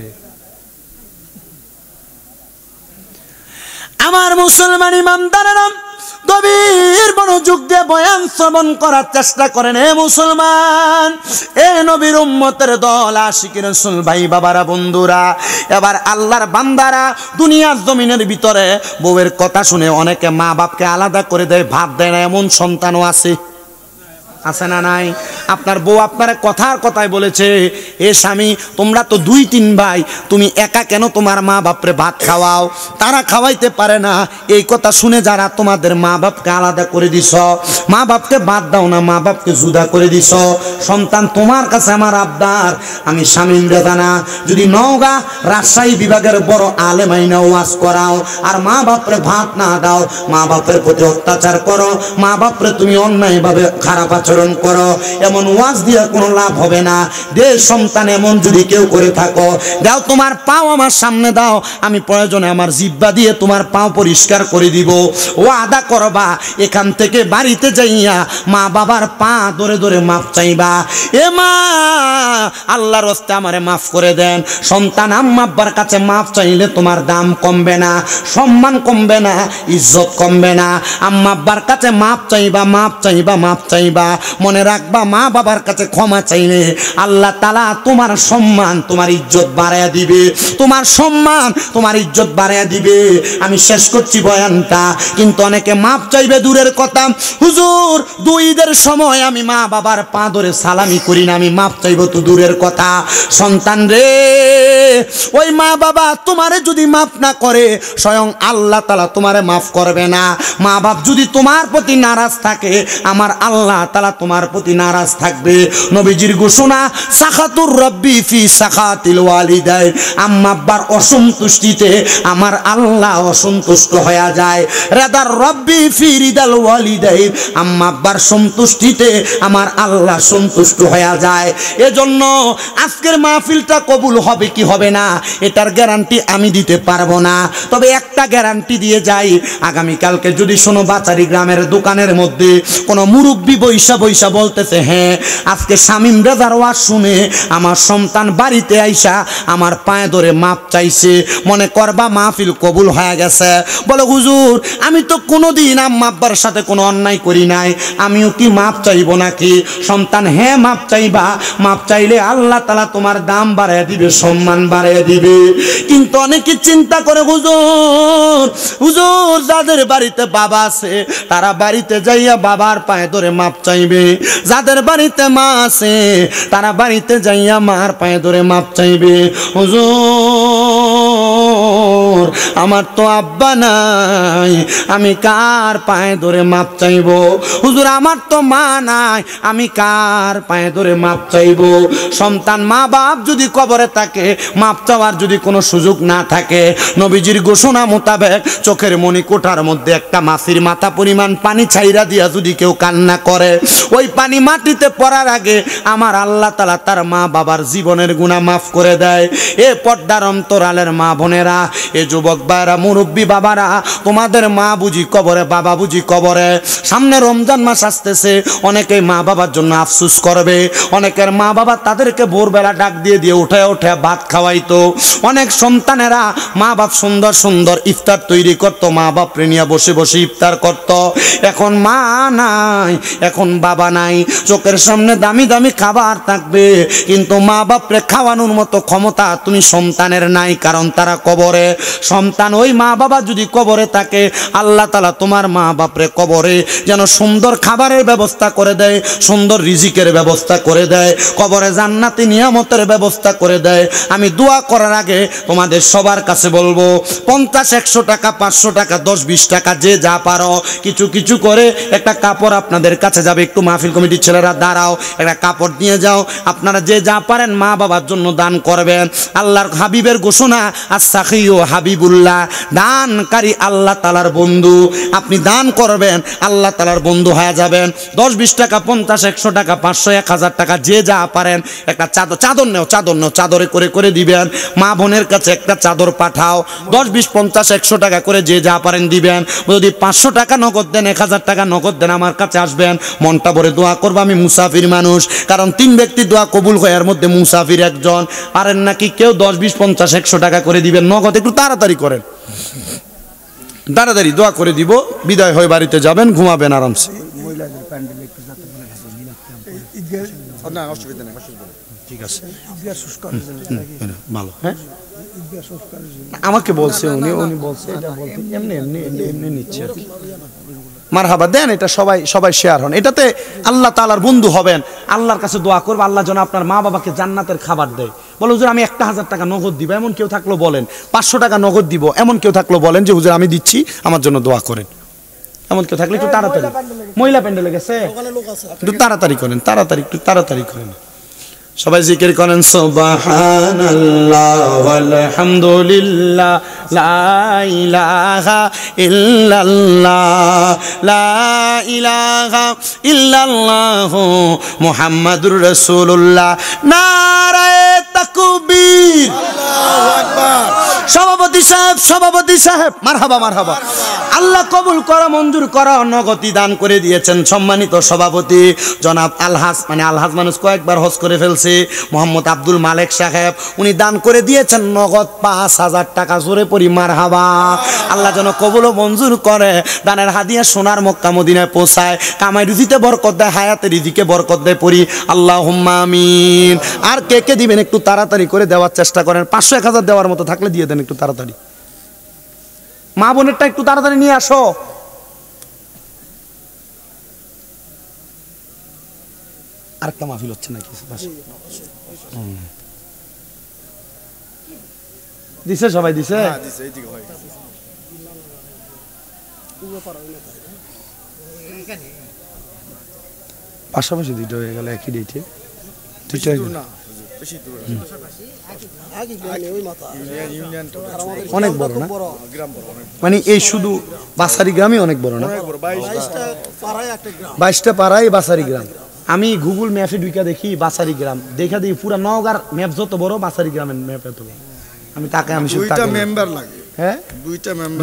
আমার মুসলমান ইমানদারেরা গভীর মনোযোগ দিয়ে বয়ান শ্রবণ করার চেষ্টা করেন। হে মুসলমান, এ নবীর উম্মতের দল, আশিক রাসূল ভাই বাবারা, বন্ধুরা, এবার আল্লাহর বান্দারা দুনিয়ার জমিনের ভিতরে বউয়ের কথা শুনে অনেকে মা বাপকে আলাদা করে দেয়, ভাত দেয় না, এমন সন্তানও আছে না নাই? আপনার বউ আপনার কথার কথায় বলেছে, এ স্বামী, তোমরা তো 2-3 ভাই, তুমি একা কেন তোমার মা বাপরে ভাত খাওয়াও? তারা খাওয়াইতে পারে না। এই কথা শুনে যারা তোমাদের মা বাপকে আলাদা করে দিছ, মা বাপকে বাদ দাও না, মা বাপকে জুদা করে দিছ, সন্তান তোমার কাছে আমার আবদার, আমি শামীম রেজানা যদি নওগাঁ রাজশাহী বিভাগের বড় আলেম আইনা ওয়াজ করাও আর মা বাপরে ভাত না দাও, মা বাপের প্রতি অত্যাচার করো, মা বাপরে তুমি অন্যায়ভাবে খারাপ আচরণ করো, এমন ওয়াজ দিয়ে কোনো লাভ হবে না। দেশ সন্তান এমন যদি কেউ করে থাকো, দাও তোমার পাও আমার সামনে দাও, আমি প্রয়োজনে আমার জিহ্বা দিয়ে তোমার পাও পরিষ্কার করে দিব। ওয়াদা করবা এখান থেকে বাড়িতে যাইয়া মা বাবার পা ধরে ধরে মাফ চাইবা, এ মা আল্লাহর রাস্তে আমারে মাফ করে দেন। সন্তান আম্মা আব্বার কাছে মাফ চাইলে তোমার দাম কমবে না, সম্মান কমবে না, ইজ্জত কমবে না। আম্মা আব্বার কাছে মাফ চাইবা, মাফ চাইবা, মাফ চাইবা। মনে রাখবা, মা বাবার কাছে ক্ষমা চাইলে আল্লাহ তাআলা তোমার সম্মান, তোমার ইজ্জত বাড়াইয়া দিবে, তোমার সম্মান, তোমার ইজ্জত বাড়াইয়া দিবে। আমি শেষ করছি বয়ানটা, কিন্তু অনেকে মাফ চাইবে দূরের কথা, হুজুর 2 ঈদের সময় আমি মা বাবার পা ধরে সালামি করি না, আমি মাফ চাইবো তো দূরের কথা। সন্তান রে, ওই মা বাবা তোমারে যদি মাফ না করে, স্বয়ং আল্লাহ তাআলা তোমারে মাফ করবে না। মা বাপ যদি তোমার প্রতি নারাজ থাকে, আমার আল্লাহ তাআলা তোমার প্রতি নারাজ থাকবে। নবীজির ঘোষণা, সাখাতুর রব্বি ফি সাখাতিল ওয়ালিদাইন, আম্মা আব্বার অসন্তুষ্টিতে আমার আল্লাহ অসন্তুষ্ট হয়ে যায়। রাদার রব্বি ফি রিদাল ওয়ালিদাইন, আম্মা আব্বার সন্তুষ্টিতে আমার আল্লাহ সন্তুষ্ট হয়ে যায়। এজন্য আজকের মাহফিলটা কবুল হবে কি হবে না এটার গ্যারান্টি আমি দিতে পারবো না, তবে একটা গ্যারান্টি দিয়ে যাই, আগামী কালকে যদি শোনো বাচারি গ্রামের দোকানের মধ্যে কোনো মুরব্বি বৈশা বলতেছে, হ্যাঁ আজকে শামীম রেজার ওয়াজ শুনে আমার সন্তান বাড়িতে আইসা আমার পায়ে ধরে মাপ চাইছে, মনে করবা মাহফিল কবুল হয়ে গেছে। বলে হুজুর, আমি তো কোনোদিন আম্মা আব্বার সাথে কোনো অন্যায় করি নাই, আমিও কি মাপ চাইবো নাকি? সন্তান, হ্যাঁ মাপ চাইবা, মাপ চাইলে আল্লাহ তাআলা তোমার দাম বাড়াইয়া দিবে, সম্মান বাড়াইয়া দিবে। কিন্তু অনেকে চিন্তা করে, হুজুর যাদের বাড়িতে বাবা আছে তারা বাড়িতে যাইয়া বাবার পায়ে ধরে মাপ চাইবে, যাদের বাড়িতে মা আছে তারা বাড়িতে যাইয়া মার পায়ে ধরে মাপ চাইবে। হুজুর আমার তো আব্বা নাই, আমি কার পায়ে ধরে মাপ চাইব? হুজুর আমার তো মা নাই, আমি কার পায়ে ধরে মাপ চাইব? সন্তান, মা বাপ যদি কবরে থাকে, মাপ চাওয়ার যদি কোনো সুযোগ না থাকে, নবীজির ঘোষণা মোতাবেক চোখের মনি কোঠার মধ্যে একটা মাছির মাথা পরিমাণ পানি ছাইরা দিয়া যদি কেউ কান্না করে, ওই পানি মাটিতে পড়ার আগে আমার আল্লাহ তাআলা তার মা বাবার জীবনের গুনাহ মাফ করে দেয়। এ পর্দার অন্তরালের মা বোনেরা, এ যুবক ভাইরা, মুরব্বী বাবারা, তোমাদের মা বুঝি কবরে, বাবা বুঝি কবরে। সামনে রমজান মাস আসতেছে, অনেকেই মা বাবার জন্য আফসোস করবে, অনেকের মা বাবা তাদেরকে ভোরবেলা ডাক দিয়ে দিয়ে উঠে উঠে ভাত খাওয়াইতো। অনেক সন্তানেরা মা বাপ সুন্দর সুন্দর ইফতার তৈরি করতো, মা বাপরে নিয়ে বসে বসে ইফতার করত। এখন মা নাই, এখন বাবা নাই, চোখের সামনে দামি দামি খাবার থাকবে, কিন্তু মা বাপরে খাওয়ানোর মতো ক্ষমতা তুমি সন্তানের নাই, কারণ তারা কবরে। সন্তান, ওই মা বাবা যদি কবরে থাকে, আল্লাহ তাআলা তোমার মা বাপরে কবরে যেন সুন্দর খাবারের ব্যবস্থা করে দেয়, সুন্দর রিজিকের ব্যবস্থা করে দেয়, কবরে জান্নাতি নিয়ামতের ব্যবস্থা করে দেয়। আমি দোয়া করার আগে তোমাদের সবার কাছে বলবো, 50-100 টাকা, 500 টাকা, 10-20 টাকা, যে যা পারো কিছু কিছু করে একটা কাপড় আপনাদের কাছে যাবে। একটু মাহফিল কমিটির ছেলেরা দাঁড়াও, একটা কাপড় নিয়ে যাও। আপনারা যে যা পারেন মা বাবার জন্য দান করবেন। আল্লাহর হাবিবের ঘোষণা, আস-সাখিয়ু হাবিবুল্লাহ, দানকারী আল্লাহ তাআলার বন্ধু। আপনি দান করবেন, আল্লাহ তাআলার বন্ধু হয়ে যাবেন। 10-20 টাকা, 50-100 টাকা, 500-1000 টাকা, যে যা পারেন। একটা চাদর নেও, চাদরে করে দিবেন। মা বোনের কাছে একটা চাদর পাঠাও। 10-20-50-100 টাকা করে যে যা পারেন দিবেন। যদি 500 টাকা নগদ দেন, 1000 টাকা নগদ দেন, আমার কাছে আসবেন, মনটা ভরে দোয়া করবো। আমি মুসাফির মানুষ, কারণ 3 ব্যক্তি দোয়া কবুল হয়, এর মধ্যে মুসাফির একজন। পারেন নাকি কেউ 10-20-50-100 টাকা করে দিবেন নগদ? একটু তাড়াতাড়ি করেন, তাড়াতাড়ি দোয়া করে দিব, বিদায় হয়ে বাড়িতে যাবেন, ঘুমাবেন আরামসে। ঠিক আছে, ভালো। হ্যাঁ, আমাকে বলছে উনি বলছে এটা বলতে এমনি নিচ্ছে আর কি। মারহাবা, দেন এটা, সবাই শেয়ার হন। এটাতে আল্লাহ তাআলার বন্ধু হবেন। আল্লাহর কাছে দোয়া করব, আল্লাহ যেন আপনার মা বাবাকে জান্নাতের খাবার দেয়। বলে হুজুর আমি 1000 টাকা নগদ দিব, এমন কেউ থাকলো বলেন। 500 টাকা নগদ দিব, এমন কেউ থাকলো বলেন যে হুজুর আমি দিচ্ছি, আমার জন্য দোয়া করেন। এমন কেউ থাকলে একটু তাড়াতাড়ি। মহিলা প্যান্ডেলে গেছে, একটু তাড়াতাড়ি করেন, একটু তাড়াতাড়ি করেন। সবাই জিকির করেন সুবহানাল্লাহ ওয়ালহামদুলিল্লাহ লা ইলাহা ইল্লাল্লাহ লা ইলাহা ইল্লাল্লাহু মুহাম্মাদুর রাসূলুল্লাহ। নারায়ে তাকবীর, আল্লাহু আকবার। সভাপতি সাহেব মারহাবা। আল্লাহ কবুল করা, মঞ্জুর করা, নগদি দান করে দিয়েছেন সম্মানিত সভাপতি জনাব আলহাজ, আলহাজ মানুষ কয়েকবার হজ করে ফেলছে, মোহাম্মদ আব্দুল মালেক সাহেব। উনি দান করে দিয়েছেন নগদ 5000 টাকা। জোরে পড়ি মারহাবা। আল্লাহ যেন কবুল ও মঞ্জুর করে, দানের হাদিয়া সোনার মক্কা মদিনায় পৌঁছায়, কামাই রুজিতে বরকত দেয়, হায়াতে রিজিকে বরকত দেয়। পড়ি আল্লাহুম্মা আমিন। আর কে দিবেন একটু তাড়াতাড়ি করে দেওয়ার চেষ্টা করেন। 500-1000 দেওয়ার মতো থাকলে দিয়ে দেন একটু তাড়াতাড়ি। মা বোনেরটা একটু তাড়াতাড়ি নিয়ে আসো। আরেকটা মাহফিল হচ্ছে নাকি? দিছে, সবাই দিছে। পাশাপাশি দুইটা হয়ে গেল, একই ডেটে দুইটা অনেক বড় না? এই শুধু বাসারি গ্রামই অনেক বড় না? 22টা পাড়ায় বাসারি গ্রাম। আমি গুগল ম্যাপে ঢুকা দেখি বাসারি গ্রাম, দেখা দেখি পুরা নওগাঁর ম্যাপ যত বড়, বাসারি গ্রামের ম্যাপ এত বড়। আমি দুইটা মেম্বার লাগে। হ্যাঁ,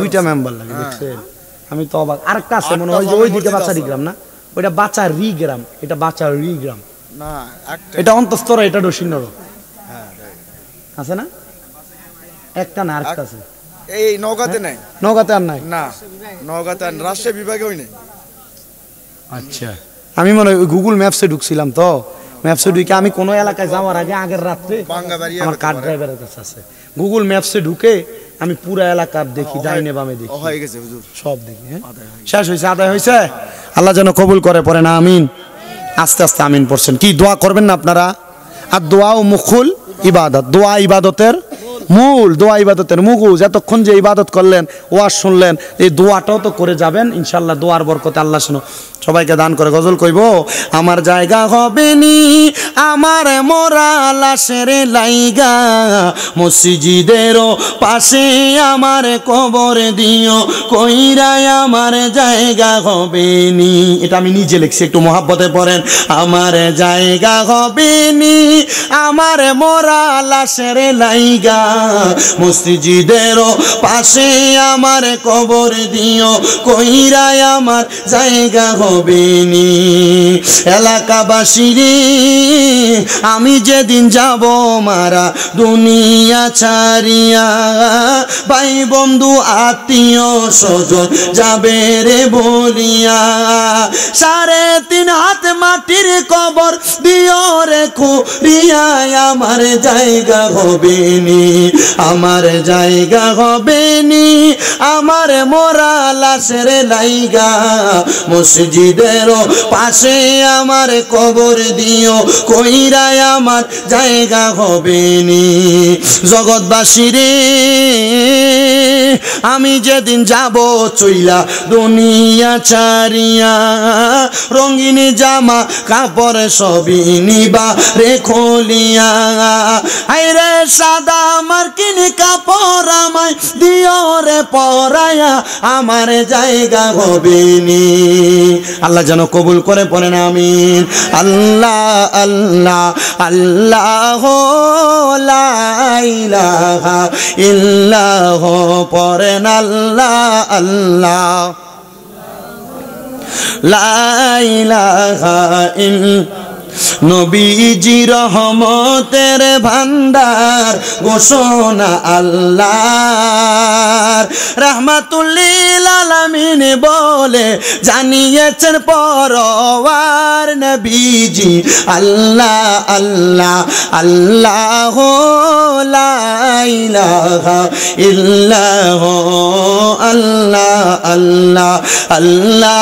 দুইটা মেম্বার লাগে, দেখছেন? আমি তো অবাক। আরেকটা আছে মনে হয় যে ওইদিকে বাসারি গ্রাম না, ওইটা বাচারি গ্রাম, এটা বাচারি গ্রাম না, এটা অন্তস্তর, এটা ডসিনর আছে না? একটা না, আরেকটা আছে। এই নওগাঁতে নাই, নওগাঁতে আর নাই না, নওগাঁতে আর রাজশাহী বিভাগেও নেই। আচ্ছা, আমি মনে হয় গুগল ম্যাপসে ঢুকছিলাম, তো ম্যাপসে ঢুকে আমি কোনো এলাকায় যাওয়ার আগে আগের রাত্রে আমার কার ড্রাইভারের কাছে আছে, গুগল ম্যাপসে ঢুকে আমি পুরো এলাকার দেখি, ডাইনে বামে দেখি, হয়ে গেছে হুজুর, সব দেখি। হ্যাঁ, শেষ হয়েছে, আদায় হয়েছে। আল্লাহ যেন কবুল করে, পড়ে না আমিন। আস্তে আস্তে আমিন পড়ছেন। কি দোয়া করবেন না আপনারা? আর দোয়া ও মুখুল ইবাদত, দোয়া ইবাদতের মূল, দোয়া ইবাদতের মুগুজ। এতক্ষণ যে ইবাদত করলেন, ওয়াজ শুনলেন, এই দোয়াটাও তো করে যাবেন ইনশাল্লাহ। দোয়ার বরকতে আল্লাহ শুনো সবাইকে দান করে। গজল কইব, আমার জায়গা হবে নি আমার মোরা লাশের লাইগা, মসজিদেরও পাশে আমার কবর দিও, কইরাই আমার জায়গা হবে নি। এটা আমি নিজে লিখছি, একটু মহাব্বতে পড়েন। আমার জায়গা হবে নি আমার মোরা লাশের লাইগা, মসজিদেরও পাশে আমার কবর দিও, কইরাই আমার জায়গা হবে নি। এলাকাবাসী রে, আমি যেদিন যাব মারা দুনিয়া ছাড়িয়া, ভাই বন্ধু আত্মীয় স্বজন যাবে রে বলিয়া, 3.5 হাত মাটির কবর দিও রে খুঁড়িয়া, আমার জায়গা হবে নি, আমার জায়গা হবে নি আমার মোরা লাশের লাইগা, মসজিদেরও পাশে আমার কবর দিও, কইরাই আমার জায়গা হবে নি। জগৎবাসী রে, আমি যেদিন যাব চইলা দুনিয়া ছাড়িয়া, রঙিন জামা কাপড় সবই নিবা রে খলিয়া, আইরে সাদা মার্কিন কাপড় আমায় দিও রে পরায়া আমার জায়গা হবে নি। আল্লাহ যেন কবুল করে পড়েন আমিন। আল্লাহ আল্লাহ আল্লাহ লা ইলাহা ইল্লাহ পড়েন আল্লাহ আল্লাহ লা ইলাহা ইল্লাল্লাহ। নবীজি রহমতের ভান্ডার ঘোষণা আল্লাহর রাহমাতুল লিল আলামিন বলে জানিয়েছেন পরওয়ার নবীজি আল্লাহ আল্লাহ আল্লাহ লা ইলাহা ইল্লাহ আল্লাহ আল্লাহ আল্লাহ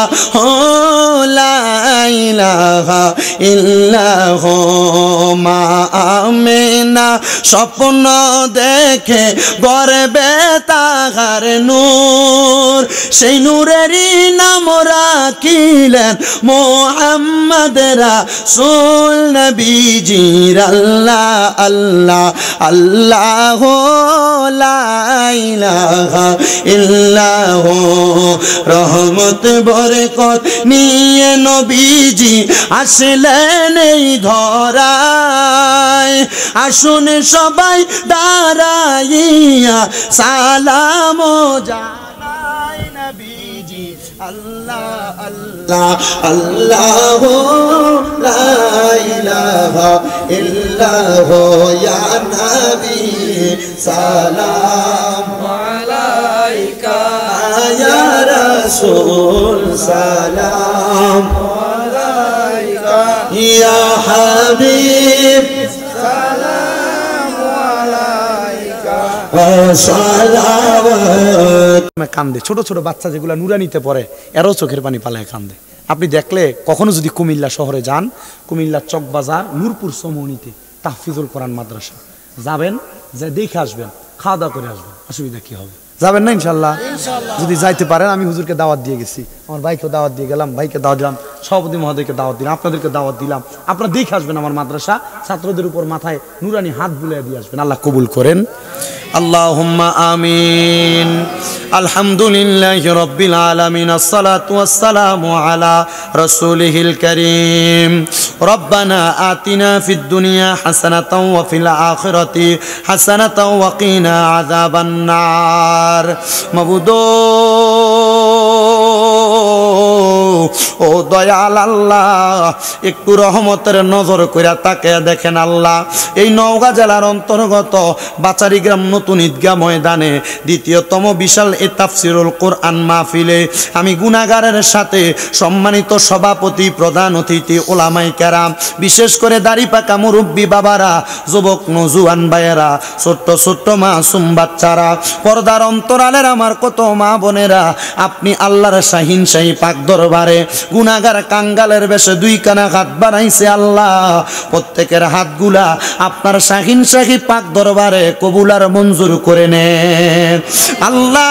লা ইলাহা ইল্লাহ। মা আমেনা স্বপ্ন দেখে গর্বে তাহার নূর, সেই নূরেরই নাম রাখিলেন মুহাম্মদ রাসূল নবীজির আল্লাহ আল্লাহ আল্লাহ লা ইলাহা ইল্লাহ। রহমত বরকত নিয়ে নবীজি আসলেন এই ধরায়, আসুন সবাই দাঁড়াইয়া সালাম জানাই নবীজি আল্লাহ আল্লাহ আল্লাহ লা ইলাহা ইল্লাহ ইয়া নবী সালাম আলাইকা ইয়া রাসূল সালাম আলাইকা ইয়া হাবিব সালাম আলাইকা সালাওয়াত। কান্দে ছোট ছোট বাচ্চা যেগুলো নুরানিতে পড়ে এরও চোখের পানি পালায় কান্দে। আপনি দেখলে কখনো যদি কুমিল্লা শহরে যান, কুমিল্লার চকবাজার নূরপুর সমনিতে তাহফিজুল কোরআন মাদ্রাসা যাবেন, যে দেখে আসবেন, খাওয়া দাওয়া করে আসবেন, অসুবিধা কি হবে? যাবেন না ইনশাল্লাহ? যদি যাইতে পারেন, আমি হুজুরকে দাওয়াত দিয়ে গেছি, আমার ভাইকেও দাওয়াত দিয়ে গেলাম, ভাইকে দাওয়াত দিলাম, সভাপতি মহোদয়কে দাওয়াত দিলাম, আপনাদেরকে দাওয়াত দিলাম। আপনারা দেখে আসবেন আমার মাদ্রাসা, ছাত্রদের উপর মাথায় নুরানি হাত বুলিয়ে দিয়ে আসবেন। আল্লাহ কবুল করেন, আল্লাহুম্মা আমিন। আলহামদুলিল্লাহি রাব্বিল আলামিন, আসসালাতু ওয়াসসালামু আলা রাসূলিহিল কারীম। রব্বানা আতিনা ফিদ দুনিয়া হাসানাতাও ওয়া ফিল আখিরাতি হাসানাতাও ওয়া কিনা আযাবান নার। মাবুদ ও দয়াল আল্লাহ, একটু রহমতের নজর কইরা তাকায়া দেখেন আল্লাহ, এই নওগাঁ জেলার অন্তর্গত বাচারি গ্রাম নতুন ঈদগাহ ময়দানে দ্বিতীয়তম বিশাল এই তাফসিরুল কোরআন মাহফিলে আমি গুনাহগারের সাথে সম্মানিত সভাপতি, প্রধান অতিথি, ওলামায়ে কেরাম, বিশেষ করে দাড়ি পাকা মুরব্বী বাবারা, যুবক নজুয়ান ভাইয়েরা, ছোট্ট ছোট্ট মাসুম বাচ্চারা, পর্দার অন্তরালের আমার কত মা বোনেরা, আপনি আল্লাহর শাহিন শাহী পাক দরবারে গুনাহগার কাঙ্গালের বেশে দুই কানা হাত বাড়াইছে আল্লাহ, প্রত্যেকের হাতগুলা আপনার শাহিন শাহী পাক দরবারে কবুল আর মঞ্জুর করে নেন আল্লাহ।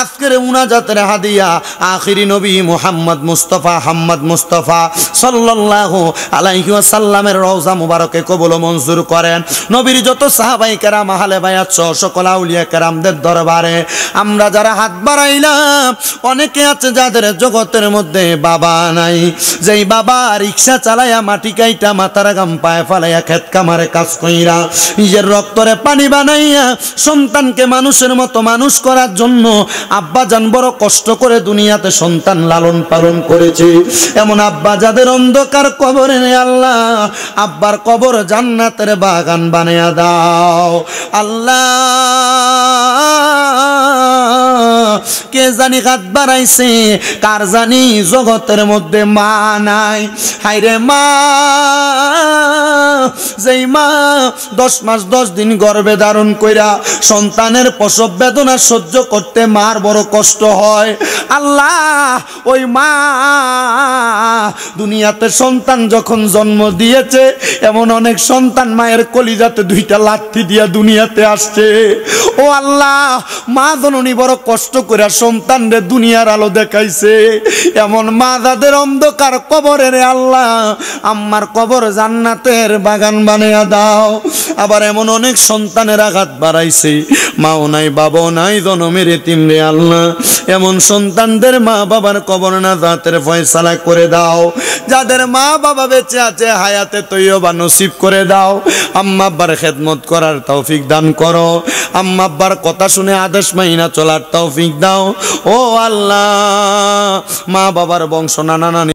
আজকের মুনাজাতের হাদিয়া আখিরি নবী মুহাম্মদ মুস্তাফা হাম্মদ মুস্তাফা সাল্লাল্লাহু আলাইহি ওয়াসাল্লামের রওজা মুবারকে কবুল মঞ্জুর করেন। নবীর যত সাহাবায়ে কেরাম, আহলে বায়াত সহ সকল আউলিয়া কেরামদের দরবারে আমরা যারা হাত বাড়াইলাম, অনেকে আছে যাদের জগতের মধ্যে বাবা নাই, যেই বাবা রিকশা চালায়া মাটি কাইটা মাথার গাম পায়ে ফালাইয়া খেত কামারে কাজ কইরা নিজের রক্তরে পানি বানাইয়া সন্তানকে মানুষের মতো মানুষ করার জন্য আব্বা জান বড় কষ্ট করে দুনিয়াতে সন্তান লালন পালন করেছে, এমন আব্বা যাদের অন্ধকার কবরে নেই আল্লাহ, আব্বার কবর জান্নাতের বাগান বানায়া দাও আল্লাহ। কে জানি হাত বাড়াইছে, কার জানি জগতের মধ্যে মা নাই। হায়রে মা, যেই মা 10 মাস 10 দিন গর্ভে ধারণ কইরা সন্তানের প্রসব বেদনা সহ্য করতে মার বড় কষ্ট হয় আল্লাহ, ওই মা দুনিয়াতে সন্তান যখন জন্ম দিয়েছে, এমন অনেক সন্তান মায়ের কলিজাতে 2টা লাথি দিয়া দুনিয়াতে আসছে। ও আল্লাহ, মা জননী বড় কষ্ট করে সন্তানরে দুনিয়ার আলো দেখাইছে, এমন মা যাদের অন্ধকার কবরে রে আল্লাহ আম্মার কবর জান্নাতের বাগান বানিয়ে দাও। আবার এমন অনেক সন্তানের আঘাত বাড়াইছে, মাও নাই বাবাও নাই জনমের এতিম রে আল্লাহ, এমন সন্তানদের মা বাবার কবর নাজাতের ফয়সালা করে দাও। যাদের মা বাবা বেঁচে আছে হায়াতে তৈয়বা নসিব করে দাও। আম্মা আব্বার খেদমত করার তৌফিক দান করো, আম্মা আব্বার কথা শুনে আদেশ মাইনা চলার তৌফিক দাও। ও আল্লাহ, মা বাবার বংশ নানা নানি